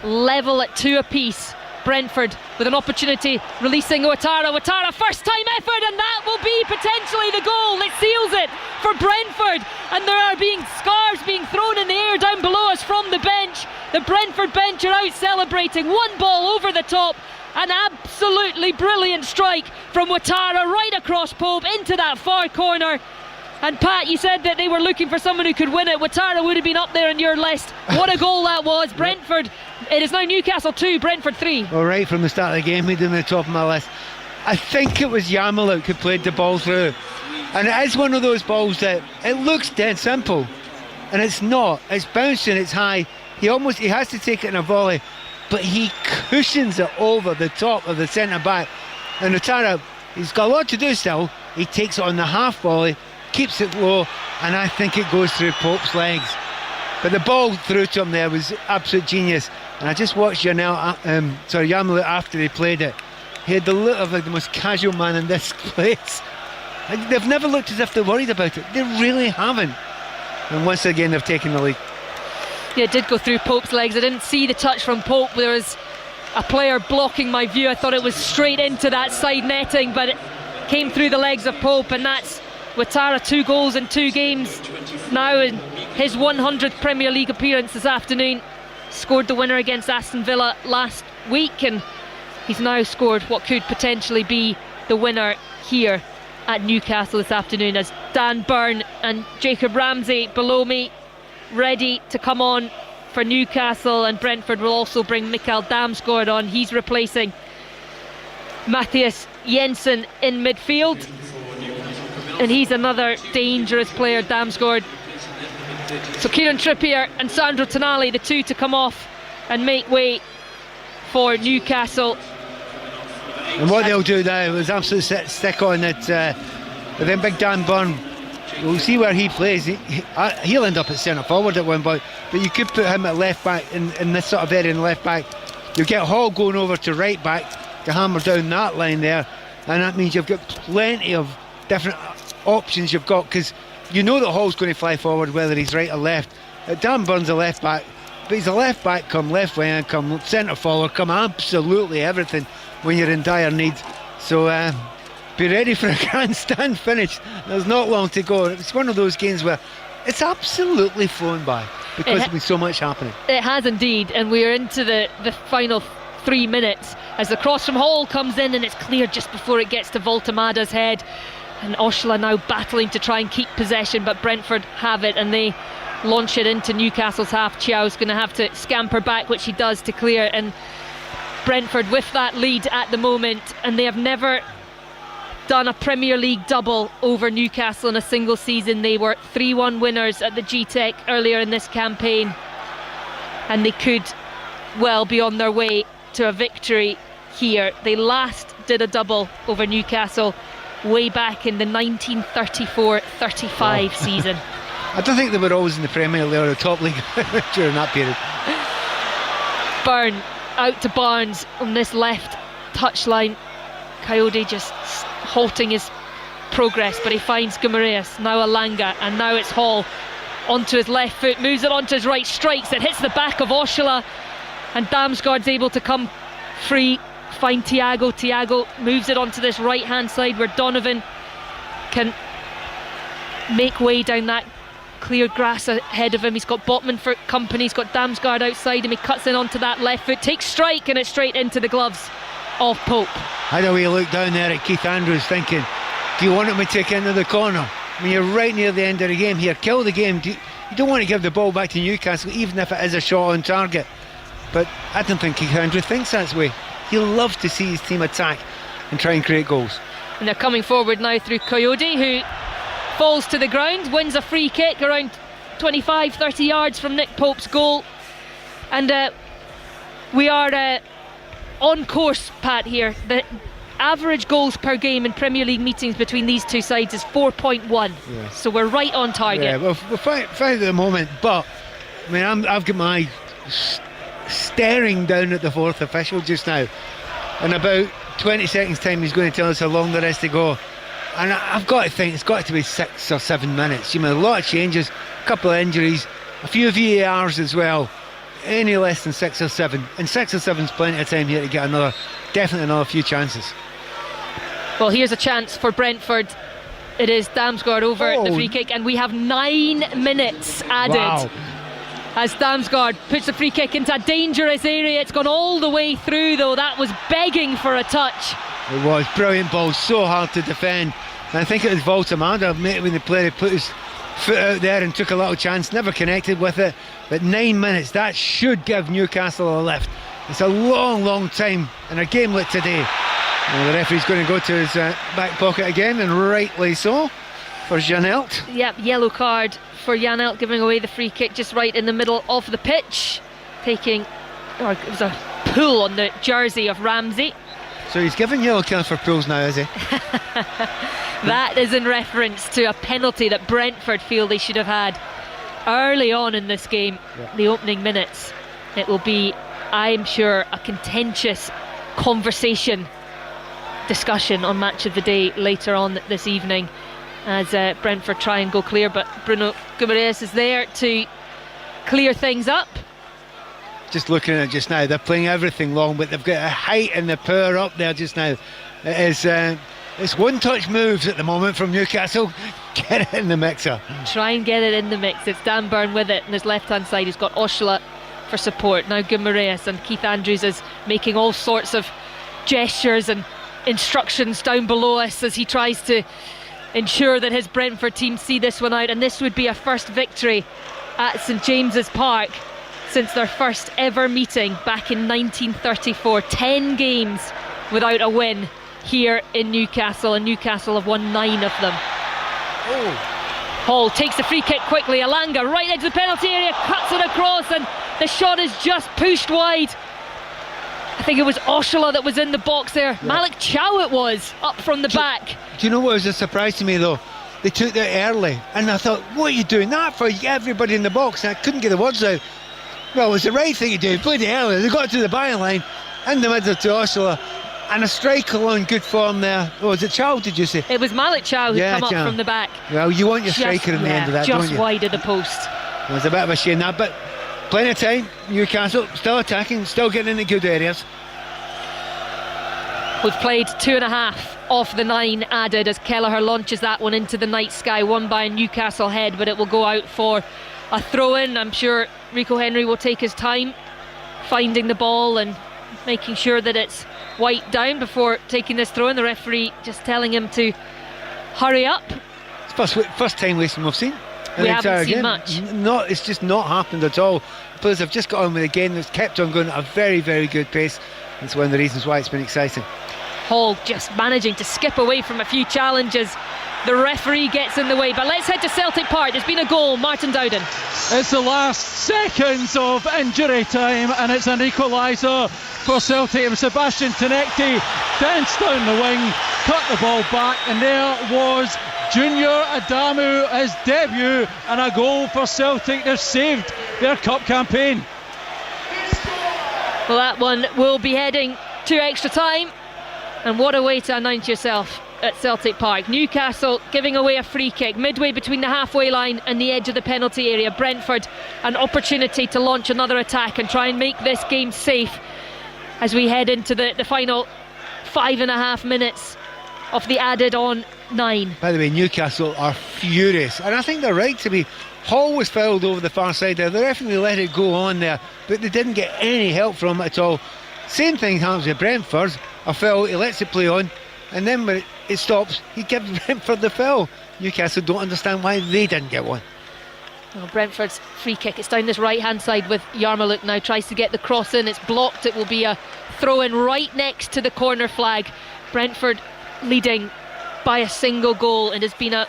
[SPEAKER 1] level at 2 apiece. Brentford with an opportunity, releasing Ouattara, first time effort, and that will be potentially the goal that seals it for Brentford. And there are scarves being thrown in the air down below us from the bench. The Brentford bench are out celebrating. One ball over the top, an absolutely brilliant strike from Ouattara right across Pope into that far corner. And Pat, you said that they were looking for someone who could win it. Ouattara would have been up there on your list. What a goal that was. Brentford, it is now Newcastle 2, Brentford 3.
[SPEAKER 2] Well, right from the start of the game, he'd been at the top of my list. I think it was Yarmouk who played the ball through. And it is one of those balls that it looks dead simple, and it's not. It's bouncing, it's high. He has to take it in a volley, but he cushions it over the top of the centre back. And Ouattara, he's got a lot to do still. He takes it on the half volley, keeps it low, and I think it goes through Pope's legs. But the ball through to him there was absolute genius. And I just watched Yarmouk after he played it. He had the look of like the most casual man in this place. Like, they've never looked as if they're worried about it. They really haven't. And once again, they've taken the lead.
[SPEAKER 1] Yeah, it did go through Pope's legs. I didn't see the touch from Pope. There was a player blocking my view. I thought it was straight into that side netting, but it came through the legs of Pope, and that's Ouattara, 2 goals in 2 games now in his 100th Premier League appearance this afternoon. Scored the winner against Aston Villa last week, and he's now scored what could potentially be the winner here at Newcastle this afternoon, as Dan Burn and Jacob Ramsey below me ready to come on for Newcastle, and Brentford will also bring Mikael Damsgaard on. He's replacing Matthias Jensen in midfield, and he's another dangerous player, Damsgaard. So Kieran Trippier and Sandro Tonali, the two to come off and make way for Newcastle.
[SPEAKER 2] And what they'll do now is absolutely stick on it. Then big Dan Burn, we'll see where he plays. He'll end up at centre forward at one point, but you could put him at left back in this sort of area in left back. You'll get Hall going over to right back to hammer down that line there, and that means you've got plenty of different options you've got, because you know that Hall's going to fly forward whether he's right or left. Dan Burn's a left back, but he's a left back come left wing, come centre forward, come absolutely everything when you're in dire need. So be ready for a grandstand finish. There's not long to go. It's one of those games where it's absolutely flown by because there's been so much happening. It
[SPEAKER 1] has indeed, and we're into the final 3 minutes as the cross from Hall comes in, and it's cleared just before it gets to Voltamada's head. And Oshla now battling to try and keep possession, but Brentford have it and they launch it into Newcastle's half. Chiao's going to have to scamper back, which he does to clear, and Brentford with that lead at the moment, and they have never done a Premier League double over Newcastle in a single season. They were 3-1 winners at the G-Tech earlier in this campaign, and they could well be on their way to a victory here. They last did a double over Newcastle way back in the 1934-35 season.
[SPEAKER 2] I don't think they were always in the Premier League or the top league during that period.
[SPEAKER 1] Byrne out to Barnes on this left touchline. Coyote just halting his progress, but he finds Guimaraes, now Alanga, and now it's Hall onto his left foot, moves it onto his right, strikes it, hits the back of Oshola, and Damsgaard's able to come free, find Thiago moves it onto this right hand side where Donovan can make way down that clear grass ahead of him. He's got Botman for company, he's got Damsgaard outside him, he cuts in onto that left foot, takes strike, and it's straight into the gloves of Pope.
[SPEAKER 2] I had a wee look down there at Keith Andrews thinking, do you want him to take into the corner? I mean, you're right near the end of the game here, kill the game. You don't want to give the ball back to Newcastle even if it is a shot on target, but I don't think Keith Andrews thinks that way. He'll love to see his team attack and try and create goals.
[SPEAKER 1] And they're coming forward now through Coyote, who falls to the ground, wins a free kick around 25-30 yards from Nick Pope's goal, and we are on course, Pat, here. The average goals per game in Premier League meetings between these two sides is 4.1. Yes. So we're right on target.
[SPEAKER 2] Yeah, well, we're fine at the moment, but I mean, I've got my staring down at the fourth official just now. In about 20 seconds time he's going to tell us how long there is to go, and I've got to think it's got to be 6 or 7 minutes. You know, a lot of changes, a couple of injuries, a few VARs as well. Any less than 6 or 7, and 6 or 7's plenty of time here to get definitely another few chances.
[SPEAKER 1] Well, here's a chance for Brentford. It is Damsgaard over the free kick, and we have 9 minutes added.
[SPEAKER 2] Wow.
[SPEAKER 1] As Damsgaard puts the free kick into a dangerous area. It's gone all the way through, though. That was begging for a touch.
[SPEAKER 2] It was brilliant ball, so hard to defend. And I think it was Voltamada when the player put his foot out there and took a little chance, never connected with it. But 9 minutes, that should give Newcastle a lift. It's a long time in a game like today. And the referee's going to go to his back pocket again, and rightly so, for Janelt.
[SPEAKER 1] Yep, yellow card for Janelt, giving away the free kick just right in the middle of the pitch. It was a pull on the jersey of Ramsey.
[SPEAKER 2] So he's given yellow card for pulls now, is he?
[SPEAKER 1] That is in reference to a penalty that Brentford feel they should have had early on in this game, the opening minutes. It will be, I'm sure, a contentious discussion on Match of the Day later on this evening as Brentford try and go clear, but Bruno Guimaraes is there to clear things up.
[SPEAKER 2] Just looking at it just now, they're playing everything long, but they've got a height and the power up there just now. It's one-touch moves at the moment from Newcastle. Get it in the mixer.
[SPEAKER 1] Try and get it in the mix. It's Dan Byrne with it, and his left-hand side he's got Oshola for support. Now Guimaraes, and Keith Andrews is making all sorts of gestures and instructions down below us as he tries to ensure that his Brentford team see this one out, and this would be a first victory at St James's Park since their first ever meeting back in 1934. 10 games without a win here in Newcastle, and Newcastle have won 9 of them. Hall takes the free kick quickly. Alanga right into the penalty area, cuts it across, and the shot is just pushed wide. I think it was Oshola that was in the box there. Yeah. Malik Chow it was, up from the back.
[SPEAKER 2] Do you know what was a surprise to me though? They took that early, and I thought, what are you doing that for? Everybody in the box, and I couldn't get the words out. Well, it was the right thing to do. Played it early. They got to the byline, in the middle to Oshola, and a striker on good form there. Oh, was it Chow, did you say?
[SPEAKER 1] It was Malik Chow who come up from the back.
[SPEAKER 2] Well, you want your striker in the end of that, don't you?
[SPEAKER 1] Just wide of the post.
[SPEAKER 2] It was a bit of a shame that, but plenty of time. Newcastle still attacking, still getting into good areas.
[SPEAKER 1] We've played 2.5 off the 9 added as Kelleher launches that one into the night sky, won by a Newcastle head, but it will go out for a throw-in. I'm sure Rico Henry will take his time finding the ball and making sure that it's white down before taking this throw-in. The referee just telling him to hurry up.
[SPEAKER 2] It's first time wasting we've seen.
[SPEAKER 1] We haven't seen much.
[SPEAKER 2] It's just not happened at all. The players have just got on with the game. They've kept on going at a very, very good pace. That's one of the reasons why it's been exciting.
[SPEAKER 1] Hall just managing to skip away from a few challenges The referee gets in the way, but let's head to Celtic Park. There's been a goal. Martin Dowden.
[SPEAKER 9] It's the last seconds of injury time, and it's an equaliser for Celtic. It was Sebastian Tenecti danced down the wing, cut the ball back, and there was Junior Adamu, his debut, and a goal for Celtic. They've saved their cup campaign.
[SPEAKER 1] Well, that one will be heading to extra time, and what a way to announce yourself at Celtic Park. Newcastle giving away a free kick midway between the halfway line and the edge of the penalty area. Brentford an opportunity to launch another attack and try and make this game safe as we head into the final 5.5 minutes of the added on 9.
[SPEAKER 2] By the way, Newcastle are furious, and I think they're right to be. Hall was fouled over the far side there. The referee let it go on there, but they didn't get any help from it at all. Same thing happens with Brentford. A foul, he lets it play on, and then when it stops, he gives Brentford the foul. Newcastle don't understand why they didn't get one.
[SPEAKER 1] Well, Brentford's free kick, it's down this right hand side with Yarmouk now, tries to get the cross in, it's blocked. It will be a throw in right next to the corner flag. Brentford leading by a single goal, and it's been a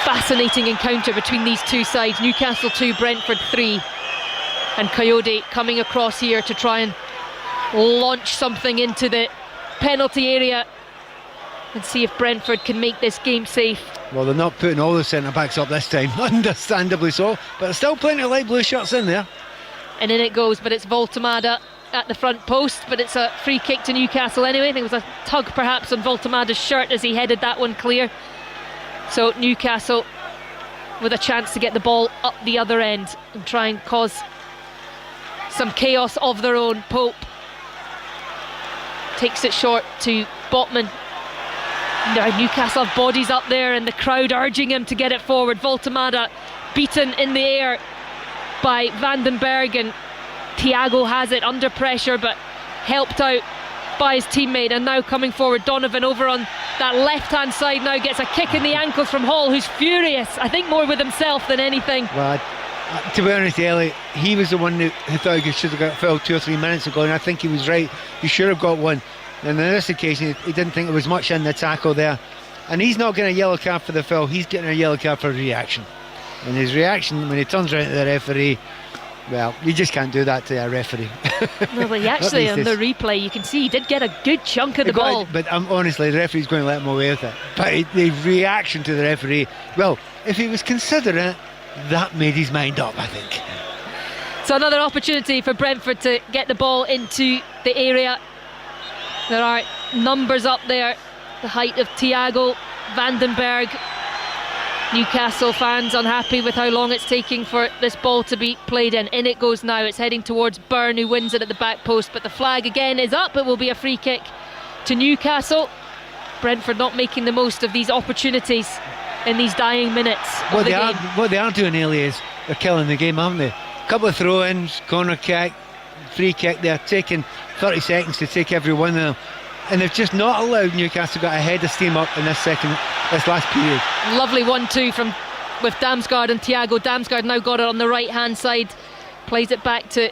[SPEAKER 1] fascinating encounter between these two sides. Newcastle 2, Brentford 3, and Coyote coming across here to try and launch something into the penalty area and see if Brentford can make this game safe.
[SPEAKER 2] Well, they're not putting all the centre backs up this time, understandably so, but there's still plenty of light blue shirts in there.
[SPEAKER 1] And in it goes, but it's Voltemada at the front post, but it's a free kick to Newcastle anyway. I think it was a tug perhaps on Voltemada's shirt as he headed that one clear. So Newcastle with a chance to get the ball up the other end and try and cause some chaos of their own. Pope takes it short to Botman. Now Newcastle have bodies up there and the crowd urging him to get it forward. Voltemada beaten in the air by Vandenberg, and Thiago has it under pressure but helped out by his teammate. And now coming forward, Donovan over on that left hand side now gets a kick in the ankles from Hall, who's furious, I think more with himself than anything.
[SPEAKER 2] Well, to be honest, Ellie, he was the one who thought he should have got fouled 2 or 3 minutes ago, and I think he was right. He should have got one. And on this occasion, he didn't think there was much in the tackle there. And he's not getting a yellow card for the foul, he's getting a yellow card for a reaction. And his reaction, when he turns around to the referee, well, you just can't do that to a referee.
[SPEAKER 1] No, but actually on the replay, you can see he did get a good chunk of the ball.
[SPEAKER 2] But honestly, the referee's going to let him away with it. But the reaction to the referee, well, if he was considering it, that made his mind up, I think.
[SPEAKER 1] So another opportunity for Brentford to get the ball into the area. There are numbers up there, the height of Thiago, Vandenberg. Newcastle fans unhappy with how long it's taking for this ball to be played in. In it goes now, it's heading towards Byrne, who wins it at the back post, but the flag again is up. It will be a free kick to Newcastle. Brentford not making the most of these opportunities in these dying minutes of the game.
[SPEAKER 2] What they are doing, Ellie, is they're killing the game, haven't they? A couple of throw-ins, corner kick, free kick. They're taking 30 seconds to take every one of them, and they've just not allowed Newcastle to get a head of steam up in this last period.
[SPEAKER 1] Lovely 1-2 with Damsgaard and Thiago. Damsgaard now got it on the right hand side, plays it back to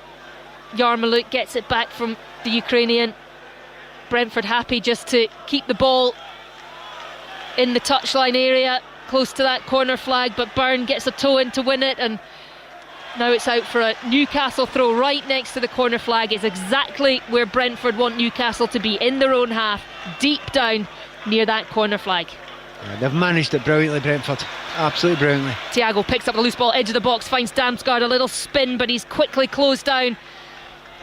[SPEAKER 1] Yarmouk, gets it back from the Ukrainian. Brentford happy just to keep the ball in the touchline area, close to that corner flag, but Byrne gets a toe in to win it, and now it's out for a Newcastle throw right next to the corner flag. Is exactly where Brentford want Newcastle to be, in their own half, deep down near that corner flag.
[SPEAKER 2] Yeah, they've managed it brilliantly, Brentford, absolutely brilliantly.
[SPEAKER 1] Thiago picks up the loose ball, edge of the box, finds Damsgaard, a little spin, but he's quickly closed down,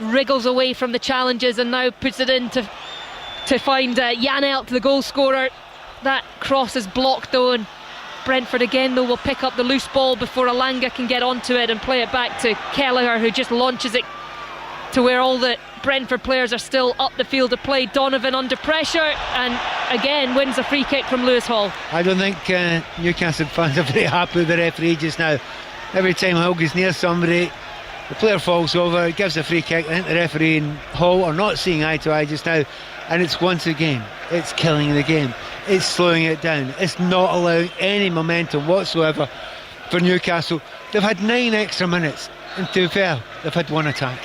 [SPEAKER 1] wriggles away from the challenges, and now puts it in to find Janelt, the goal scorer. That cross is blocked though, and Brentford again though will pick up the loose ball before Alanga can get onto it and play it back to Kelleher, who just launches it to where all the Brentford players are still up the field to play. Donovan under pressure and again wins a free kick from Lewis Hall.
[SPEAKER 2] I don't think Newcastle fans are very happy with the referee just now. Every time Hall gets near somebody, the player falls over, gives a free kick. I think the referee and Hall are not seeing eye to eye just now, and it's once again, it's killing the game, it's slowing it down, it's not allowing any momentum whatsoever for Newcastle. They've had 9 extra minutes, and to be fair, they've had 1 attack,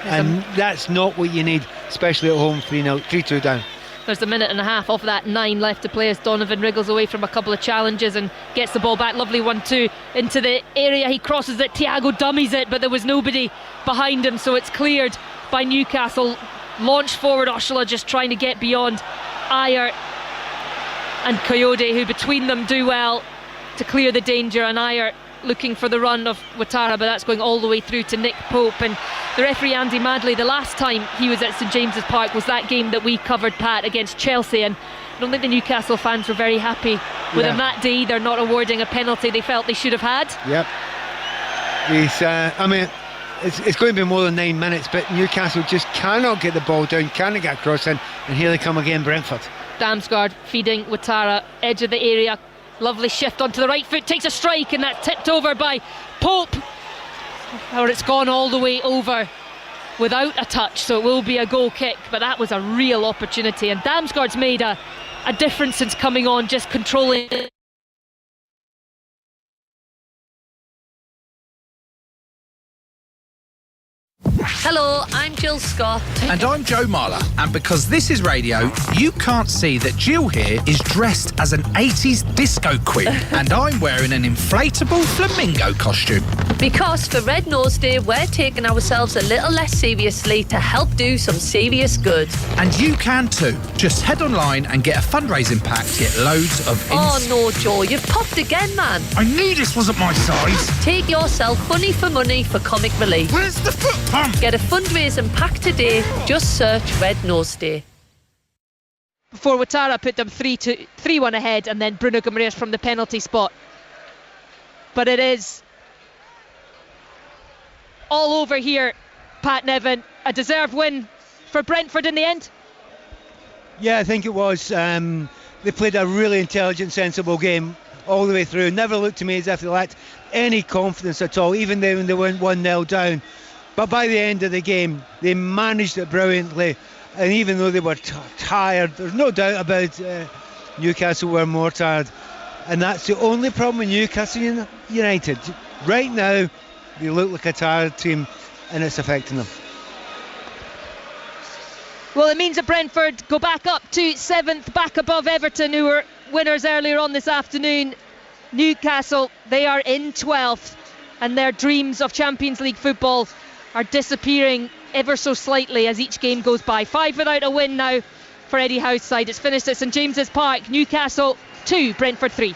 [SPEAKER 2] and that's not what you need, especially at home. 3-2 down.
[SPEAKER 1] There's a minute and a half of that 9 left to play as Donovan wriggles away from a couple of challenges and gets the ball back. Lovely 1-2 into the area. He crosses it, Thiago dummies it, but there was nobody behind him, so it's cleared by Newcastle. Launched forward, Oshola just trying to get beyond Ayer and Coyote, who between them do well to clear the danger, and Ayer looking for the run of Ouattara, but that's going all the way through to Nick Pope. And the referee Andy Madley, the last time he was at St James's Park was that game that we covered, Pat, against Chelsea, and I don't think the Newcastle fans were very happy with him that day. They're not awarding a penalty they felt they should have had.
[SPEAKER 2] Yep. It's going to be more than 9 minutes, but Newcastle just cannot get the ball down, cannot get across in, and here they come again, Brentford.
[SPEAKER 1] Damsgaard feeding Ouattara, edge of the area. Lovely shift onto the right foot, takes a strike, and that's tipped over by Pope, or it's gone all the way over without a touch, so it will be a goal kick. But that was a real opportunity, and Damsgaard's made a difference since coming on, just controlling it.
[SPEAKER 10] Hello, I'm Jill Scott.
[SPEAKER 11] And I'm Joe Marler. And because this is radio, you can't see that Jill here is dressed as an 80s disco queen. And I'm wearing an inflatable flamingo costume.
[SPEAKER 10] Because for Red Nose Day, we're taking ourselves a little less seriously to help do some serious good.
[SPEAKER 11] And you can too. Just head online and get a fundraising pack to get loads of...
[SPEAKER 10] Oh no, Joe, you've popped again, man.
[SPEAKER 11] I knew this wasn't my size.
[SPEAKER 10] Take yourself funny for money for comic relief.
[SPEAKER 11] Where's the foot pump?
[SPEAKER 10] Get a fundraising pack today. Just search Red Nose Day.
[SPEAKER 1] Before Ouattara put them 3-1 ahead, and then Bruno Guimaraes from the penalty spot. But it is all over here, Pat Nevin. A deserved win for Brentford in the end?
[SPEAKER 2] Yeah, I think it was. They played a really intelligent, sensible game all the way through. Never looked to me as if they lacked any confidence at all, even when they went 1-0 down. But by the end of the game, they managed it brilliantly. And even though they were tired, there's no doubt about Newcastle were more tired. And that's the only problem with Newcastle United. Right now, they look like a tired team, and it's affecting them.
[SPEAKER 1] Well, it means that Brentford go back up to 7th, back above Everton, who were winners earlier on this afternoon. Newcastle, they are in 12th, and their dreams of Champions League football are disappearing ever so slightly as each game goes by. 5 without a win now for Eddie Howe's side. It's finished at St James's Park. Newcastle 2, Brentford 3.